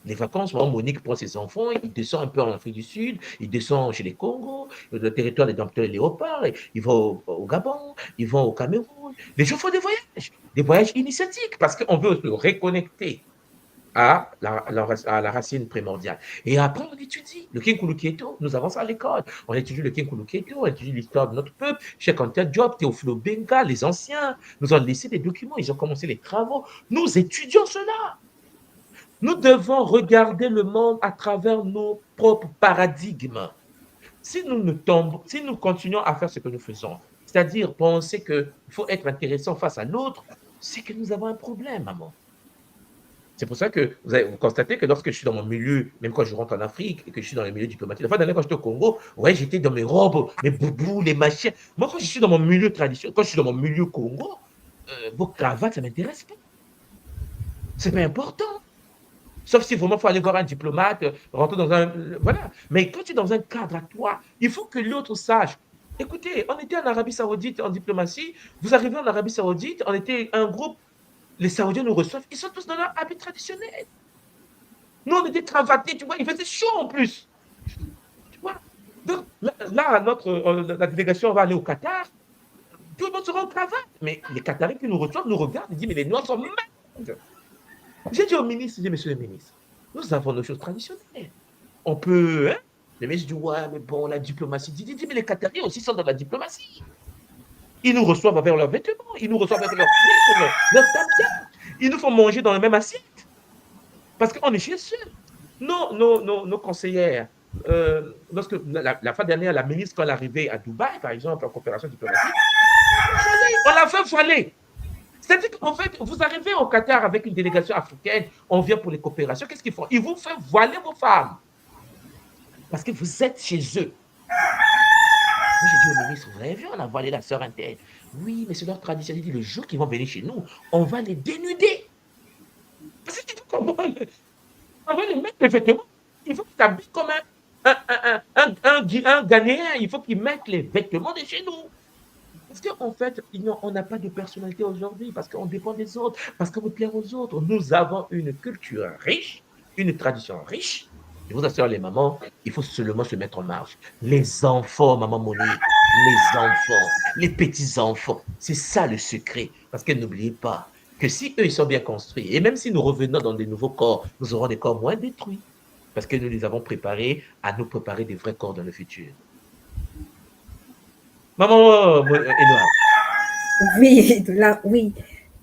Les vacances, Monique prend ses enfants, il descend un peu en Afrique du Sud, il descend chez les Congos, le territoire des dompteurs et léopards, il va au Gabon, il va au Cameroun. Les gens font des voyages initiatiques, parce qu'on veut se reconnecter à la racine primordiale. Et après, on étudie le Kinkulu Keto. Nous avançons à l'école. On étudie le Kinkulu Keto, on étudie l'histoire de notre peuple. Cheikh Anta Diop, Théophile Obenga, les anciens nous ont laissé des documents, ils ont commencé les travaux. Nous étudions cela. Nous devons regarder le monde à travers nos propres paradigmes. Si nous continuons à faire ce que nous faisons, c'est-à-dire penser qu'il faut être intéressant face à l'autre, c'est que nous avons un problème, maman. C'est pour ça que vous constatez que lorsque je suis dans mon milieu, même quand je rentre en Afrique et que je suis dans le milieu diplomatique, la fois dernière, quand j'étais au Congo, ouais, j'étais dans mes robes, mes boubous, les machins. Moi, quand je suis dans mon milieu traditionnel, quand je suis dans mon milieu Congo, vos cravates, ça ne m'intéresse pas. C'est pas important. Sauf si vraiment il faut aller voir un diplomate, rentrer dans un... Voilà. Mais quand tu es dans un cadre à toi, il faut que l'autre sache. Écoutez, on était en Arabie Saoudite en diplomatie, vous arrivez en Arabie Saoudite, on était un groupe, les Saoudiens nous reçoivent, ils sont tous dans leur habit traditionnel. Nous, on était cravatés, tu vois, il faisait chaud en plus. Tu vois. Donc là, la délégation va aller au Qatar, tout le monde sera en cravate. Mais les Qataris qui nous reçoivent nous regardent et disent, mais les Noirs sont malades. J'ai dit au ministre, monsieur le ministre, nous avons nos choses traditionnelles. On peut, hein? Le ministre dit, ouais, mais bon, la diplomatie. Dit, mais les Qataris aussi sont dans la diplomatie. Ils nous reçoivent avec leurs vêtements, ils nous reçoivent avec leurs frites, leur tablier. Ils nous font manger dans la même assiette. Parce qu'on est chez eux. Nos conseillères, lorsque la fois dernière, la ministre, quand elle est arrivée à Dubaï, par exemple, en coopération diplomatique, on l'a fait voiler. C'est-à-dire qu'en fait, vous arrivez au Qatar avec une délégation africaine, on vient pour les coopérations, qu'est-ce qu'ils font? Ils vous font voiler vos femmes. Parce que vous êtes chez eux. Moi, j'ai dit au ministre, vous avez vu, on a voilé la sœur interne. Oui, mais c'est leur tradition. Il dit, le jour qu'ils vont venir chez nous, on va les dénuder. Parce que on va les mettre les vêtements. Il faut qu'ils s'habillent comme un Ghanéen. Il faut qu'ils mettent les vêtements de chez nous. Parce qu'en fait, on n'a pas de personnalité aujourd'hui, parce qu'on dépend des autres, parce qu'on veut plaire aux autres. Nous avons une culture riche, une tradition riche. Je vous assure, les mamans, il faut seulement se mettre en marche. Les enfants, maman Monique, les enfants, les petits-enfants, c'est ça le secret. Parce que n'oubliez pas que si eux, ils sont bien construits, et même si nous revenons dans des nouveaux corps, nous aurons des corps moins détruits. Parce que nous les avons préparés à nous préparer des vrais corps dans le futur. Maman Edouard. Oui, là, oui.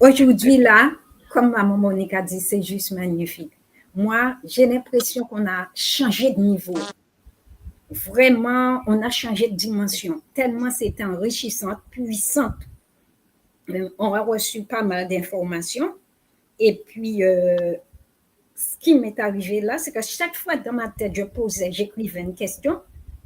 Aujourd'hui, là, comme maman Monique a dit, c'est juste magnifique. Moi, j'ai l'impression qu'on a changé de niveau. Vraiment, on a changé de dimension. Tellement c'était enrichissant, puissant. On a reçu pas mal d'informations. Et puis, ce qui m'est arrivé là, c'est que chaque fois dans ma tête, j'écrivais une question.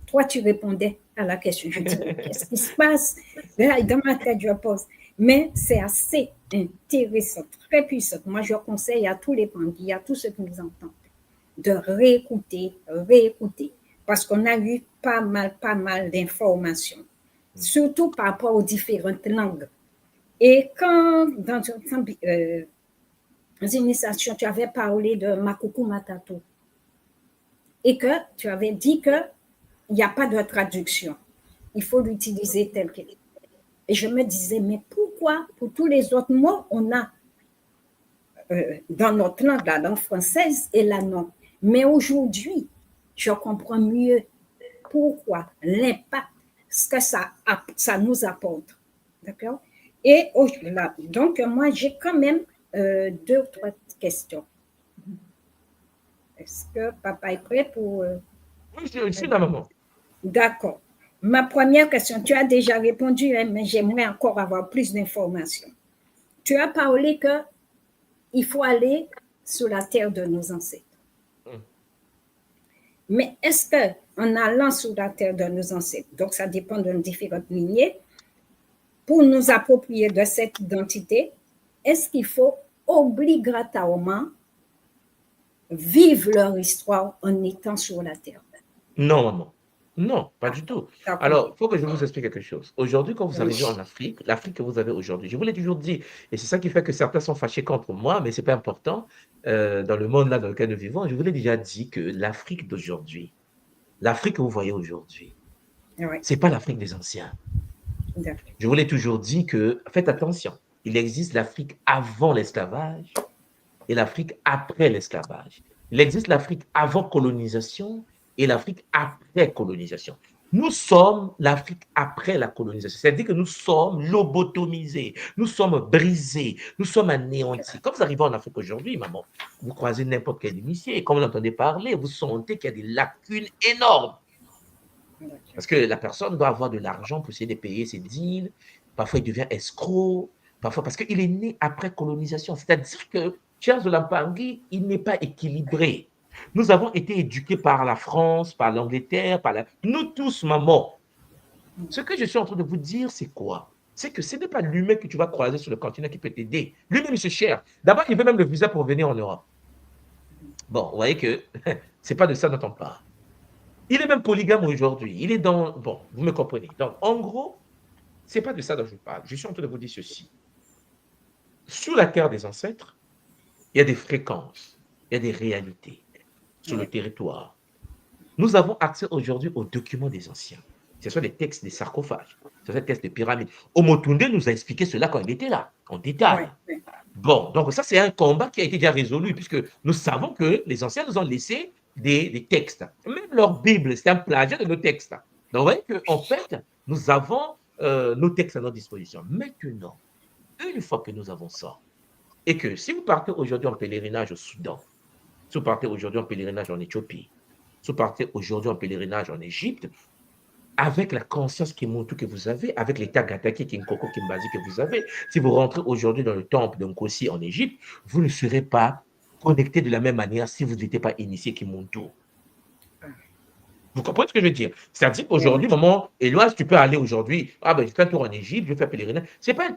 Toi, tu répondais à la question. Je dis, qu'est-ce qui se passe? Là, dans ma tête, je pose. Mais c'est assez intéressant, très puissant. Moi, je conseille à tous les pandis, à tous ceux qui nous entendent, de réécouter. Parce qu'on a eu pas mal d'informations, surtout par rapport aux différentes langues. Et quand, dans une initiation, tu avais parlé de Makuku Matatu, et que tu avais dit que il n'y a pas de traduction. Il faut l'utiliser tel quel. Et je me disais, mais pourquoi pour tous les autres mots, on a dans notre langue, la langue française, et là non. Mais aujourd'hui, je comprends mieux pourquoi, l'impact, ce que ça nous apporte. D'accord? Et là, donc, moi, j'ai quand même 2 ou 3 questions. Est-ce que papa est prêt pour... Oui, je suis là, maman. D'accord. Ma première question, tu as déjà répondu, hein, mais j'aimerais encore avoir plus d'informations. Tu as parlé que il faut aller sur la terre de nos ancêtres. Mm. Mais est-ce que en allant sur la terre de nos ancêtres, donc ça dépend de différentes lignées, pour nous approprier de cette identité, est-ce qu'il faut obligatoirement vivre leur histoire en étant sur la terre? Non, maman. Non, pas du tout. D'accord. Alors, il faut que je vous explique quelque chose. Aujourd'hui, quand vous Oui. arrivez en Afrique, l'Afrique que vous avez aujourd'hui, je vous l'ai toujours dit, et c'est ça qui fait que certains sont fâchés contre moi, mais ce n'est pas important. Dans le monde là dans lequel nous vivons, je vous l'ai déjà dit que l'Afrique d'aujourd'hui, l'Afrique que vous voyez aujourd'hui, Oui, ce n'est pas l'Afrique des anciens. d'accord. Je vous l'ai toujours dit que, faites attention, il existe l'Afrique avant l'esclavage et l'Afrique après l'esclavage. Il existe l'Afrique avant colonisation et l'Afrique après colonisation. Nous sommes l'Afrique après la colonisation. C'est-à-dire que nous sommes lobotomisés, nous sommes brisés, nous sommes anéantis. Quand vous arrivez en Afrique aujourd'hui, maman, vous croisez n'importe quel initié, et quand vous entendez parler, vous sentez qu'il y a des lacunes énormes. Parce que la personne doit avoir de l'argent pour essayer de payer ses deals. Parfois, il devient escroc. Parfois, parce qu'il est né après colonisation. C'est-à-dire que Charles Lampargui, il n'est pas équilibré. Nous avons été éduqués par la France, par l'Angleterre, nous tous, maman. Ce que je suis en train de vous dire, c'est quoi? C'est que ce n'est pas l'humain que tu vas croiser sur le continent qui peut t'aider. Lui-même, il se cherche. D'abord, il veut même le visa pour venir en Europe. Bon, vous voyez que ce n'est pas de ça dont on parle. Il est même polygame aujourd'hui. Il est dans... Bon, vous me comprenez. Donc, en gros, ce n'est pas de ça dont je parle. Je suis en train de vous dire ceci. Sur la terre des ancêtres, il y a des fréquences, il y a des réalités sur le territoire. Nous avons accès aujourd'hui aux documents des anciens. Ce sont des textes des sarcophages, ce sont des textes de pyramides. Omotunde nous a expliqué cela quand il était là, en détail. Oui. Bon, donc ça, c'est un combat qui a été déjà résolu, puisque nous savons que les anciens nous ont laissé des textes. Même leur Bible, c'est un plagiat de nos textes. Donc, vous voyez qu'en fait, nous avons nos textes à notre disposition. Maintenant, une fois que nous avons ça, et que si vous partez aujourd'hui en pèlerinage au Soudan, si vous partez aujourd'hui en pèlerinage en Éthiopie, si vous partez aujourd'hui en pèlerinage en Égypte, avec la conscience Kimuntu que vous avez, avec l'état Gataki, Kinkoko, Kimbazi que vous avez, si vous rentrez aujourd'hui dans le temple de Nkosi en Égypte, vous ne serez pas connecté de la même manière si vous n'étiez pas initié Kimuntu. Vous comprenez ce que je veux dire? C'est-à-dire qu'aujourd'hui, maman, Éloise, tu peux aller aujourd'hui, je fais un tour en Égypte, je fais un pèlerinage. Ce n'est pas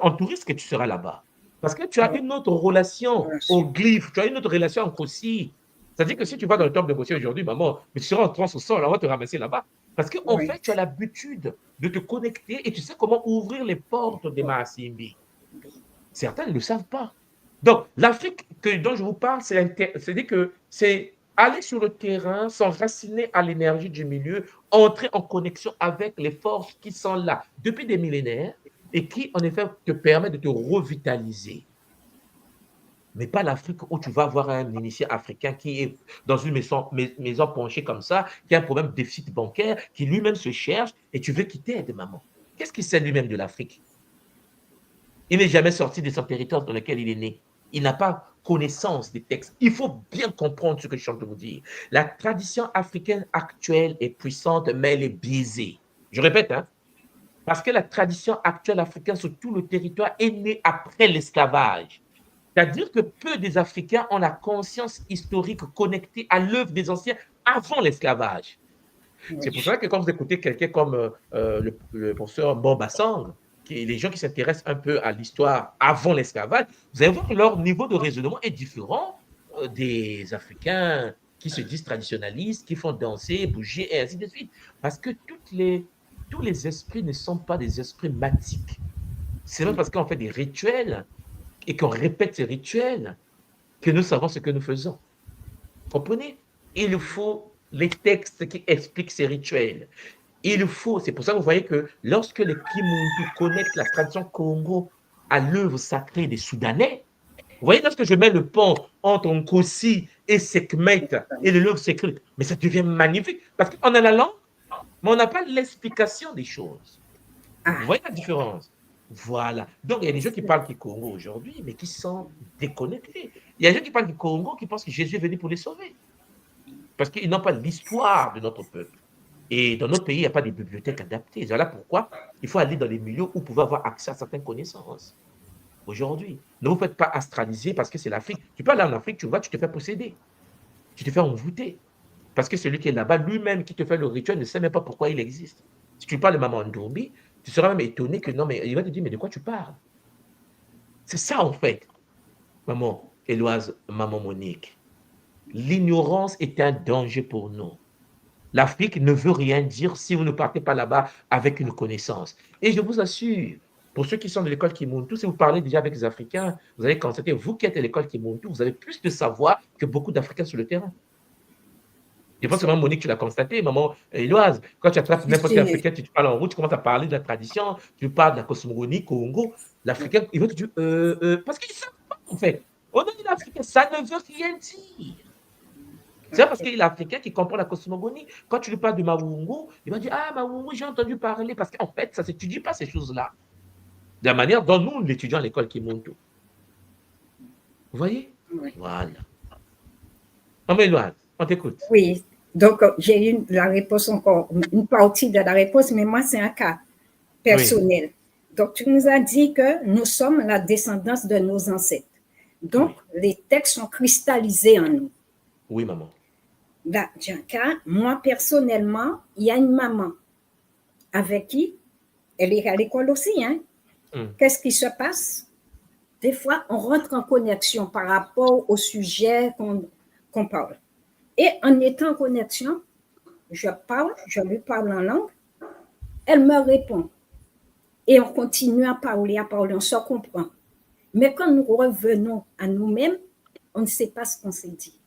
en touriste que tu seras là-bas. Parce que tu as une autre relation au glyphe, tu as une autre relation en Kossi. C'est-à-dire que si tu vas dans le temple de Kossi aujourd'hui, maman, mais tu seras en transe au sol, on va te ramasser là-bas. Parce qu'en fait, tu as l'habitude de te connecter et tu sais comment ouvrir les portes des Maasimbi. Certains ne le savent pas. Donc, l'Afrique dont je vous parle, c'est-à-dire que c'est aller sur le terrain, s'enraciner à l'énergie du milieu, entrer en connexion avec les forces qui sont là depuis des millénaires et qui, en effet, te permettent de te revitaliser. Mais pas l'Afrique où tu vas voir un initié africain qui est dans une maison penchée comme ça, qui a un problème de déficit bancaire, qui lui-même se cherche et tu veux qu'il t'aide, maman. Qu'est-ce qu'il sait lui-même de l'Afrique? Il n'est jamais sorti de son territoire dans lequel il est né. Il n'a pas connaissance des textes. Il faut bien comprendre ce que je suis en train de vous dire. La tradition africaine actuelle est puissante, mais elle est biaisée. Je répète, parce que la tradition actuelle africaine sur tout le territoire est née après l'esclavage. C'est-à-dire que peu des Africains ont la conscience historique connectée à l'œuvre des anciens avant l'esclavage. Oui. C'est pour ça que quand vous écoutez quelqu'un comme le professeur Bobassang, les gens qui s'intéressent un peu à l'histoire avant l'esclavage, vous allez voir que leur niveau de raisonnement est différent des Africains qui se disent traditionnalistes, qui font danser, bouger, et ainsi de suite. Parce que tous les esprits ne sont pas des esprits matiques. C'est même parce qu'on fait des rituels et qu'on répète ces rituels que nous savons ce que nous faisons. Vous comprenez? Il faut les textes qui expliquent ces rituels. Il faut, c'est pour ça que vous voyez que lorsque les Kimuntu connectent la tradition Congo à l'œuvre sacrée des Soudanais, vous voyez, lorsque je mets le pont entre Nkosi et Sekhmet et l'œuvre sacrée, mais ça devient magnifique parce qu'on a la langue, mais on n'a pas l'explication des choses. Vous voyez la différence? Voilà. Donc, il y a des gens qui parlent du Congo aujourd'hui, mais qui sont déconnectés. Il y a des gens qui parlent du Congo qui pensent que Jésus est venu pour les sauver. parce qu'ils n'ont pas l'histoire de notre peuple. Et dans notre pays, il n'y a pas de bibliothèques adaptées. Voilà pourquoi il faut aller dans les milieux où vous pouvez avoir accès à certaines connaissances. Aujourd'hui, ne vous faites pas astraliser parce que c'est l'Afrique. Tu peux aller en Afrique, tu vois, tu te fais posséder. Tu te fais envoûter. Parce que celui qui est là-bas, lui-même qui te fait le rituel, ne sait même pas pourquoi il existe. Si tu parles de Maman Ndoumbi, tu seras même étonné que non, mais il va te dire, mais de quoi tu parles? C'est ça en fait, Maman Éloise, Maman Monique. L'ignorance est un danger pour nous. L'Afrique ne veut rien dire si vous ne partez pas là-bas avec une connaissance. Et je vous assure, pour ceux qui sont de l'école Kimuntu, si vous parlez déjà avec les Africains, vous allez constater, vous qui êtes de l'école Kimuntu, vous avez plus de savoir que beaucoup d'Africains sur le terrain. Je pense que Maman Monique, tu l'as constaté, Maman Éloise, quand tu attrapes n'importe quel Africain, tu parles en route, tu commences à parler de la tradition, tu parles de la cosmogonie, Congo, l'Africain, il va te dire, parce qu'ils ne savent pas, en fait. On a dit l'Africain, ça ne veut rien dire. C'est parce qu'il est africain qui comprend la cosmogonie. Quand tu lui parles de Mawungu, il va dire, ah, Mawungu, j'ai entendu parler, parce qu'en fait, ça ne s'étudie pas ces choses-là. De la manière dont nous l'étudions à l'école Kimuntu. Vous voyez? Oui. Voilà. Maman Éloise, on t'écoute. Oui, donc j'ai eu la réponse encore, une partie de la réponse, mais moi, c'est un cas personnel. Donc, tu nous as dit que nous sommes la descendance de nos ancêtres. Donc, les textes sont cristallisés en nous. Oui, maman. Là, j'ai un cas, moi, personnellement, il y a une maman avec qui, elle est à l'école aussi, hein. Qu'est-ce qui se passe? Des fois, on rentre en connexion par rapport au sujet qu'on parle. Et en étant en connexion, je lui parle en langue, elle me répond. Et on continue à parler, on se comprend. Mais quand nous revenons à nous-mêmes, on ne sait pas ce qu'on s'est dit.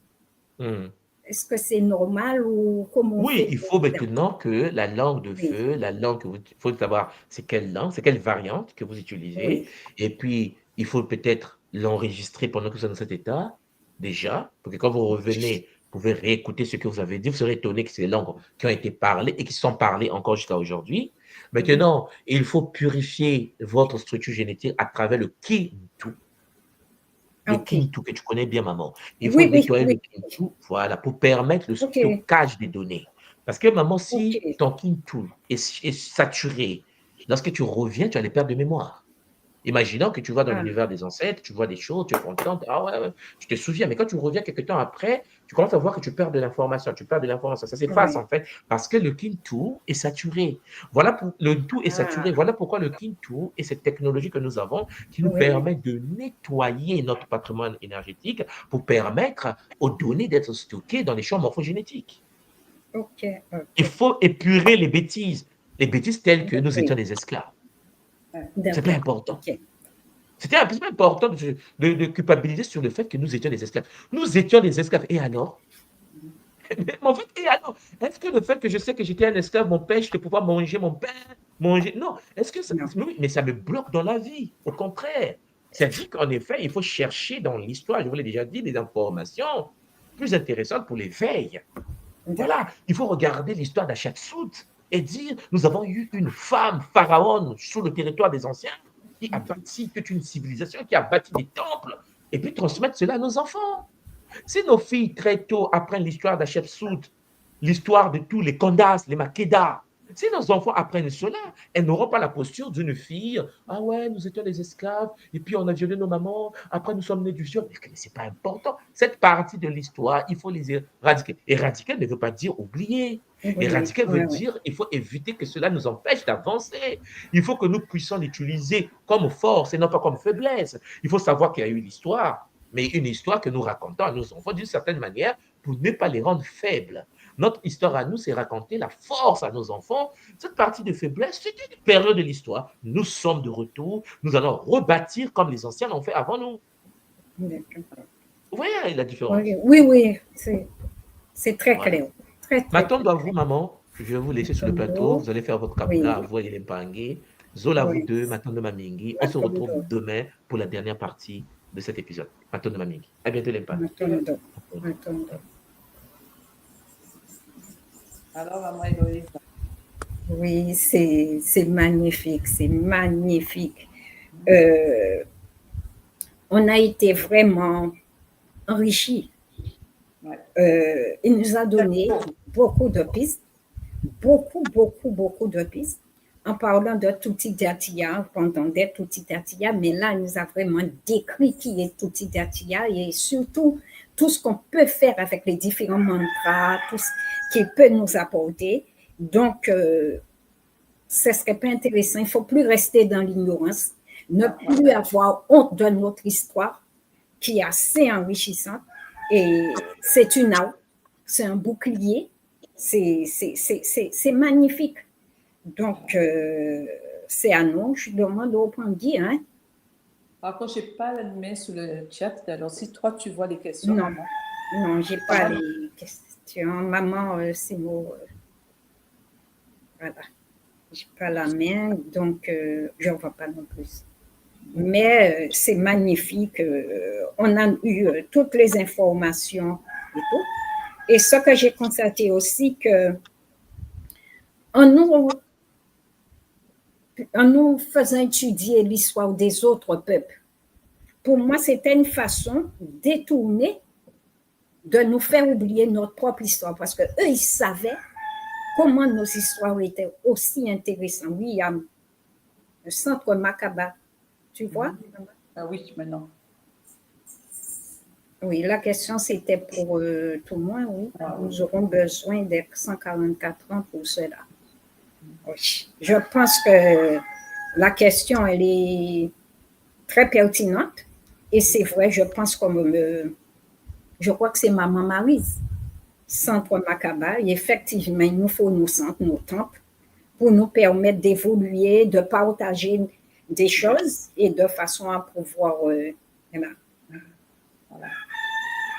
Est-ce que c'est normal ou comment on fait? Il faut maintenant que la langue de feu, la langue que il faut savoir c'est quelle langue, c'est quelle variante que vous utilisez. Oui. Et puis, il faut peut-être l'enregistrer pendant que vous êtes dans cet état, déjà, pour que quand vous revenez, vous pouvez réécouter ce que vous avez dit. Vous serez étonné que c'est des langues qui ont été parlées et qui sont parlées encore jusqu'à aujourd'hui. Maintenant, il faut purifier votre structure génétique à travers le Kintu. Le Kintu que tu connais bien, maman. Il faut nettoyer le Kintu, voilà, pour permettre le stockage des données. Parce que, maman, si ton Kintu est saturé, lorsque tu reviens, tu as des pertes de mémoire. Imaginons que tu vas dans l'univers des ancêtres, tu vois des choses, tu es contente, ah ouais, tu te souviens, mais quand tu reviens quelques temps après, tu commences à voir que tu perds de l'information, ça s'efface en fait, parce que le Kintu est saturé. Voilà pour le tout est saturé. Voilà pourquoi le Kintu est cette technologie que nous avons qui nous permet de nettoyer notre patrimoine énergétique pour permettre aux données d'être stockées dans les champs morphogénétiques. Il faut épurer les bêtises telles que nous étions des esclaves. C'était important. C'était un peu important de culpabiliser sur le fait que nous étions des esclaves. Nous étions des esclaves. Et alors? En fait, et alors? Est-ce que le fait que je sais que j'étais un esclave m'empêche de pouvoir manger mon pain, manger? Non. Est-ce que ça... Oui, mais ça me bloque dans la vie. Au contraire. C'est-à-dire qu'en effet, il faut chercher dans l'histoire, je vous l'ai déjà dit, des informations plus intéressantes pour l'éveil. Voilà. Il faut regarder l'histoire d'Hatshepsut et dire, nous avons eu une femme pharaon sur le territoire des anciens qui a bâti toute une civilisation, qui a bâti des temples, et puis transmettre cela à nos enfants. Si nos filles très tôt apprennent l'histoire d'Hatshepsut, l'histoire de tous les Kandas, les Makeda, si nos enfants apprennent cela, elles n'auront pas la posture d'une fille, ah ouais, nous étions des esclaves, et puis on a violé nos mamans, après nous sommes nés du ciel. Mais ce n'est pas important. Cette partie de l'histoire, il faut les éradiquer. Éradiquer ne veut pas dire oublier. Éradiquer veut dire il faut éviter que cela nous empêche d'avancer. Il faut que nous puissions l'utiliser comme force et non pas comme faiblesse. Il faut savoir qu'il y a eu l'histoire, mais une histoire que nous racontons à nos enfants d'une certaine manière pour ne pas les rendre faibles. Notre histoire à nous, c'est raconter la force à nos enfants. Cette partie de faiblesse, c'était une période de l'histoire. Nous sommes de retour. Nous allons rebâtir comme les anciens l'ont fait avant nous. Vous voyez la différence? Oui, c'est très clair. Maintenant, vous, maman, je vais vous laisser sur le plateau. Vous allez faire votre capula, vous et les Mpangue. Zola, vous deux, maintenant de Mamingi. On se retrouve demain pour la dernière partie de cet épisode. Maintenant de Mamingi. À bientôt, les Mpangue. Alors, maman Héloïse. Oui, c'est magnifique, c'est magnifique. On a été vraiment enrichis. Ouais. il nous a donné beaucoup de pistes, beaucoup de pistes, en parlant de Tuti Datia, pendant des Tuti Datia, mais là, il nous a vraiment décrit qui est Tuti Datia et surtout tout ce qu'on peut faire avec les différents mantras, tout ce qu'il peut nous apporter. Donc, ce serait pas intéressant. Il ne faut plus rester dans l'ignorance, ne plus avoir honte de notre histoire qui est assez enrichissante. Et c'est une arme, c'est un bouclier, c'est magnifique. Donc, c'est à nous. Je demande au Pangui, hein. Par contre, je n'ai pas la main sur le chat. Alors, si toi, tu vois les questions. Non, non, je n'ai pas les questions. Maman, c'est moi. Voilà. Je n'ai pas la main, donc je ne vois pas non plus. Mais c'est magnifique. On a eu toutes les informations et tout. Et ce que j'ai constaté aussi, que en nous faisant étudier l'histoire des autres peuples, pour moi, c'était une façon détournée de nous faire oublier notre propre histoire, parce qu'eux, ils savaient comment nos histoires étaient aussi intéressantes. Oui, il y a le centre Makaba, tu vois? Ah oui, maintenant. Oui, la question, c'était pour tout le monde, oui. Nous aurons besoin d'être 144 ans pour cela. Oui. Je pense que la question, elle est très pertinente. Et c'est vrai, je pense je crois que c'est Maman Maryse, Centre Makaba. Et effectivement, il nous faut nos centres, nos temples, pour nous permettre d'évoluer, de partager des choses et de façon à pouvoir... voilà.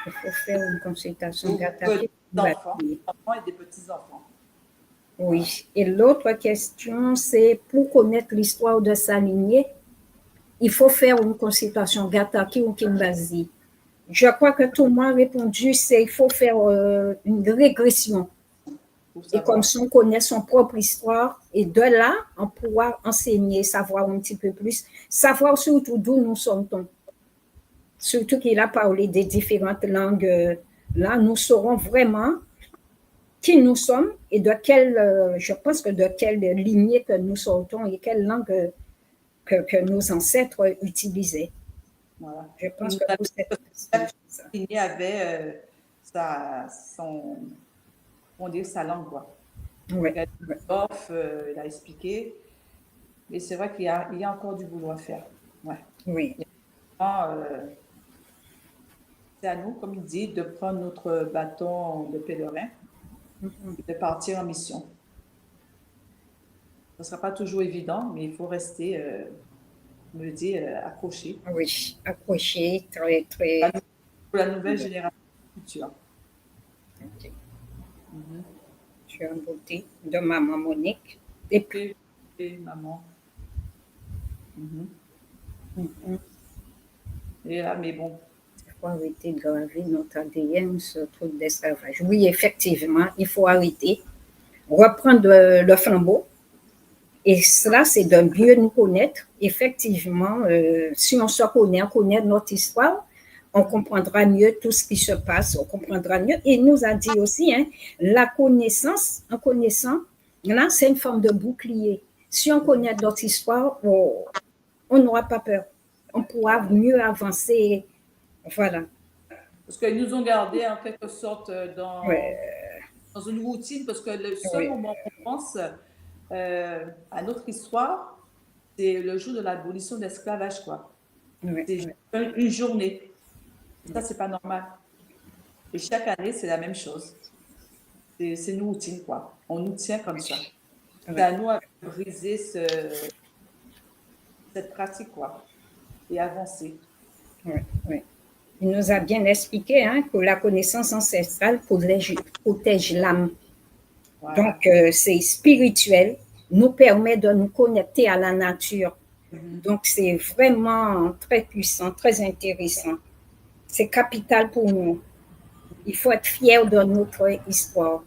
Il faut faire une consultation d'enfants et des petits-enfants. Oui. Et l'autre question, c'est pour connaître l'histoire de sa lignée, il faut faire une consultation Gataki ou Kimbazi. Je crois que tout le monde a répondu, c'est il faut faire une régression. Et comme ça, on connaît son propre histoire, et de là, on pourra enseigner, savoir un petit peu plus, savoir surtout d'où nous sommes. Surtout qu'il a parlé des différentes langues. Là, nous saurons vraiment qui nous sommes et de quelle, je pense que de quelle lignée que nous sortons et quelle langue que nos ancêtres utilisaient. Voilà. Je pense que chaque lignée avait sa langue, quoi. Oui. Il a expliqué, mais c'est vrai qu'il y a encore du boulot à faire. Ouais. Oui. C'est à nous, comme il dit, de prendre notre bâton de pèlerin et de partir en mission. Ce ne sera pas toujours évident, mais il faut rester, me dire, accroché. Oui, accroché, très, très... Pour la nouvelle génération future. Okay. Je suis en beauté de Maman Monique. Et puis, maman. Et là, mais bon. Il faut arrêter de graver notre ADN sur truc d'esclavage. Oui, effectivement, il faut arrêter, reprendre le flambeau. Et cela, c'est de mieux nous connaître. Effectivement, si on se connaît, on connaît notre histoire, on comprendra mieux tout ce qui se passe, on comprendra mieux. Et il nous a dit aussi, hein, la connaissance, en connaissant, là, c'est une forme de bouclier. Si on connaît notre histoire, on n'aura pas peur. On pourra mieux avancer. Voilà. Parce qu'ils nous ont gardés en quelque sorte dans une routine, parce que le seul moment où on pense à notre histoire, c'est le jour de l'abolition de l'esclavage, quoi. C'est une journée. Ça, c'est pas normal. Et chaque année, c'est la même chose. C'est une routine, quoi. On nous tient comme ça. C'est à nous de briser cette pratique, quoi, et avancer. Oui. Il nous a bien expliqué, hein, que la connaissance ancestrale protège l'âme. Voilà. Donc, c'est spirituel, nous permet de nous connecter à la nature. Donc, c'est vraiment très puissant, très intéressant. C'est capital pour nous. Il faut être fier de notre histoire.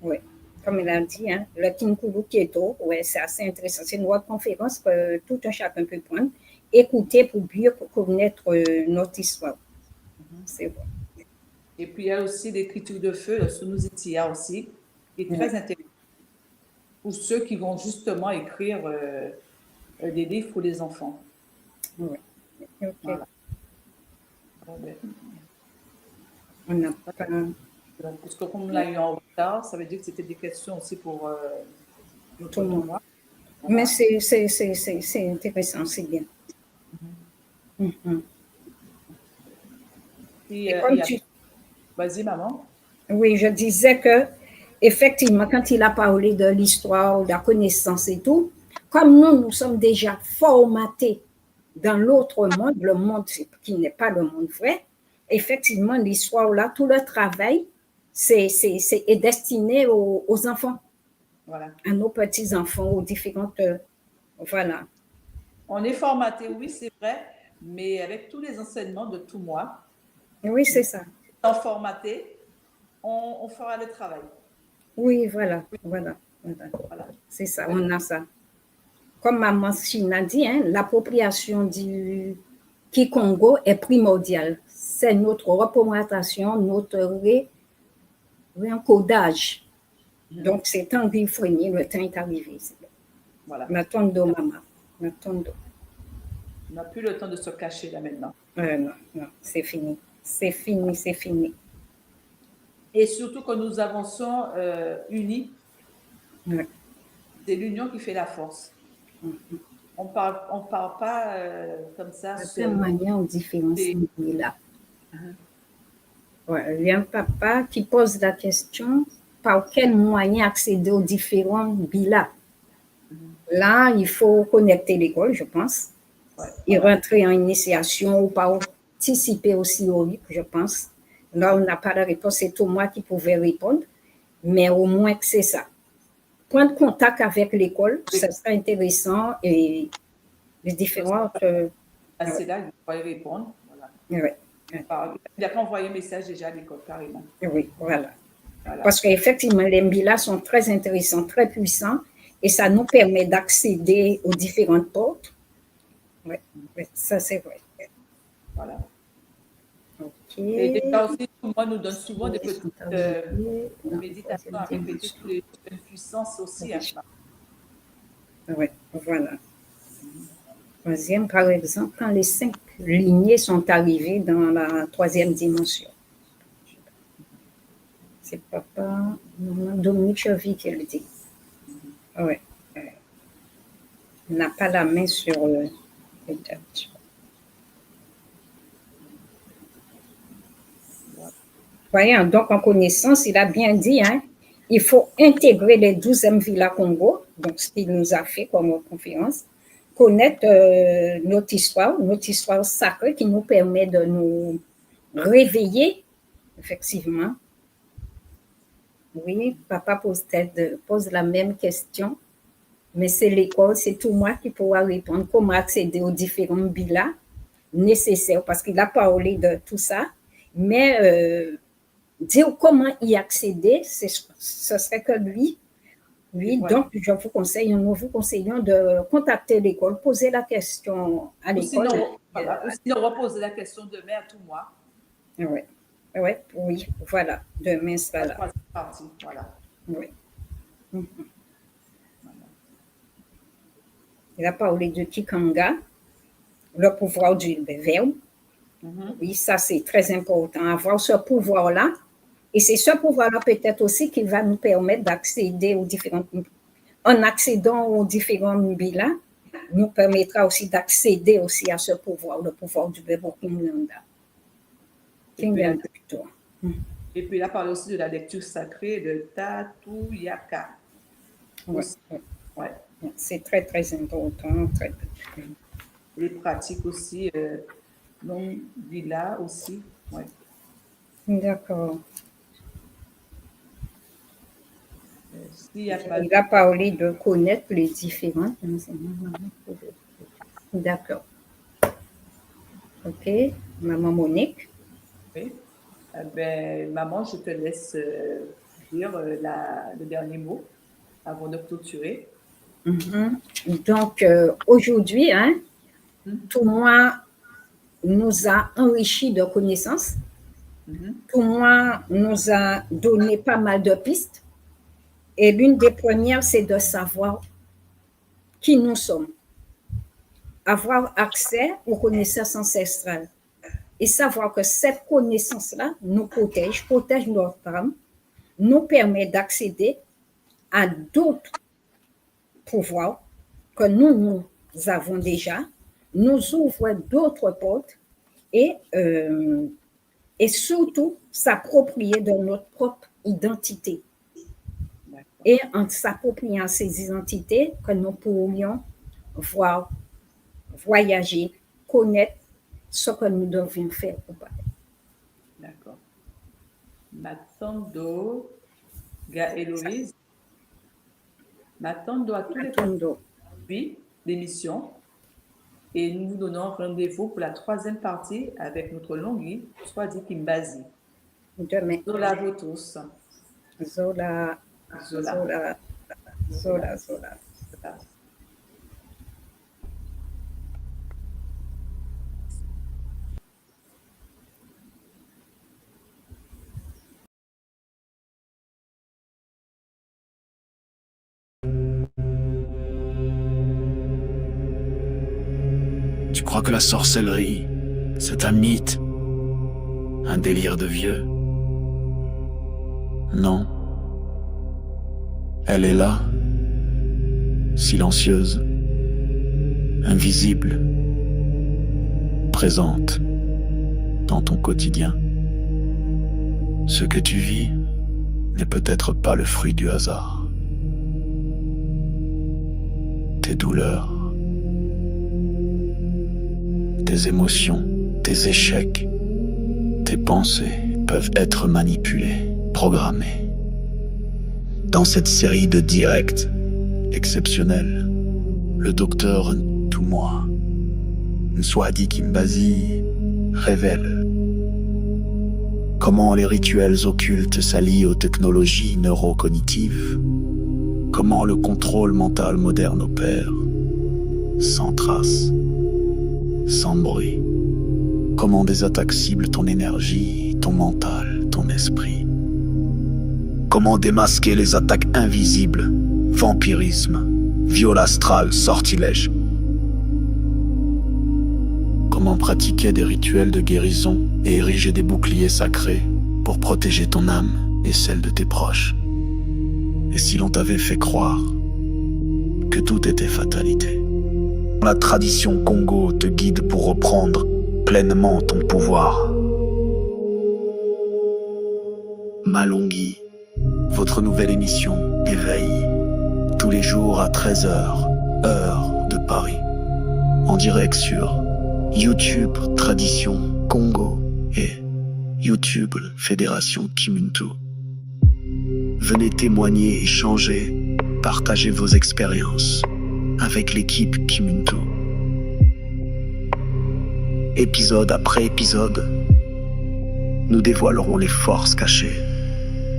Oui, comme il a dit, hein, le Kinkulu Kieto, c'est assez intéressant. C'est une web conférence que tout un chacun peut prendre, écouter pour mieux connaître notre histoire. C'est bon. Et puis, il y a aussi l'écriture de feu, le Sunuzitia aussi, qui est très intéressant pour ceux qui vont justement écrire des livres pour les enfants. Oui. OK. Voilà. Bon, ben, On n'a pas... donc, parce que comme on l'a eu en retard, ça veut dire que c'était des questions aussi pour notre Tout le monde. tournoi. Mais c'est intéressant, c'est bien. Mhm. Puis, Et comme il y a- tu... Vas-y, maman. Oui, je disais que, effectivement, quand il a parlé de l'histoire, de la connaissance et tout, comme nous sommes déjà formatés dans l'autre monde, le monde qui n'est pas le monde vrai, effectivement, l'histoire là, tout le travail est destiné aux enfants, Voilà. à nos petits-enfants, aux différentes... voilà. On est formaté, oui, c'est vrai, mais avec tous les enseignements de tout moi, Oui, c'est ça. en formaté, on fera le travail. Oui, voilà. Voilà. C'est ça, on a ça. Comme maman Chine a dit, hein, l'appropriation du Kikongo est primordiale. C'est notre représentation, notre réencodage. Donc, c'est temps d'effreiner, le temps est arrivé. Voilà. M'attendons, maman. M'attendons. On n'a plus le temps de se cacher là maintenant. Non, c'est fini. C'est fini. Et surtout que nous avançons unis. Ouais. C'est l'union qui fait la force. On parle pas comme ça. De quelle manière on différencie là. Ouais, il y a un papa qui pose la question par quel moyen accéder aux différents bilans. Là, il faut connecter l'école, je pense, et rentrer en initiation ou participer aussi au RIP, je pense. Là, on n'a pas la réponse, c'est tout moi qui pouvais répondre, mais au moins que c'est ça. Prendre contact avec l'école, ça serait intéressant et les différentes... c'est là, il faut y répondre. Voilà. Ouais. Il a qu'à envoyer un message déjà à l'école, carrément. Oui, voilà. Parce qu'effectivement, les MBILA sont très intéressants, très puissants, et ça nous permet d'accéder aux différentes portes. Oui, ça c'est vrai. Voilà. OK. Et déjà aussi, moi, nous donne souvent des petites méditations à répéter tous les jours, une puissance aussi. Oui, voilà. Troisième, par exemple, quand les 5 lignées sont arrivées dans la 3e dimension. C'est papa, maman, Dominique Chovy qui le dit. Oui. On n'a pas la main sur le dates. Voyez, donc en connaissance, il a bien dit, hein, il faut intégrer les 12e villas Congo, donc ce qu'il nous a fait comme conférence, connaître notre histoire sacrée qui nous permet de nous réveiller, effectivement. Oui, papa pose la même question, mais c'est l'école, c'est tout moi qui pourra répondre comment accéder aux différents bilans nécessaires, parce qu'il a parlé de tout ça, mais dire comment y accéder, ce serait que lui. Donc je vous conseille, nous vous conseillons de contacter l'école, poser la question à l'école. Ou sinon, reposer la question demain à tout moi. Oui, voilà, demain sera là. Voilà. Oui. Il a parlé de Kikanga, le pouvoir du verbe. Oui, ça c'est très important, avoir ce pouvoir-là. Et c'est ce pouvoir-là peut-être aussi qui va nous permettre d'accéder aux différentes... En accédant aux différents bilans, nous permettra aussi d'accéder aussi à ce pouvoir, le pouvoir du verbe Kimlanda. Et puis, il a parlé aussi de la lecture sacrée de Tatuyaka. Ouais. C'est très, très important. Les pratiques aussi, non villa aussi. Ouais. D'accord. Il a parlé de connaître les différents. D'accord. OK. Maman Monique. Oui. Maman, je te laisse dire le dernier mot avant de clôturer. Donc, aujourd'hui, tout moi nous a enrichi de connaissances. Pour moi, nous a donné pas mal de pistes. Et l'une des premières, c'est de savoir qui nous sommes, avoir accès aux connaissances ancestrales et savoir que cette connaissance-là nous protège notre âme, nous permet d'accéder à d'autres pouvoirs que nous avons déjà, nous ouvre d'autres portes et surtout s'approprier de notre propre identité. Et en s'appropriant ces identités, que nous pourrions voir, voyager, connaître ce que nous devions faire ou pas. D'accord. Matando, Héloïse. Matando à tous les aujourd'hui l'émission. Et nous vous donnons rendez-vous pour la 3e partie avec notre Longhi, Swadi Kimbazi. Demain. Zola à vous tous. Zola. Zola. Zola. Zola. Tu crois que la sorcellerie, c'est un mythe, un délire de vieux? Non. Elle est là, silencieuse, invisible, présente dans ton quotidien. Ce que tu vis n'est peut-être pas le fruit du hasard. Tes douleurs, tes émotions, tes échecs, tes pensées peuvent être manipulées, programmées. Dans cette série de directs exceptionnels, le docteur Ntumwa Swadi Kimbazi révèle comment les rituels occultes s'allient aux technologies neurocognitives, comment le contrôle mental moderne opère, sans trace, sans bruit, comment des attaques ciblent ton énergie, ton mental, ton esprit, comment démasquer les attaques invisibles, vampirisme, viol astral, sortilège, comment pratiquer des rituels de guérison et ériger des boucliers sacrés pour protéger ton âme et celle de tes proches. Et si l'on t'avait fait croire que tout était fatalité? La tradition Congo te guide pour reprendre pleinement ton pouvoir. Malonghi, votre nouvelle émission Éveil, tous les jours à 13h, heure de Paris, en direct sur YouTube Tradition Congo et YouTube Fédération Kimuntu. Venez témoigner, échanger, partager vos expériences avec l'équipe Kimuntu. Épisode après épisode, nous dévoilerons les forces cachées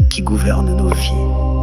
qui gouvernent nos vies.